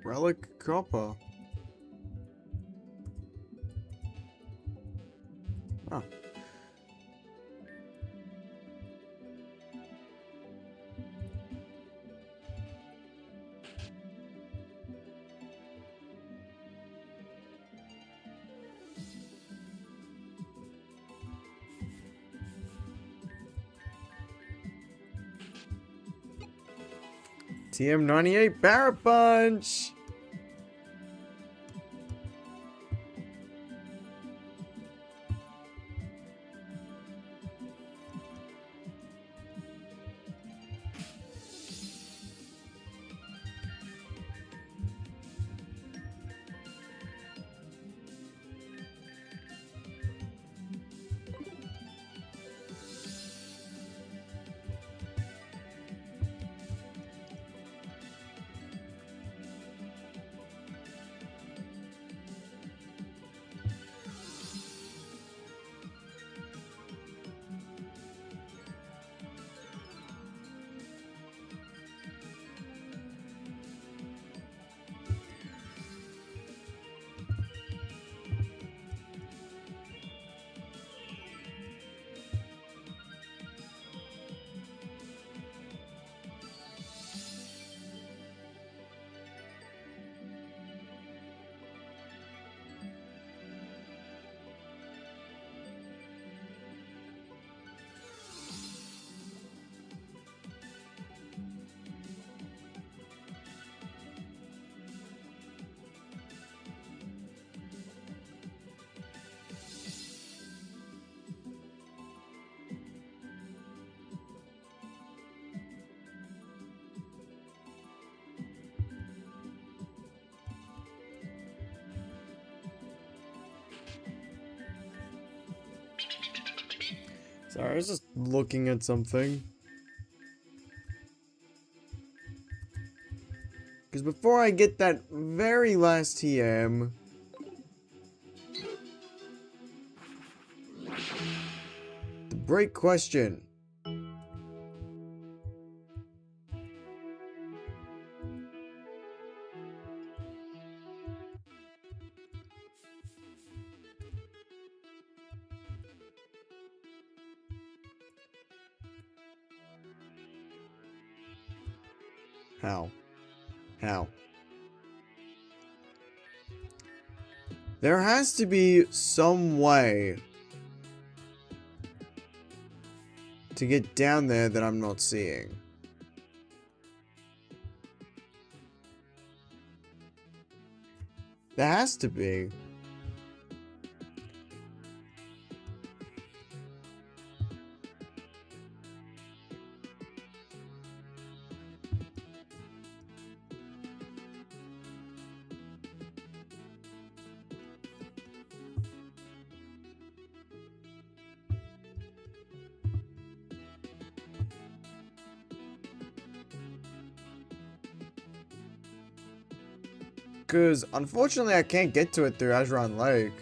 Relic copper. Oh. TM98 Barrett Punch! Sorry, I was just looking at something. Because before I get that very last TM... The great question. How? How? There has to be some way to get down there that I'm not seeing. There has to be. Because, unfortunately, I can't get to it through Azeron Lake.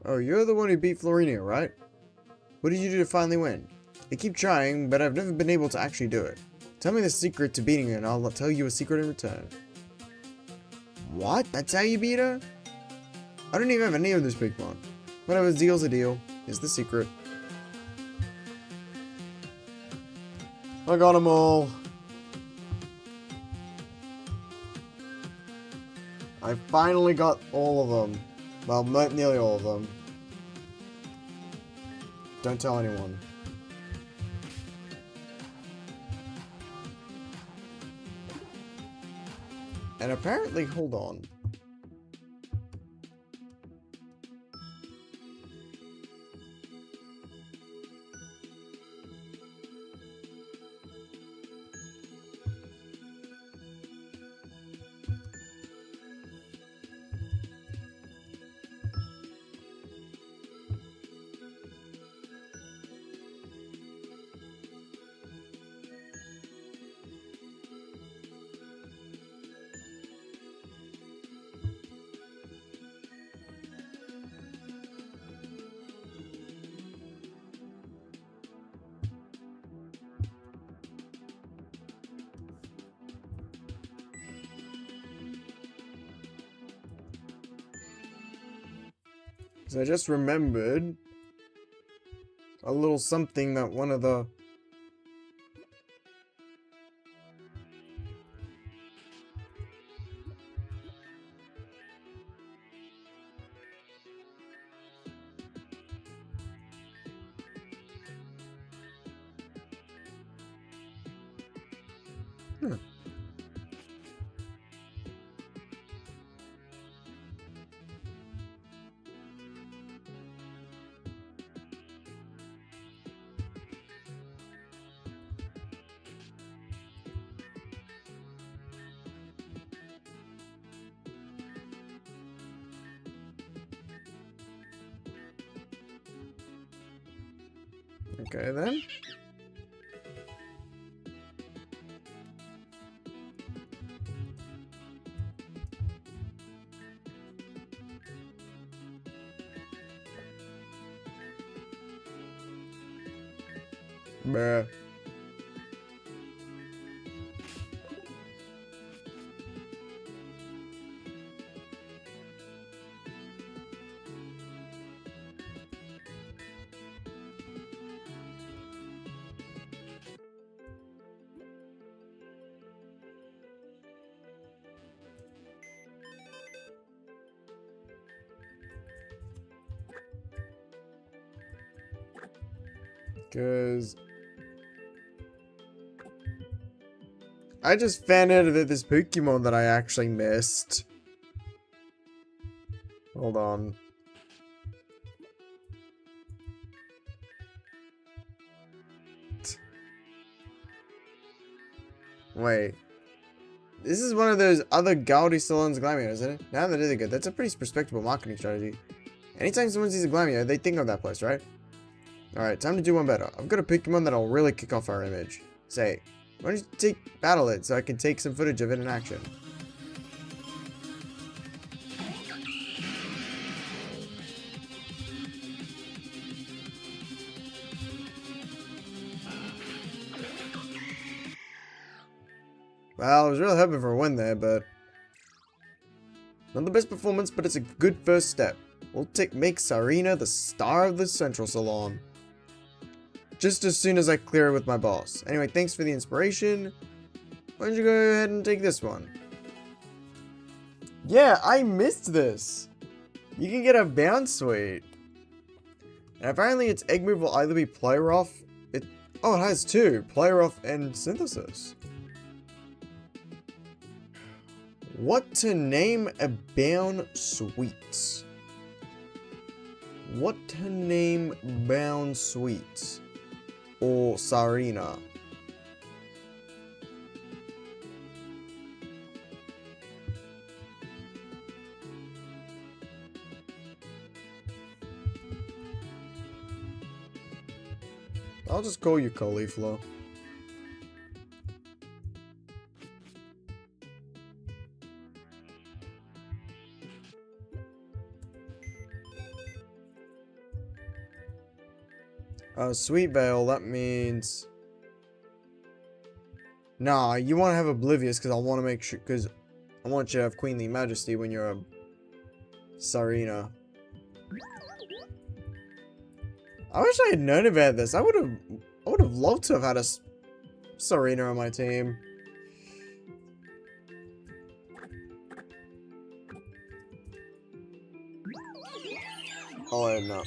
Oh, you're the one who beat Florinia, right? What did you do to finally win? I keep trying, but I've never been able to actually do it. Tell me the secret to beating her, and I'll tell you a secret in return. What? That's how you beat her? I don't even have any of this Pokemon. Whatever, deal's a deal. Here's the secret. I got them all. I finally got all of them. Well, nearly all of them. Don't tell anyone. And apparently, hold on. So I just remembered a little something that one of the... Okay, then. Bruh. Because I just found out that this Pokemon that I actually missed. Hold on. Wait. This is one of those other Gaudy Salons Glameow, isn't it? Now that is good. That's a pretty respectable marketing strategy. Anytime someone sees a Glameow, they think of that place, right? Alright, time to do one better. I've got a Pokemon that'll really kick off our image. Say, why don't you battle it so I can take some footage of it in action? Well, I was really hoping for a win there, but... Not the best performance, but it's a good first step. We'll make Sarina the star of the Central Salon. Just as soon as I clear it with my boss. Anyway, thanks for the inspiration. Why don't you go ahead and take this one? Yeah, I missed this. You can get a bounce suite. And apparently its egg move will either be Play Rough. Oh, it has two. Play Rough and Synthesis. What to name a Bound Suite? What to name Bound Suite? Or Sarina? I'll just call you Cauliflower. Sweet Veil, that means... Nah, you want to have Oblivious, because I want to make sure, because I want you to have Queenly Majesty when you're a Serena. I wish I had known about this. I would have loved to have had a Serena on my team. Oh, I know.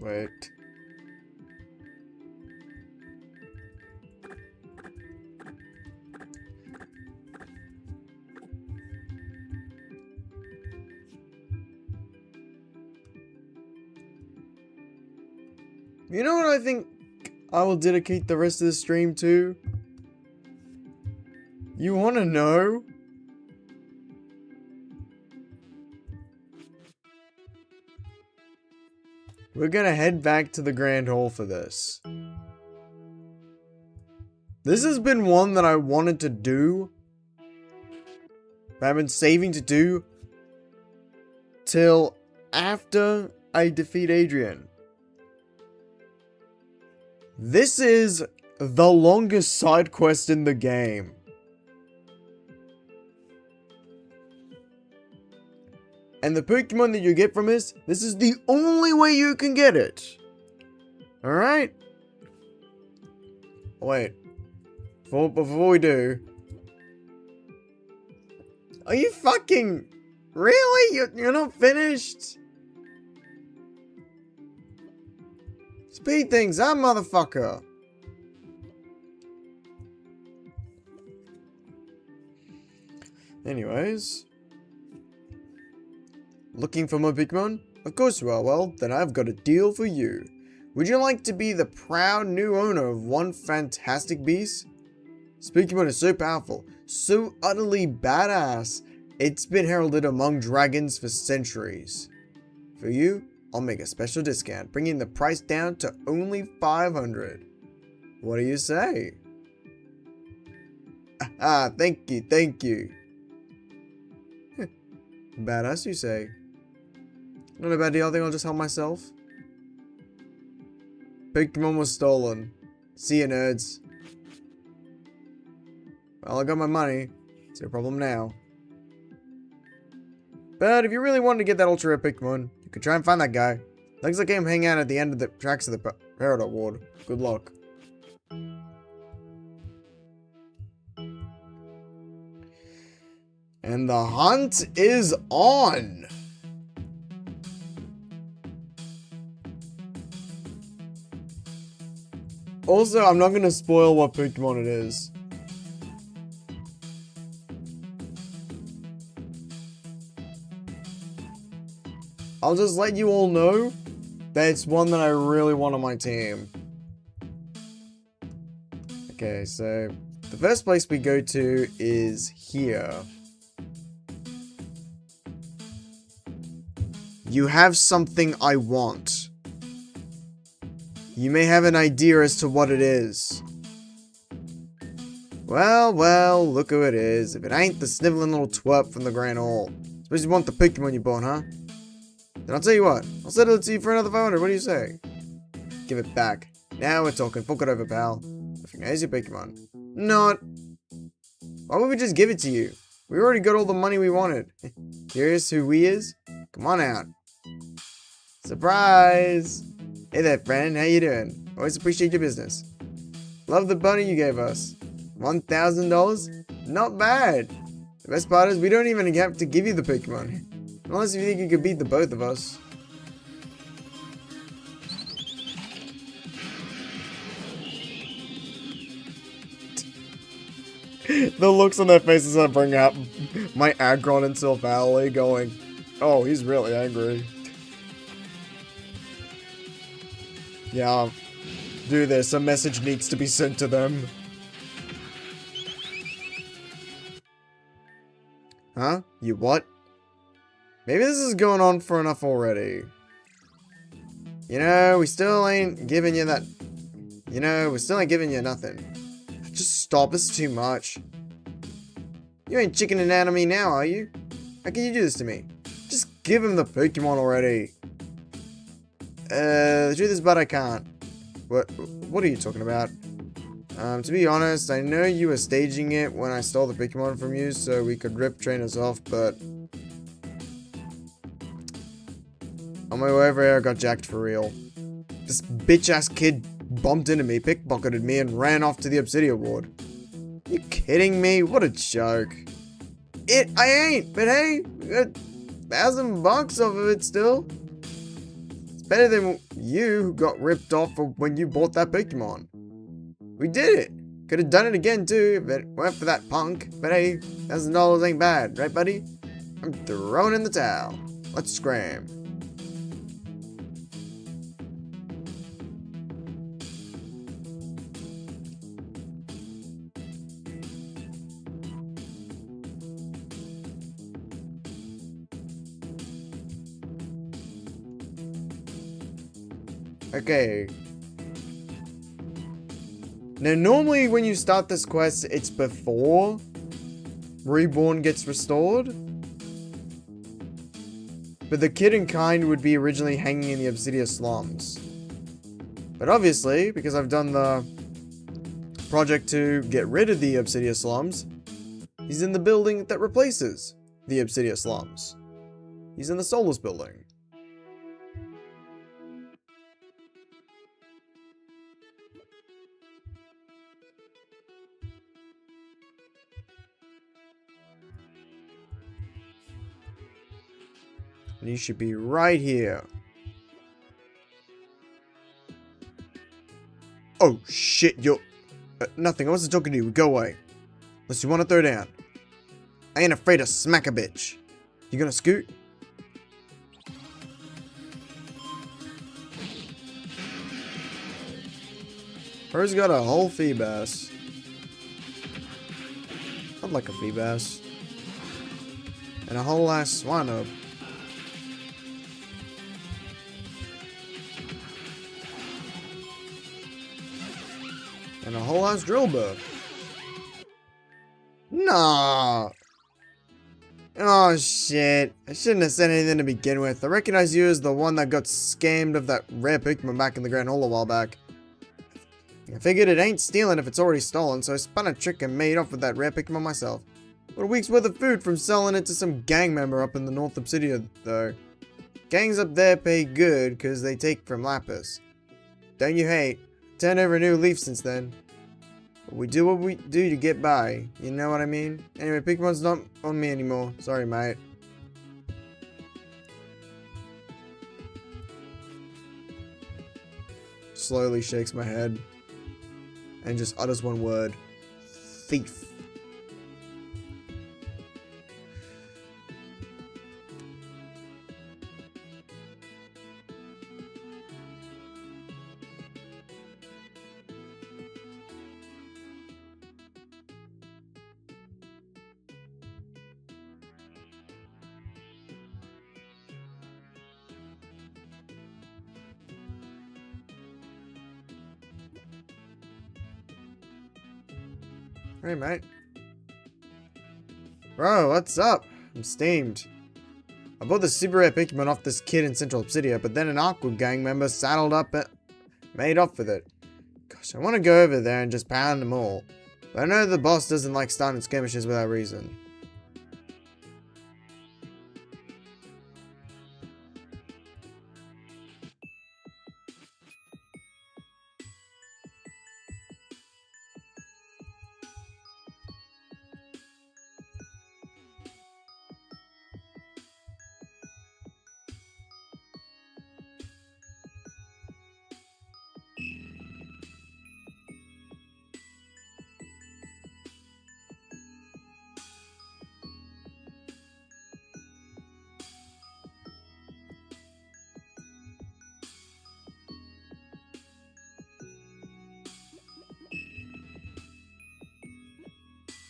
Wait. You know what I think I will dedicate the rest of the stream to? You wanna know? We're gonna head back to the Grand Hall for this. This has been one that I wanted to do. But I've been saving to do till after I defeat Adrian. This is the longest side quest in the game. And the Pokemon that you get from this is the only way you can get it. Alright? Wait. Before we do... Are you fucking... Really? You're not finished? Speed things up, motherfucker. Anyways... Looking for more Pokemon? Of course you are. Well, then I've got a deal for you. Would you like to be the proud new owner of one fantastic beast? This Pokemon is so powerful, so utterly badass, it's been heralded among dragons for centuries. For you, I'll make a special discount, bringing the price down to only 500. What do you say? Ah, thank you, thank you. Badass, you say? Not a bad deal, I think I'll just help myself. Pokemon was stolen. See ya, nerds. Well, I got my money. It's your problem now. But if you really wanted to get that ultra rare Pokemon, you could try and find that guy. Looks like him hang out at the end of the tracks of the Peridot Ward. Good luck. And the hunt is on! Also, I'm not going to spoil what Pokemon it is. I'll just let you all know that it's one that I really want on my team. Okay, so the first place we go to is here. You have something I want. You may have an idea as to what it is. Well, look who it is. If it ain't the sniveling little twerp from the Grand Hall. Suppose you want the Pokemon you bought, huh? Then I'll tell you what. I'll settle it to you for another 500. What do you say? Give it back. Now we're talking. Fork it over, pal. Here's your Pokemon. Not. Why would we just give it to you? We already got all the money we wanted. Curious who we is? Come on out. Surprise! Hey there, friend. How you doing? Always appreciate your business. Love the bunny you gave us. $1,000? Not bad. The best part is we don't even have to give you the Pokemon. Unless you think you could beat the both of us. The looks on their faces I bring up my Aggron and Silvally going, oh, he's really angry. Yeah, do this. A message needs to be sent to them. Huh? You what? Maybe this is going on for enough already. You know, we still ain't giving you that... You know, we still ain't giving you nothing. Just stop, this is too much. You ain't chickening out on me now, are you? How can you do this to me? Just give him the Pokemon already. The truth is, but I can't. What are you talking about? To be honest, I know you were staging it when I stole the Pokemon from you so we could rip trainers off, but... On my way over here, I got jacked for real. This bitch-ass kid bumped into me, pickpocketed me, and ran off to the Obsidian Ward. You kidding me? What a joke. I ain't, but hey, we got $1,000 off of it still. It's better than you who got ripped off when you bought that Pokemon. We did it. Could have done it again too if it weren't for that punk. But hey, $1,000 ain't bad, right buddy? I'm throwing in the towel. Let's scram. Okay. Now, normally when you start this quest, it's before Reborn gets restored. But the kid and kind would be originally hanging in the Obsidian slums. But obviously, because I've done the project to get rid of the Obsidian slums, he's in the building that replaces the Obsidian slums. He's in the Solus building. And you should be right here. Oh shit, you're... nothing, I wasn't talking to you, go away. Unless you want to throw down. I ain't afraid to smack a bitch. You gonna scoot? Hers got a whole Feebas. I'd like a Feebas. And a whole ass Swinub. And a whole ass Drillbur. Nah. Oh shit. I shouldn't have said anything to begin with. I recognize you as the one that got scammed of that rare Pokemon back in the Grand Hall a while back. I figured it ain't stealing if it's already stolen, so I spun a trick and made off with that rare Pokemon myself. But a week's worth of food from selling it to some gang member up in the North Obsidian, though. Gangs up there pay good because they take from Lapis. Don't you hate? Turned over a new leaf since then. But we do what we do to get by. You know what I mean? Anyway, Pokemon's not on me anymore. Sorry, mate. Slowly shakes my head. And just utters one word. Thief. Hey, mate. Bro, what's up? I'm steamed. I bought the super rare Pokemon off this kid in Central Obsidia, but then an Aqua gang member saddled up and made off with it. Gosh, I want to go over there and just pound them all. But I know the boss doesn't like starting skirmishes without reason.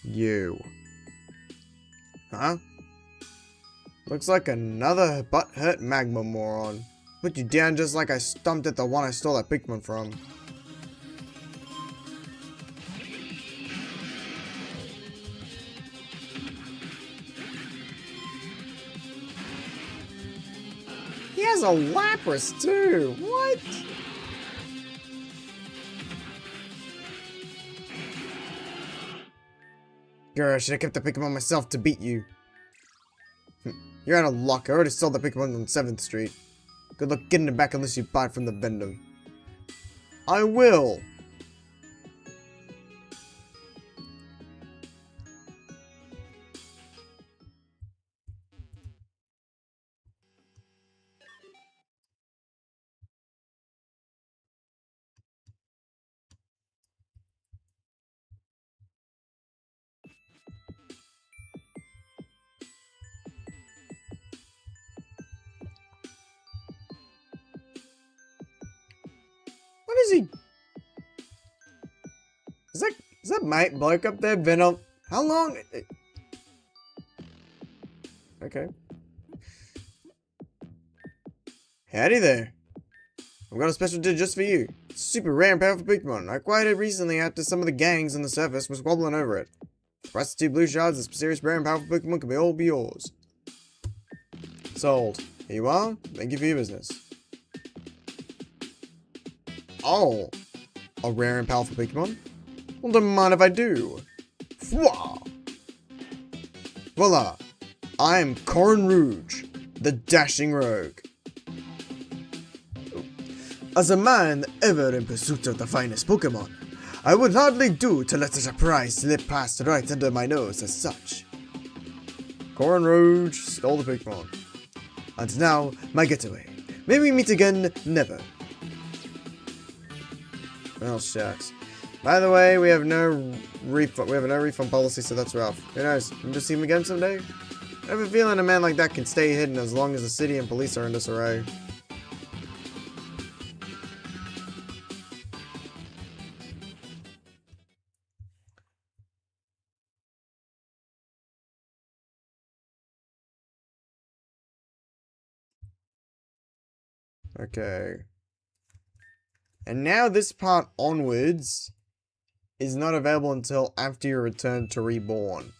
You. Huh? Looks like another butt-hurt magma moron. Put you down just like I stumped at the one I stole that Pikmin from. He has a Lapras too! What? Girl, I should have kept the Pokemon myself to beat you. You're out of luck. I already sold the Pokemon on 7th Street. Good luck getting it back unless you buy it from the vendor. I will! What is he? Is that Mike bloke up there been on? How long? Okay. Howdy there. I've got a special deal just for you. It's super rare and powerful Pokemon. I acquired it recently after some of the gangs on the surface was squabbling over it. The price of 2 blue shards, this serious rare and powerful Pokemon can all be yours. Sold. Here you are. Thank you for your business. Oh. A rare and powerful Pokemon? Well, don't mind if I do. Fwah! Voila! I am Corin Rouge, the dashing rogue. As a man ever in pursuit of the finest Pokemon, I would hardly do to let such a prize slip past right under my nose as such. Corin Rouge stole the Pokemon. And now, my getaway. May we meet again, never. Well, shucks. By the way, we have no refund policy, so that's rough. Who knows? We'll just see him again someday? I have a feeling a man like that can stay hidden as long as the city and police are in disarray. Okay. And now this part onwards is not available until after you return to Reborn.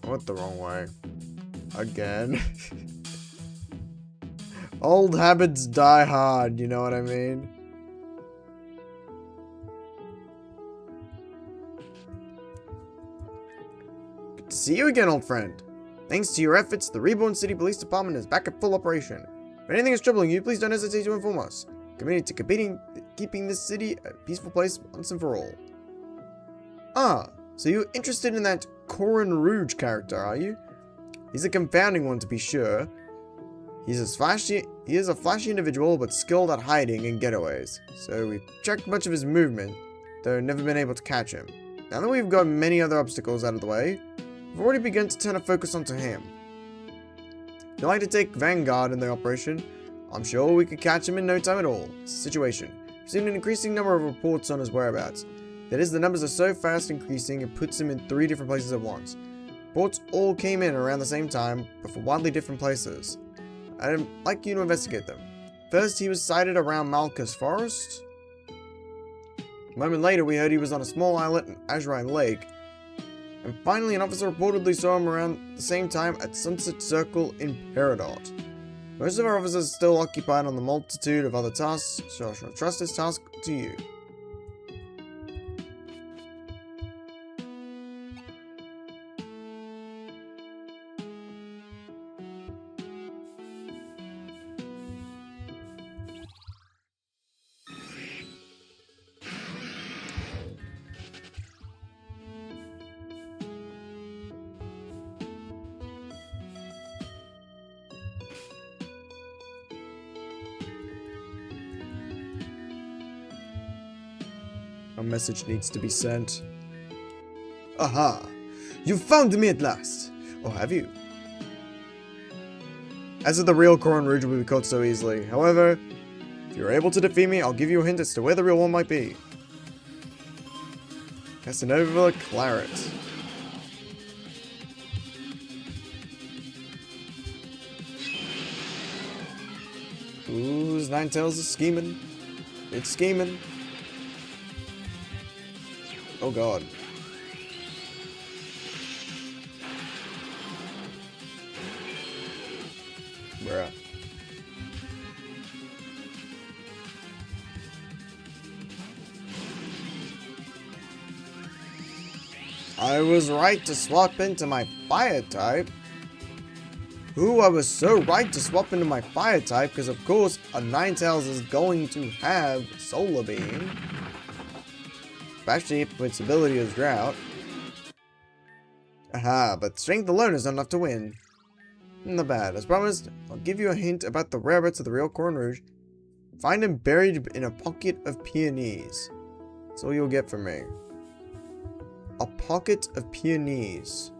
I went the wrong way. Again. Old habits die hard, you know what I mean? Good to see you again, old friend. Thanks to your efforts, the Reborn City Police Department is back at full operation. If anything is troubling you, please don't hesitate to inform us. Committed to keeping this city a peaceful place once and for all. Ah, so you're interested in that Corin Rouge character, are you? He's a confounding one to be sure. He is a flashy individual, but skilled at hiding and getaways. So we've checked much of his movement, though never been able to catch him. Now that we've got many other obstacles out of the way, we've already begun to turn our focus onto him. If you'd like to take Vanguard in the operation, I'm sure we could catch him in no time at all. It's a situation. We've seen an increasing number of reports on his whereabouts. That is, the numbers are so fast increasing, it puts him in 3 different places at once. Reports all came in around the same time, but for wildly different places. I'd like you to investigate them. First, he was sighted around Malkus Forest. A moment later, we heard he was on a small islet in Azurine Lake. And finally, an officer reportedly saw him around the same time at Sunset Circle in Peridot. Most of our officers are still occupied on the multitude of other tasks, so I shall trust this task to you. A message needs to be sent. Aha! You found me at last! Or have you? As if the real Coron Rouge will be caught so easily. However, if you're able to defeat me, I'll give you a hint as to where the real one might be. Casanova Claret. Ooh, Ninetales is scheming. It's scheming. Oh god. Bruh. I was right to swap into my fire type. Ooh, I was so right to swap into my fire type because of course a Ninetales is going to have Solar Beam. Especially if its ability is Drought. Aha, but strength alone is not enough to win. Not bad. As promised, I'll give you a hint about the whereabouts of the real Coron Rouge. Find him buried in a pocket of peonies. That's all you'll get from me. A pocket of peonies.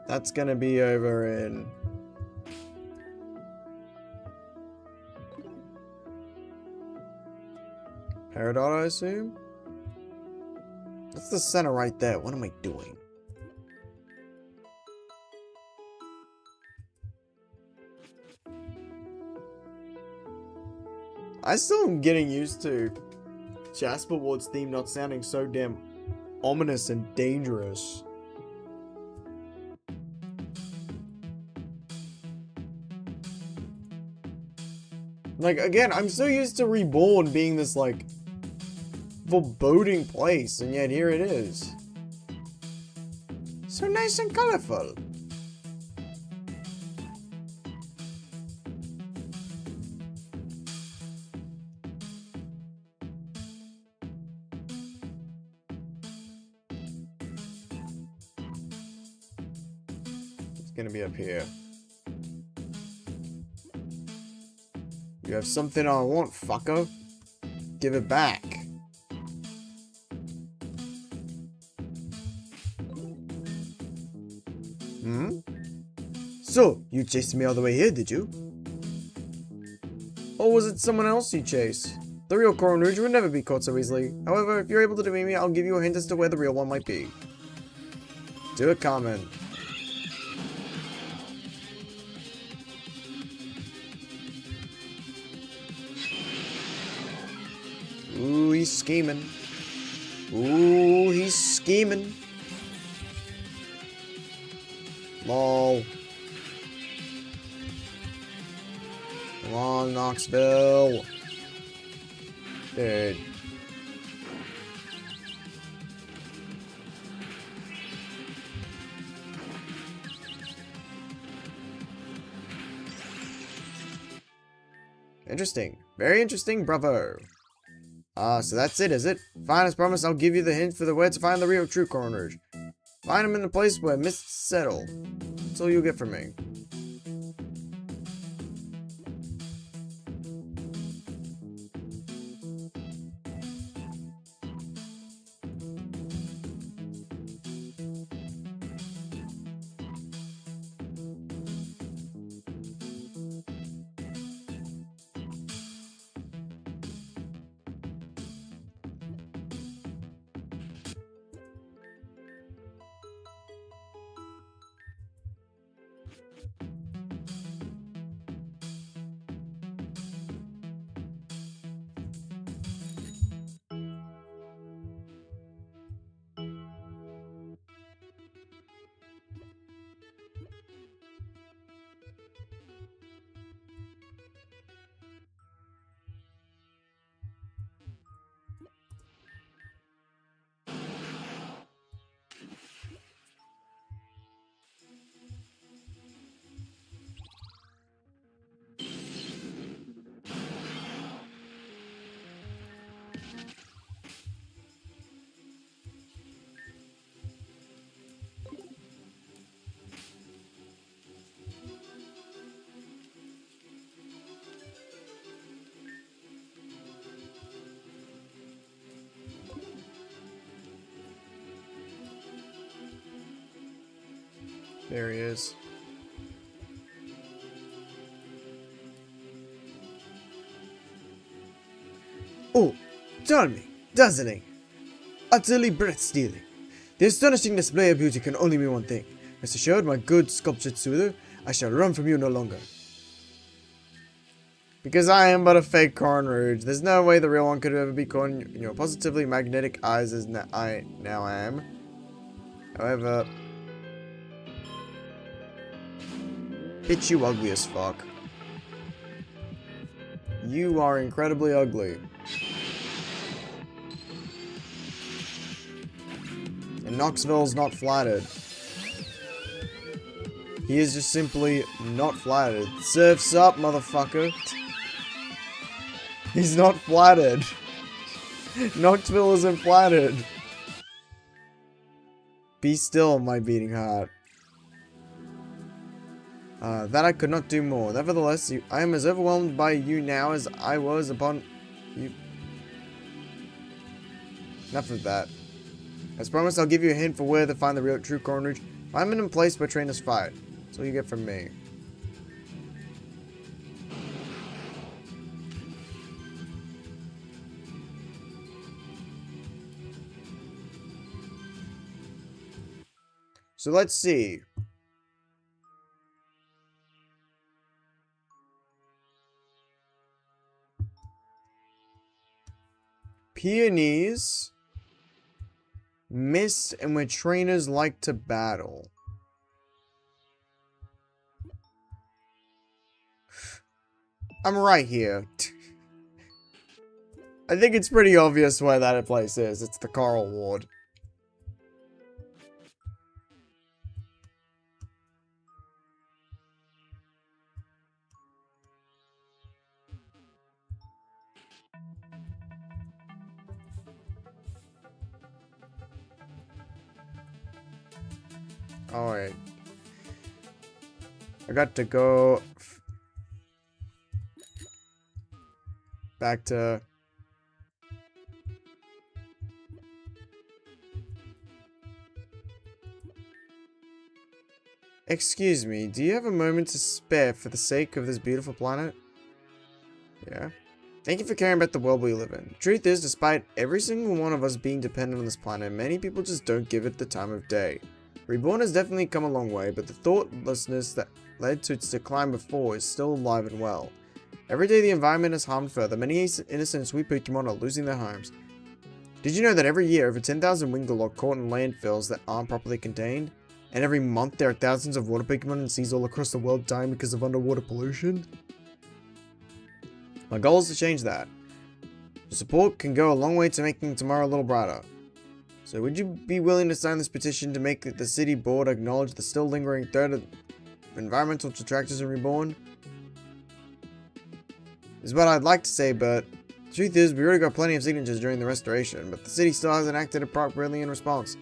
That's gonna be over in... Peridot, I assume? That's the center right there. What am I doing? I still am getting used to Jasper Ward's theme not sounding so damn ominous and dangerous. Like, again, I'm so used to Reborn being this, like, foreboding place, and yet here it is. So nice and colorful. It's gonna be up here. You have something I want, fucker. Give it back. Hmm? So, you chased me all the way here, did you? Or was it someone else you chased? The real Coron Rouge would never be caught so easily. However, if you're able to defeat me, I'll give you a hint as to where the real one might be. Do it, Carmen. Ooh, he's scheming. Ooh, he's scheming. Lol. Come on, Knoxville. Dude. Interesting. Very interesting, bravo. So that's it, is it? Fine, as promised, I'll give you the hint for the where to find the real true Coron Rouge. Find him in the place where mists settle. That's all you'll get from me. There he is. Oh, charming, dazzling, utterly breath-stealing. The astonishing display of beauty can only mean one thing. Rest assured, my good sculptured soother, I shall run from you no longer. Because I am but a fake Corn Rouge. There's no way the real one could ever be caught in your positively magnetic eyes as I now am. However... bitch, you ugly as fuck. You are incredibly ugly. And Knoxville's not flattered. He is just simply not flattered. Surf's up, motherfucker. He's not flattered. Knoxville isn't flattered. Be still, my beating heart. That I could not do more. Nevertheless, I am as overwhelmed by you now as I was upon you. Enough of that. As promised, I'll give you a hint for where to find the real true Corn Rouge. Find him in a place where trainers fight. That's all you get from me. So let's see. Peonies, mist, and where trainers like to battle. I'm right here. I think it's pretty obvious where that place is. It's the Coral Ward. Alright. I got to go back to... Excuse me, do you have a moment to spare for the sake of this beautiful planet? Yeah. Thank you for caring about the world we live in. Truth is, despite every single one of us being dependent on this planet, many people just don't give it the time of day. Reborn has definitely come a long way, but the thoughtlessness that led to its decline before is still alive and well. Every day the environment is harmed further, many innocent sweet Pokemon are losing their homes. Did you know that every year over 10,000 Wingull are caught in landfills that aren't properly contained? And every month there are thousands of water Pokemon in seas all across the world dying because of underwater pollution? My goal is to change that. Your support can go a long way to making tomorrow a little brighter. So would you be willing to sign this petition to make the city board acknowledge the still lingering threat of environmental detractors in Reborn? Is what I'd like to say, but the truth is we already got plenty of signatures during the restoration, but the city still hasn't acted appropriately in response.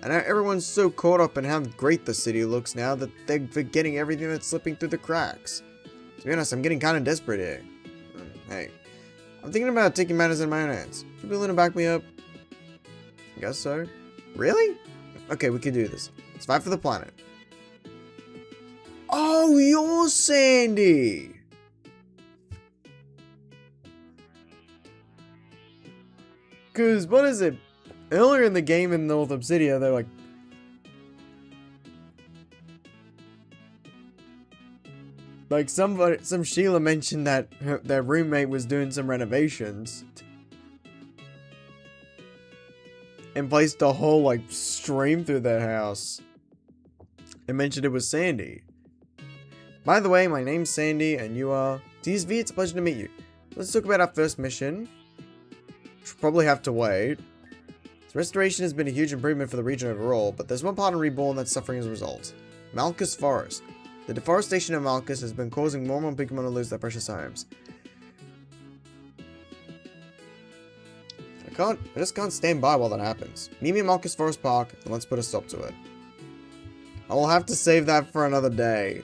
And everyone's so caught up in how great the city looks now that they're forgetting everything that's slipping through the cracks. To be honest, I'm getting kind of desperate here. Hey, I'm thinking about taking matters in my own hands. Would you be willing to back me up? I guess so. Really? Okay, we can do this. Let's fight for the planet. Oh, you're Sandy! Cause, what is it? Earlier in the game in North Obsidia, they're like some Sheila mentioned that their roommate was doing some renovations. And placed a whole, like, stream through their house. And mentioned it was Sandy. By the way, my name's Sandy, and you are... TSV, it's a pleasure to meet you. Let's talk about our first mission. Which will probably have to wait. So restoration has been a huge improvement for the region overall, but there's one part in Reborn that's suffering as a result. Malkus Forest. The deforestation of Malkus has been causing more and more Pokemon to lose their precious homes. I just can't stand by while that happens. Meet me at Malkus Forest Park, and let's put a stop to it. I will have to save that for another day.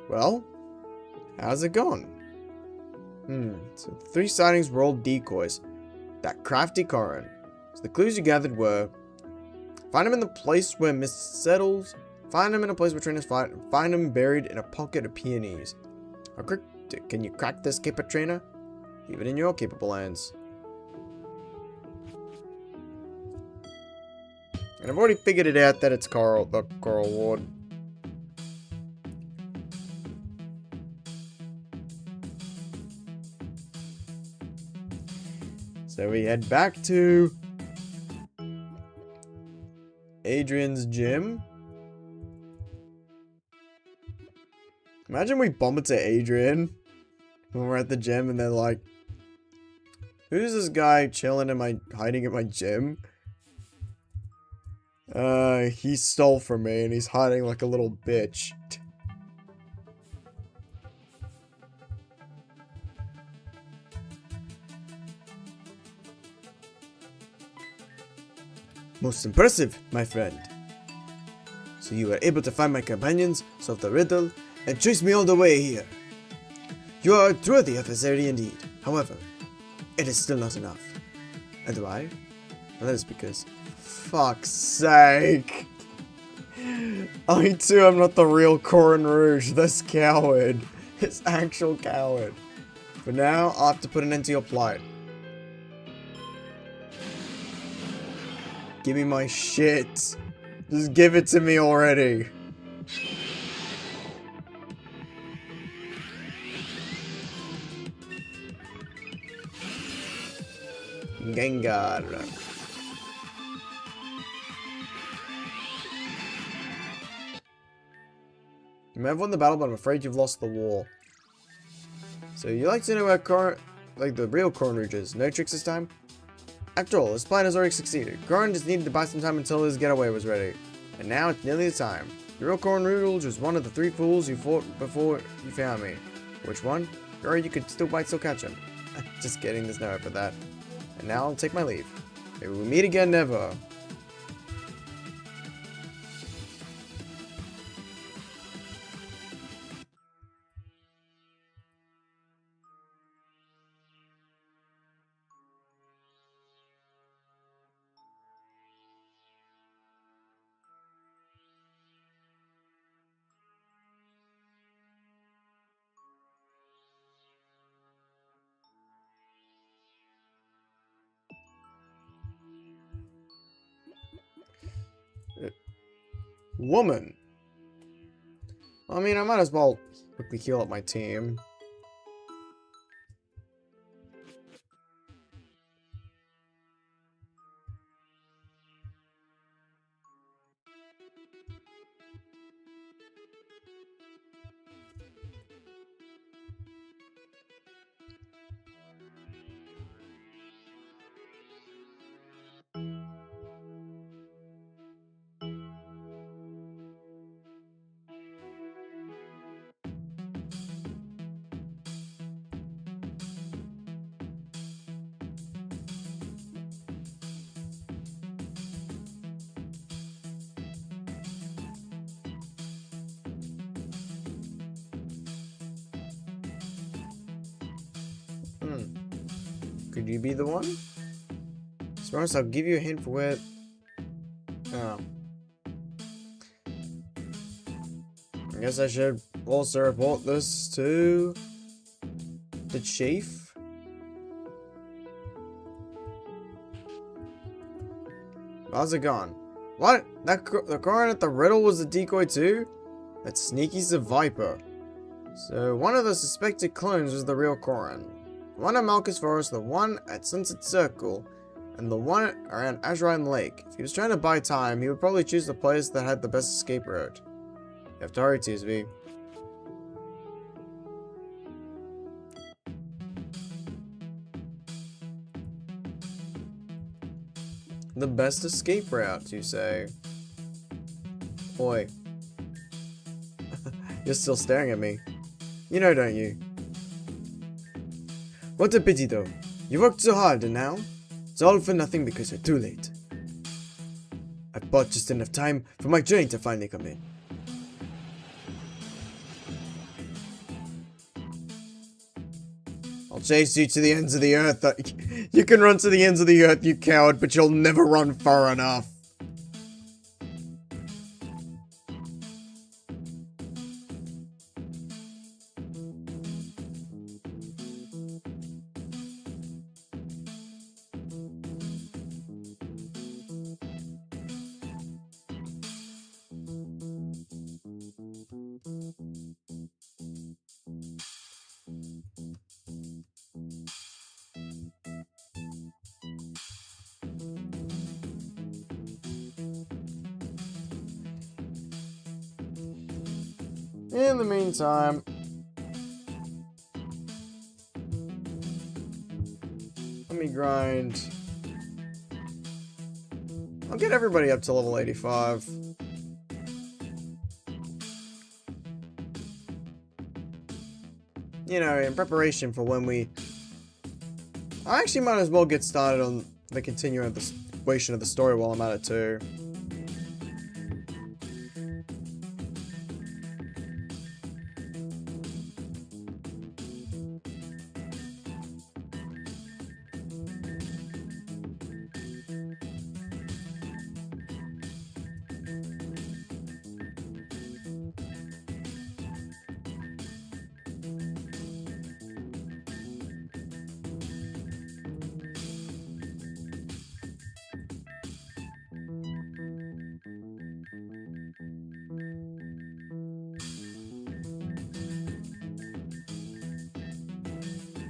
Well, how's it gone? So 3 sightings were all decoys. That crafty Corin. So the clues you gathered were: find him in the place where mist settles, find him in a place where trainers fight, and find him buried in a pocket of peonies. Can you crack this caper trainer? Leave it in your capable hands. And I've already figured it out that it's the Coral Ward. So we head back to Adrian's gym. Imagine we bump into Adrian when we're at the gym and they're like, who's this guy chilling hiding at my gym? He stole from me and he's hiding like a little bitch. Most impressive, my friend. So you were able to find my companions, solve the riddle, and chase me all the way here. You are worthy of this area indeed. However, it is still not enough. And why? Well, that is because, fuck's sake, I too am not the real Corin Rouge, this coward. This actual coward. For now, I'll have to put an end to your plight. Give me my shit. Just give it to me already. Gengar. You may have won the battle, but I'm afraid you've lost the war. So you like to know where the real Corin Rouge is? No tricks this time? After all, his plan has already succeeded. Corin just needed to buy some time until his getaway was ready. And now it's nearly the time. The real Corin Rouge was one of the 3 fools you fought before you found me. Which one? Or you could still catch him. Just kidding, there's no hope for that. And now I'll take my leave. Maybe we'll meet again never. Woman. I mean, I might as well quickly heal up my team. Could you be the one? Smarts, I'll give you a hint for where... Oh. I guess I should also report this to... the chief? How's it gone? What? The Corin at the riddle was a decoy too? That sneaky's a viper. So one of the suspected clones was the real Corin. The one at Malchus Forest, the one at Sunset Circle, and the one around Azurine Lake. If he was trying to buy time, he would probably choose the place that had the best escape route. You have to hurry, TSV. The best escape route, you say? Oi. You're still staring at me. You know, don't you? What a pity, though. You worked so hard, and now? It's all for nothing because you're too late. I've bought just enough time for my train to finally come in. I'll chase you to the ends of the earth. You can run to the ends of the earth, you coward, but you'll never run far enough. In the meantime, let me grind. I'll get everybody up to level 85. You know, in preparation for when we... I actually might as well get started on the continuation of the story while I'm at it too.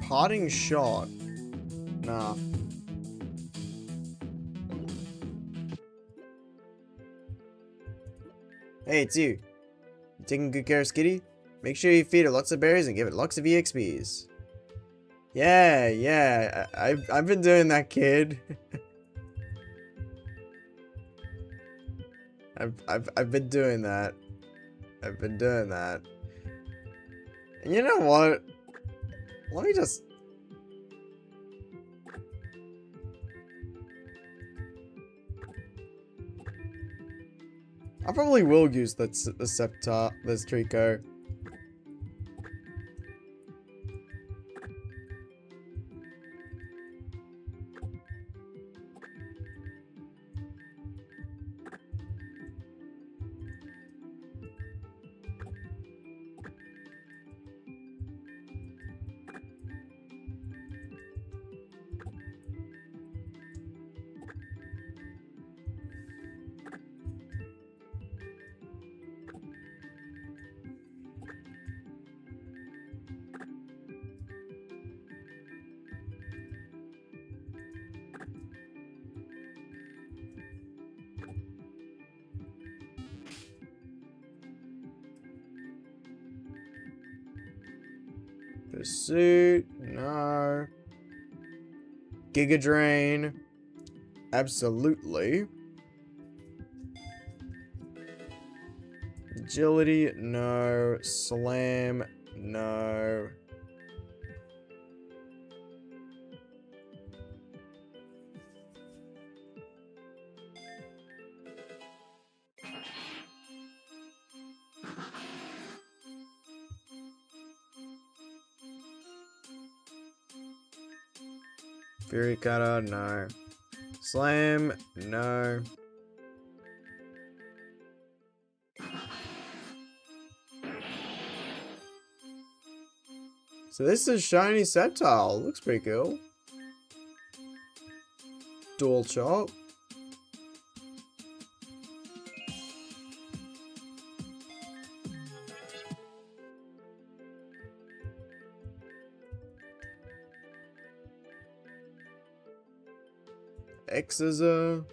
Parting shot. Nah. Hey, it's you. You taking good care of Skitty? Make sure you feed it lots of berries and give it lots of EXPs. Yeah. I've been doing that, kid. I've been doing that. I've been doing that. And you know what? Let me just... I probably will use the Scepter, this Trico. Pursuit, no. Giga Drain, absolutely. Agility, no. Slam, no. Fury Cutter, no. Slam, no. So this is Shiny Sceptile. Looks pretty cool. Dual Chop. Exeter.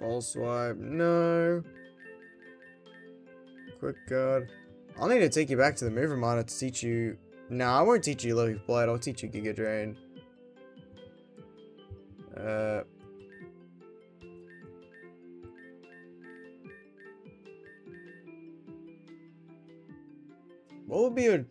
Ball Swipe, no. Quick Guard. I'll need to take you back to the move reminder to teach you... No, I won't teach you Leaf Blade, I'll teach you Giga Drain. What would be a...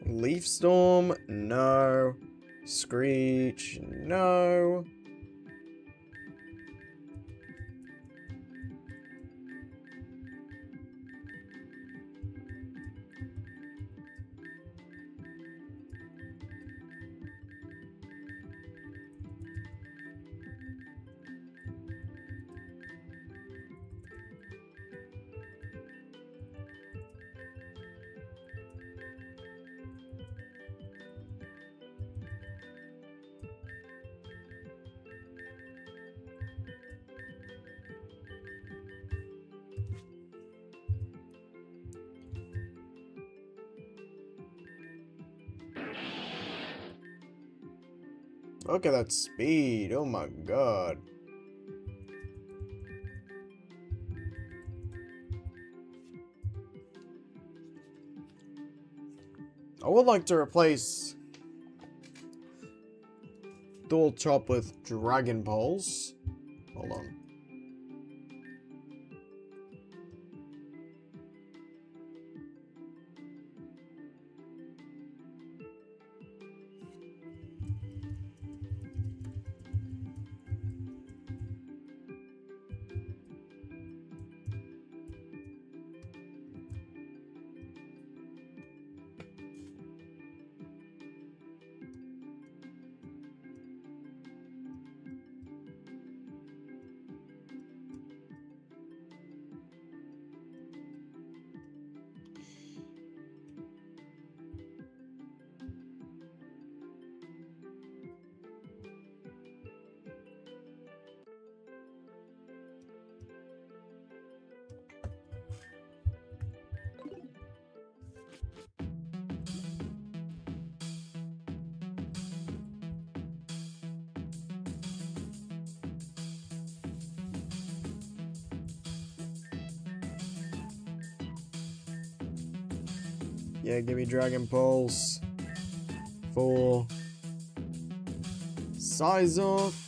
Leaf Storm, no. Screech, no. Look at that speed. Oh my god. I would like to replace Dual Chop with Dragon Pulse. Hold on. Yeah, give me Dragon Pulse for Size Off.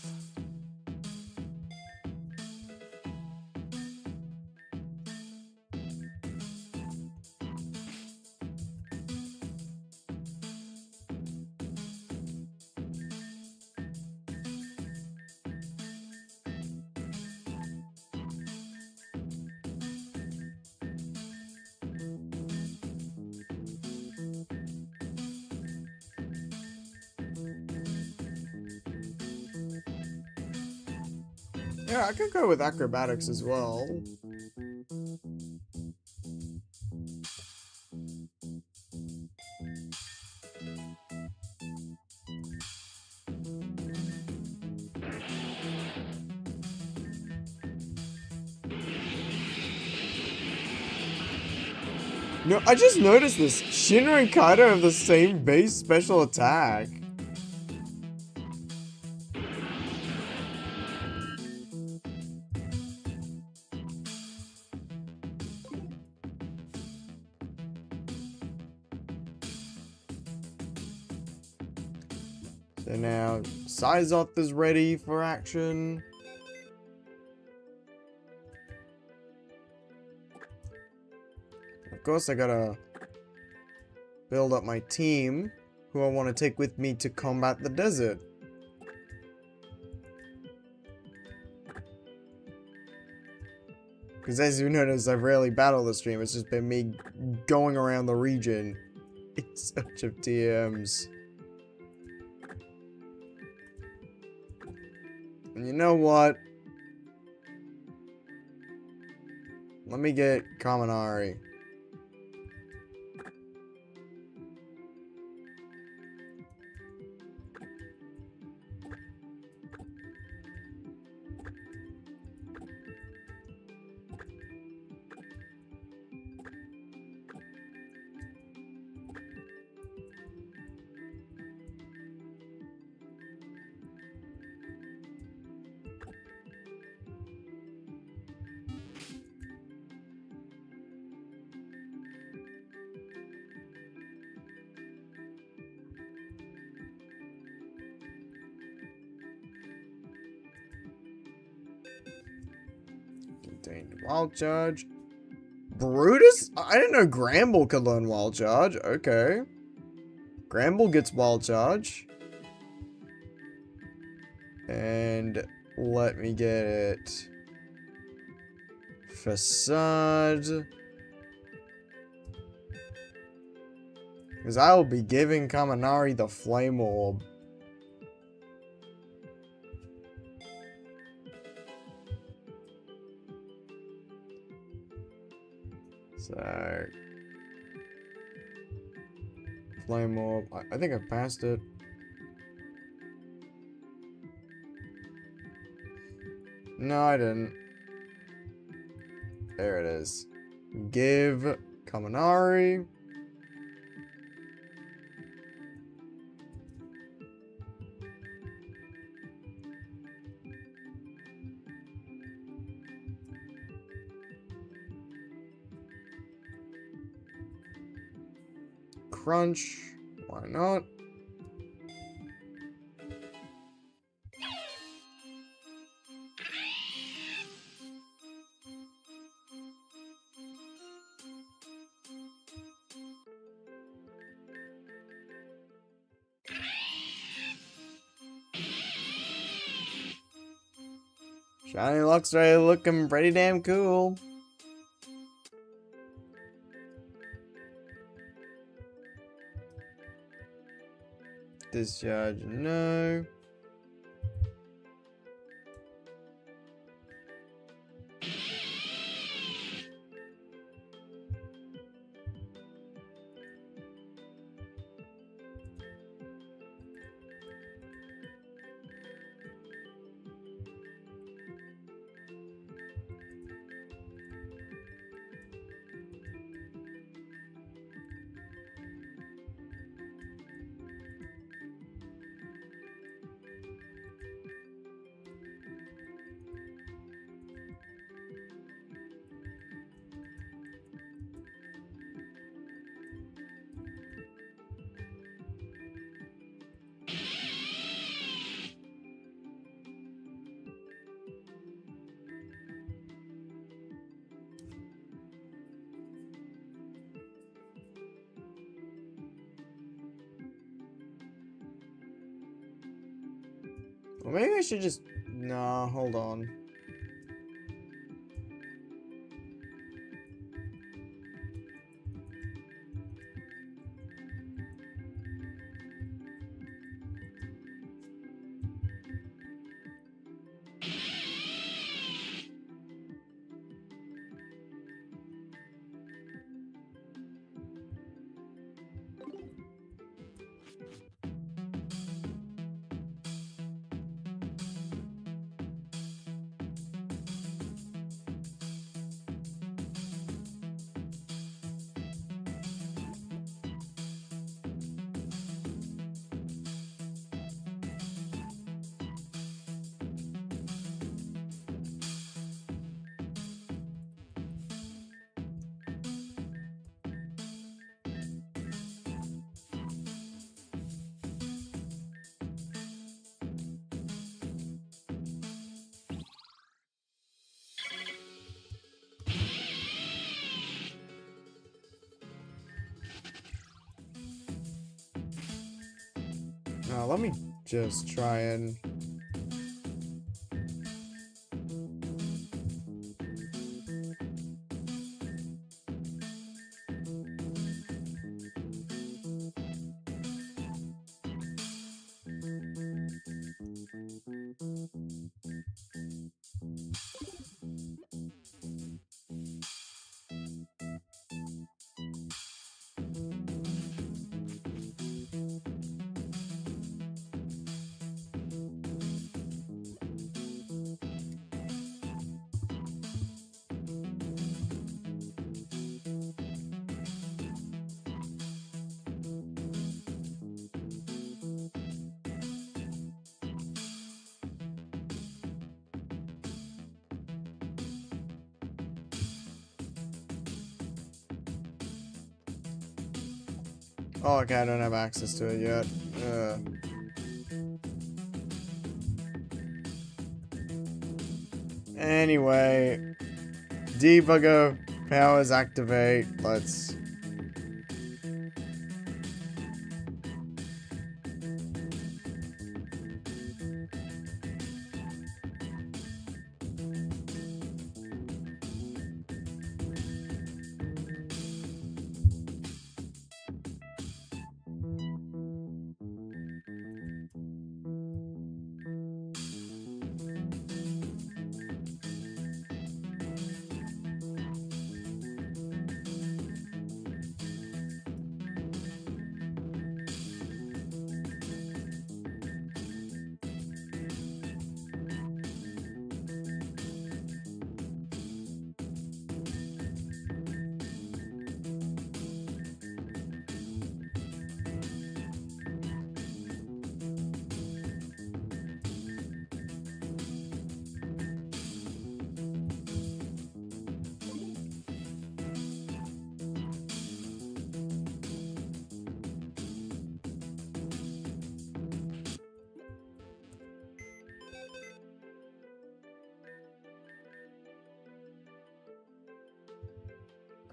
Yeah, I could go with Acrobatics as well. No, I just noticed this. Shinra and Kaido have the same base special attack. So now, Sizoth is ready for action. Of course, I gotta build up my team, who I want to take with me to combat the desert. Because as you notice, I've rarely battled the stream. It's just been me going around the region in search of TMs. And you know what? Let me get Kaminari. Contained Wild Charge. Brutus? I didn't know Gramble could learn Wild Charge. Okay. Gramble gets Wild Charge. And let me get it. Facade. Because I will be giving Kaminari the Flame Orb. So... Flame Orb. I think I passed it. No, I didn't. There it is. Give Kaminari. Crunch. Why not? Shiny Luxray looking pretty damn cool. Discharge, no. Well, maybe I should just... Nah, hold on. Now, let me just try and... Oh, okay, I don't have access to it yet. Anyway, debugger powers activate. Let's...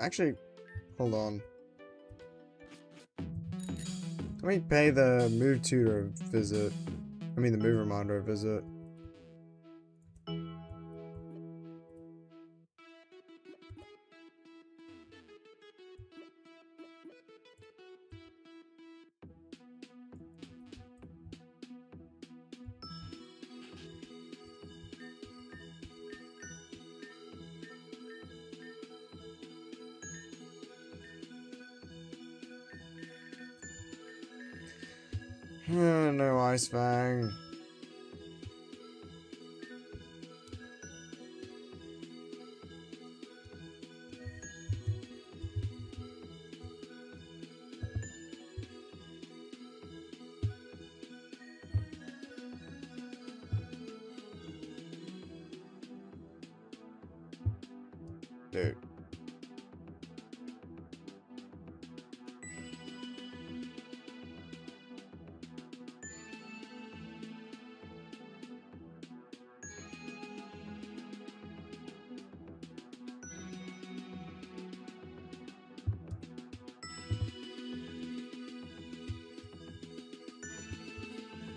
Actually, hold on. Let me pay the move tutor a visit. I mean, the move reminder a visit. No Ice Fang. Dude.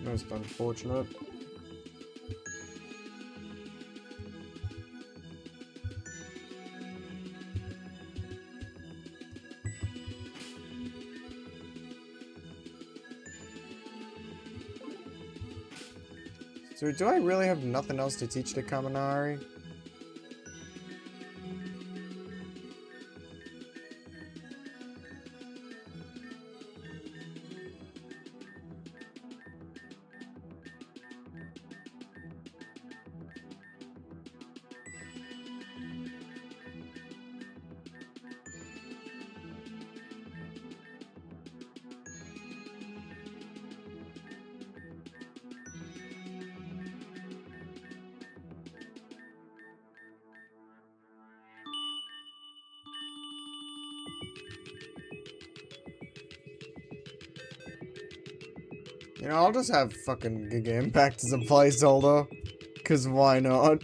Most unfortunate. So do I really have nothing else to teach the Kaminari? You know, I'll just have fucking Giga Impact as a placeholder. Cause why not?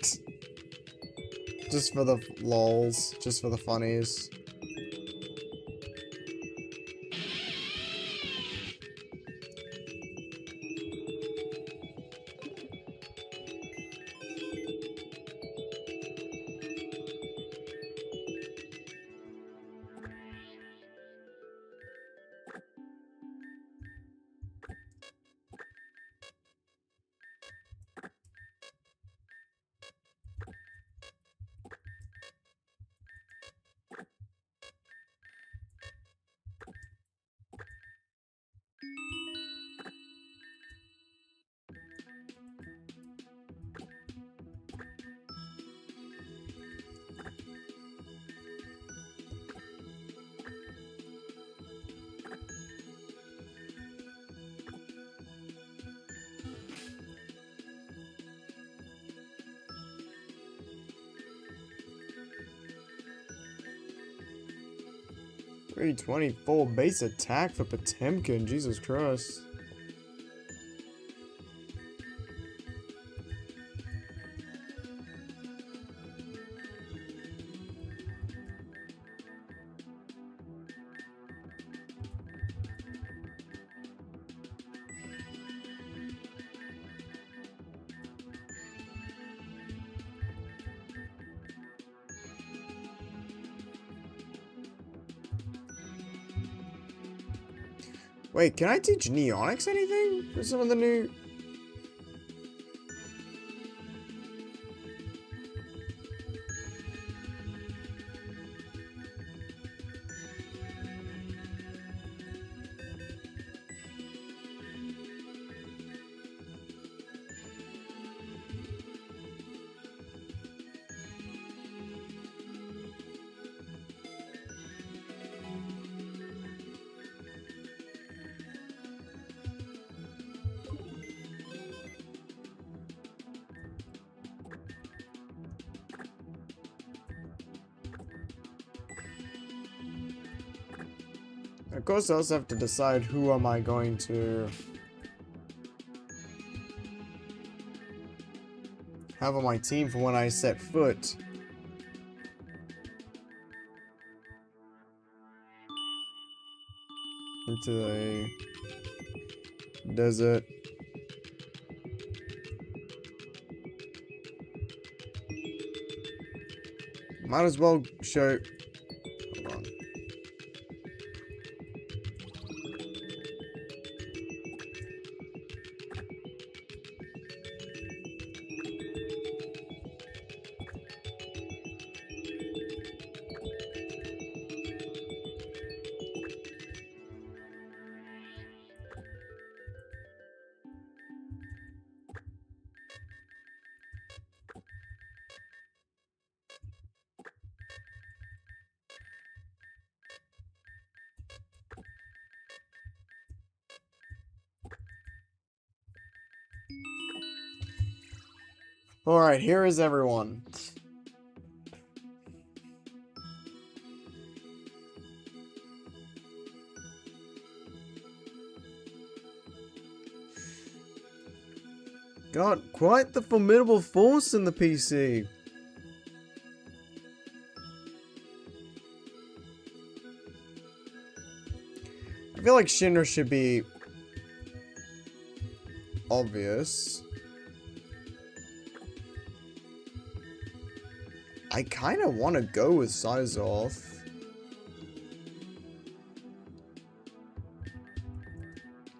Just for the lols. Just for the funnies. $324 base attack for Potemkin, Jesus Christ. Wait, can I teach Neonix anything for some of the new... Of course, I also have to decide who am I going to have on my team for when I set foot. into the desert. Might as well show. Hold on. Alright, here is everyone. Got quite the formidable force in the PC. I feel like Shinra should be obvious. I kind of want to go with Sizoth.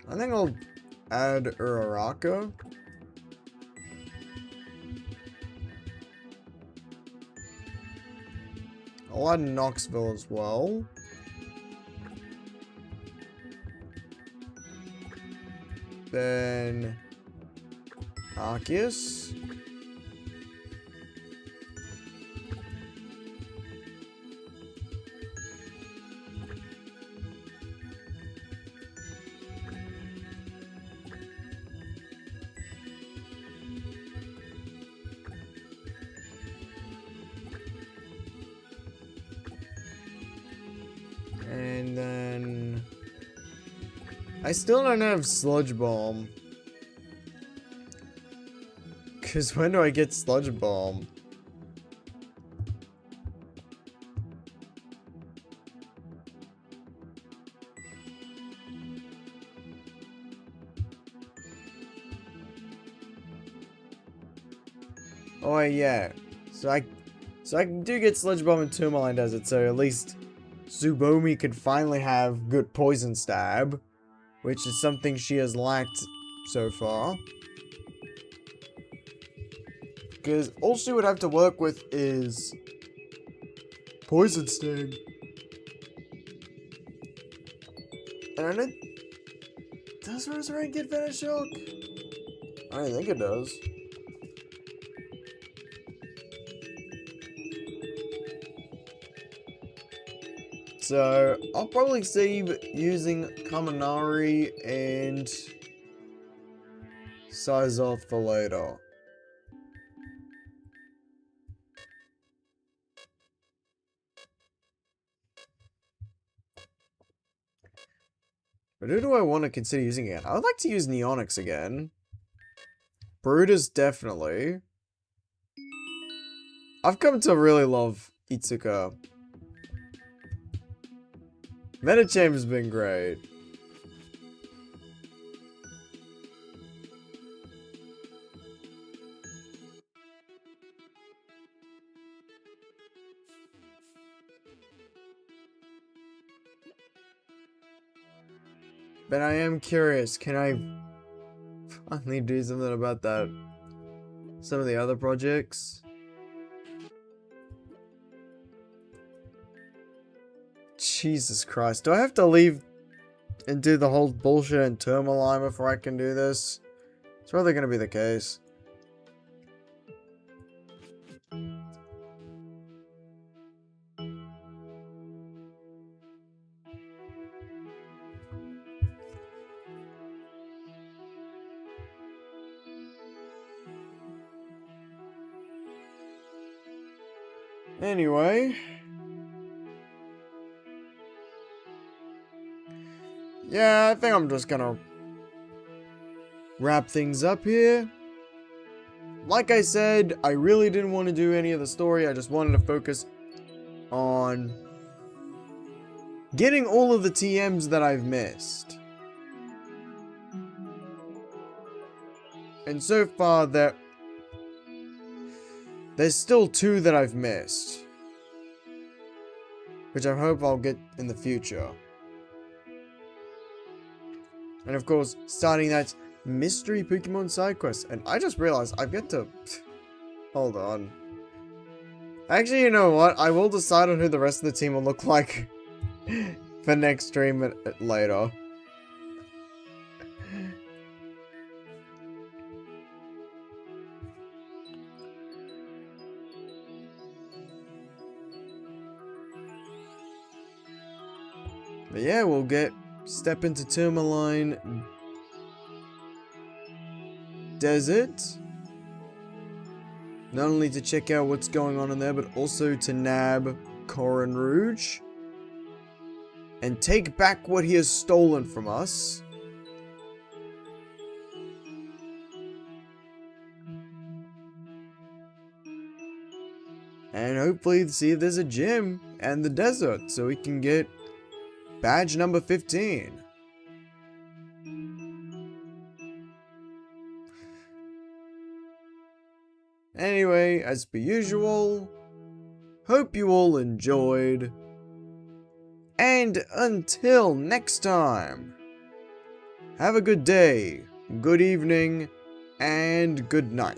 I think I'll add Uraraka. I'll add Knoxville as well. Then Arceus. And then I still don't have Sludge Bomb. Cause when do I get Sludge Bomb? Oh yeah. So I do get Sludge Bomb in Tourmaline Desert, so at least Tsubomi could finally have good Poison Stab, which is something she has lacked so far. Because all she would have to work with is Poison Sting. And I don't... Does Roserade get Venoshock? I don't think it does. So, I'll probably save using Kaminari and Sizoth for later. But who do I want to consider using again? I would like to use Neonix again. Brutus, definitely. I've come to really love Itsuka. Medichamp's been great. But I am curious, can I finally do something about that? Some of the other projects? Jesus Christ, do I have to leave and do the whole bullshit in Tourmaline before I can do this? It's probably gonna be the case. Anyway. Yeah, I think I'm just gonna wrap things up here. Like I said, I really didn't want to do any of the story. I just wanted to focus on getting all of the TMs that I've missed. And so far, there's still 2 that I've missed, which I hope I'll get in the future. And of course, starting that mystery Pokemon side quest. And I just realized I've got to... Hold on. Actually, you know what? I will decide on who the rest of the team will look like for next stream later. But yeah, we'll step into Tourmaline Desert. Not only to check out what's going on in there, but also to nab Corin Rouge. And take back what he has stolen from us. And hopefully see if there's a gym and the desert so we can get badge number 15. Anyway, as per usual, hope you all enjoyed. And until next time, have a good day, good evening, and good night.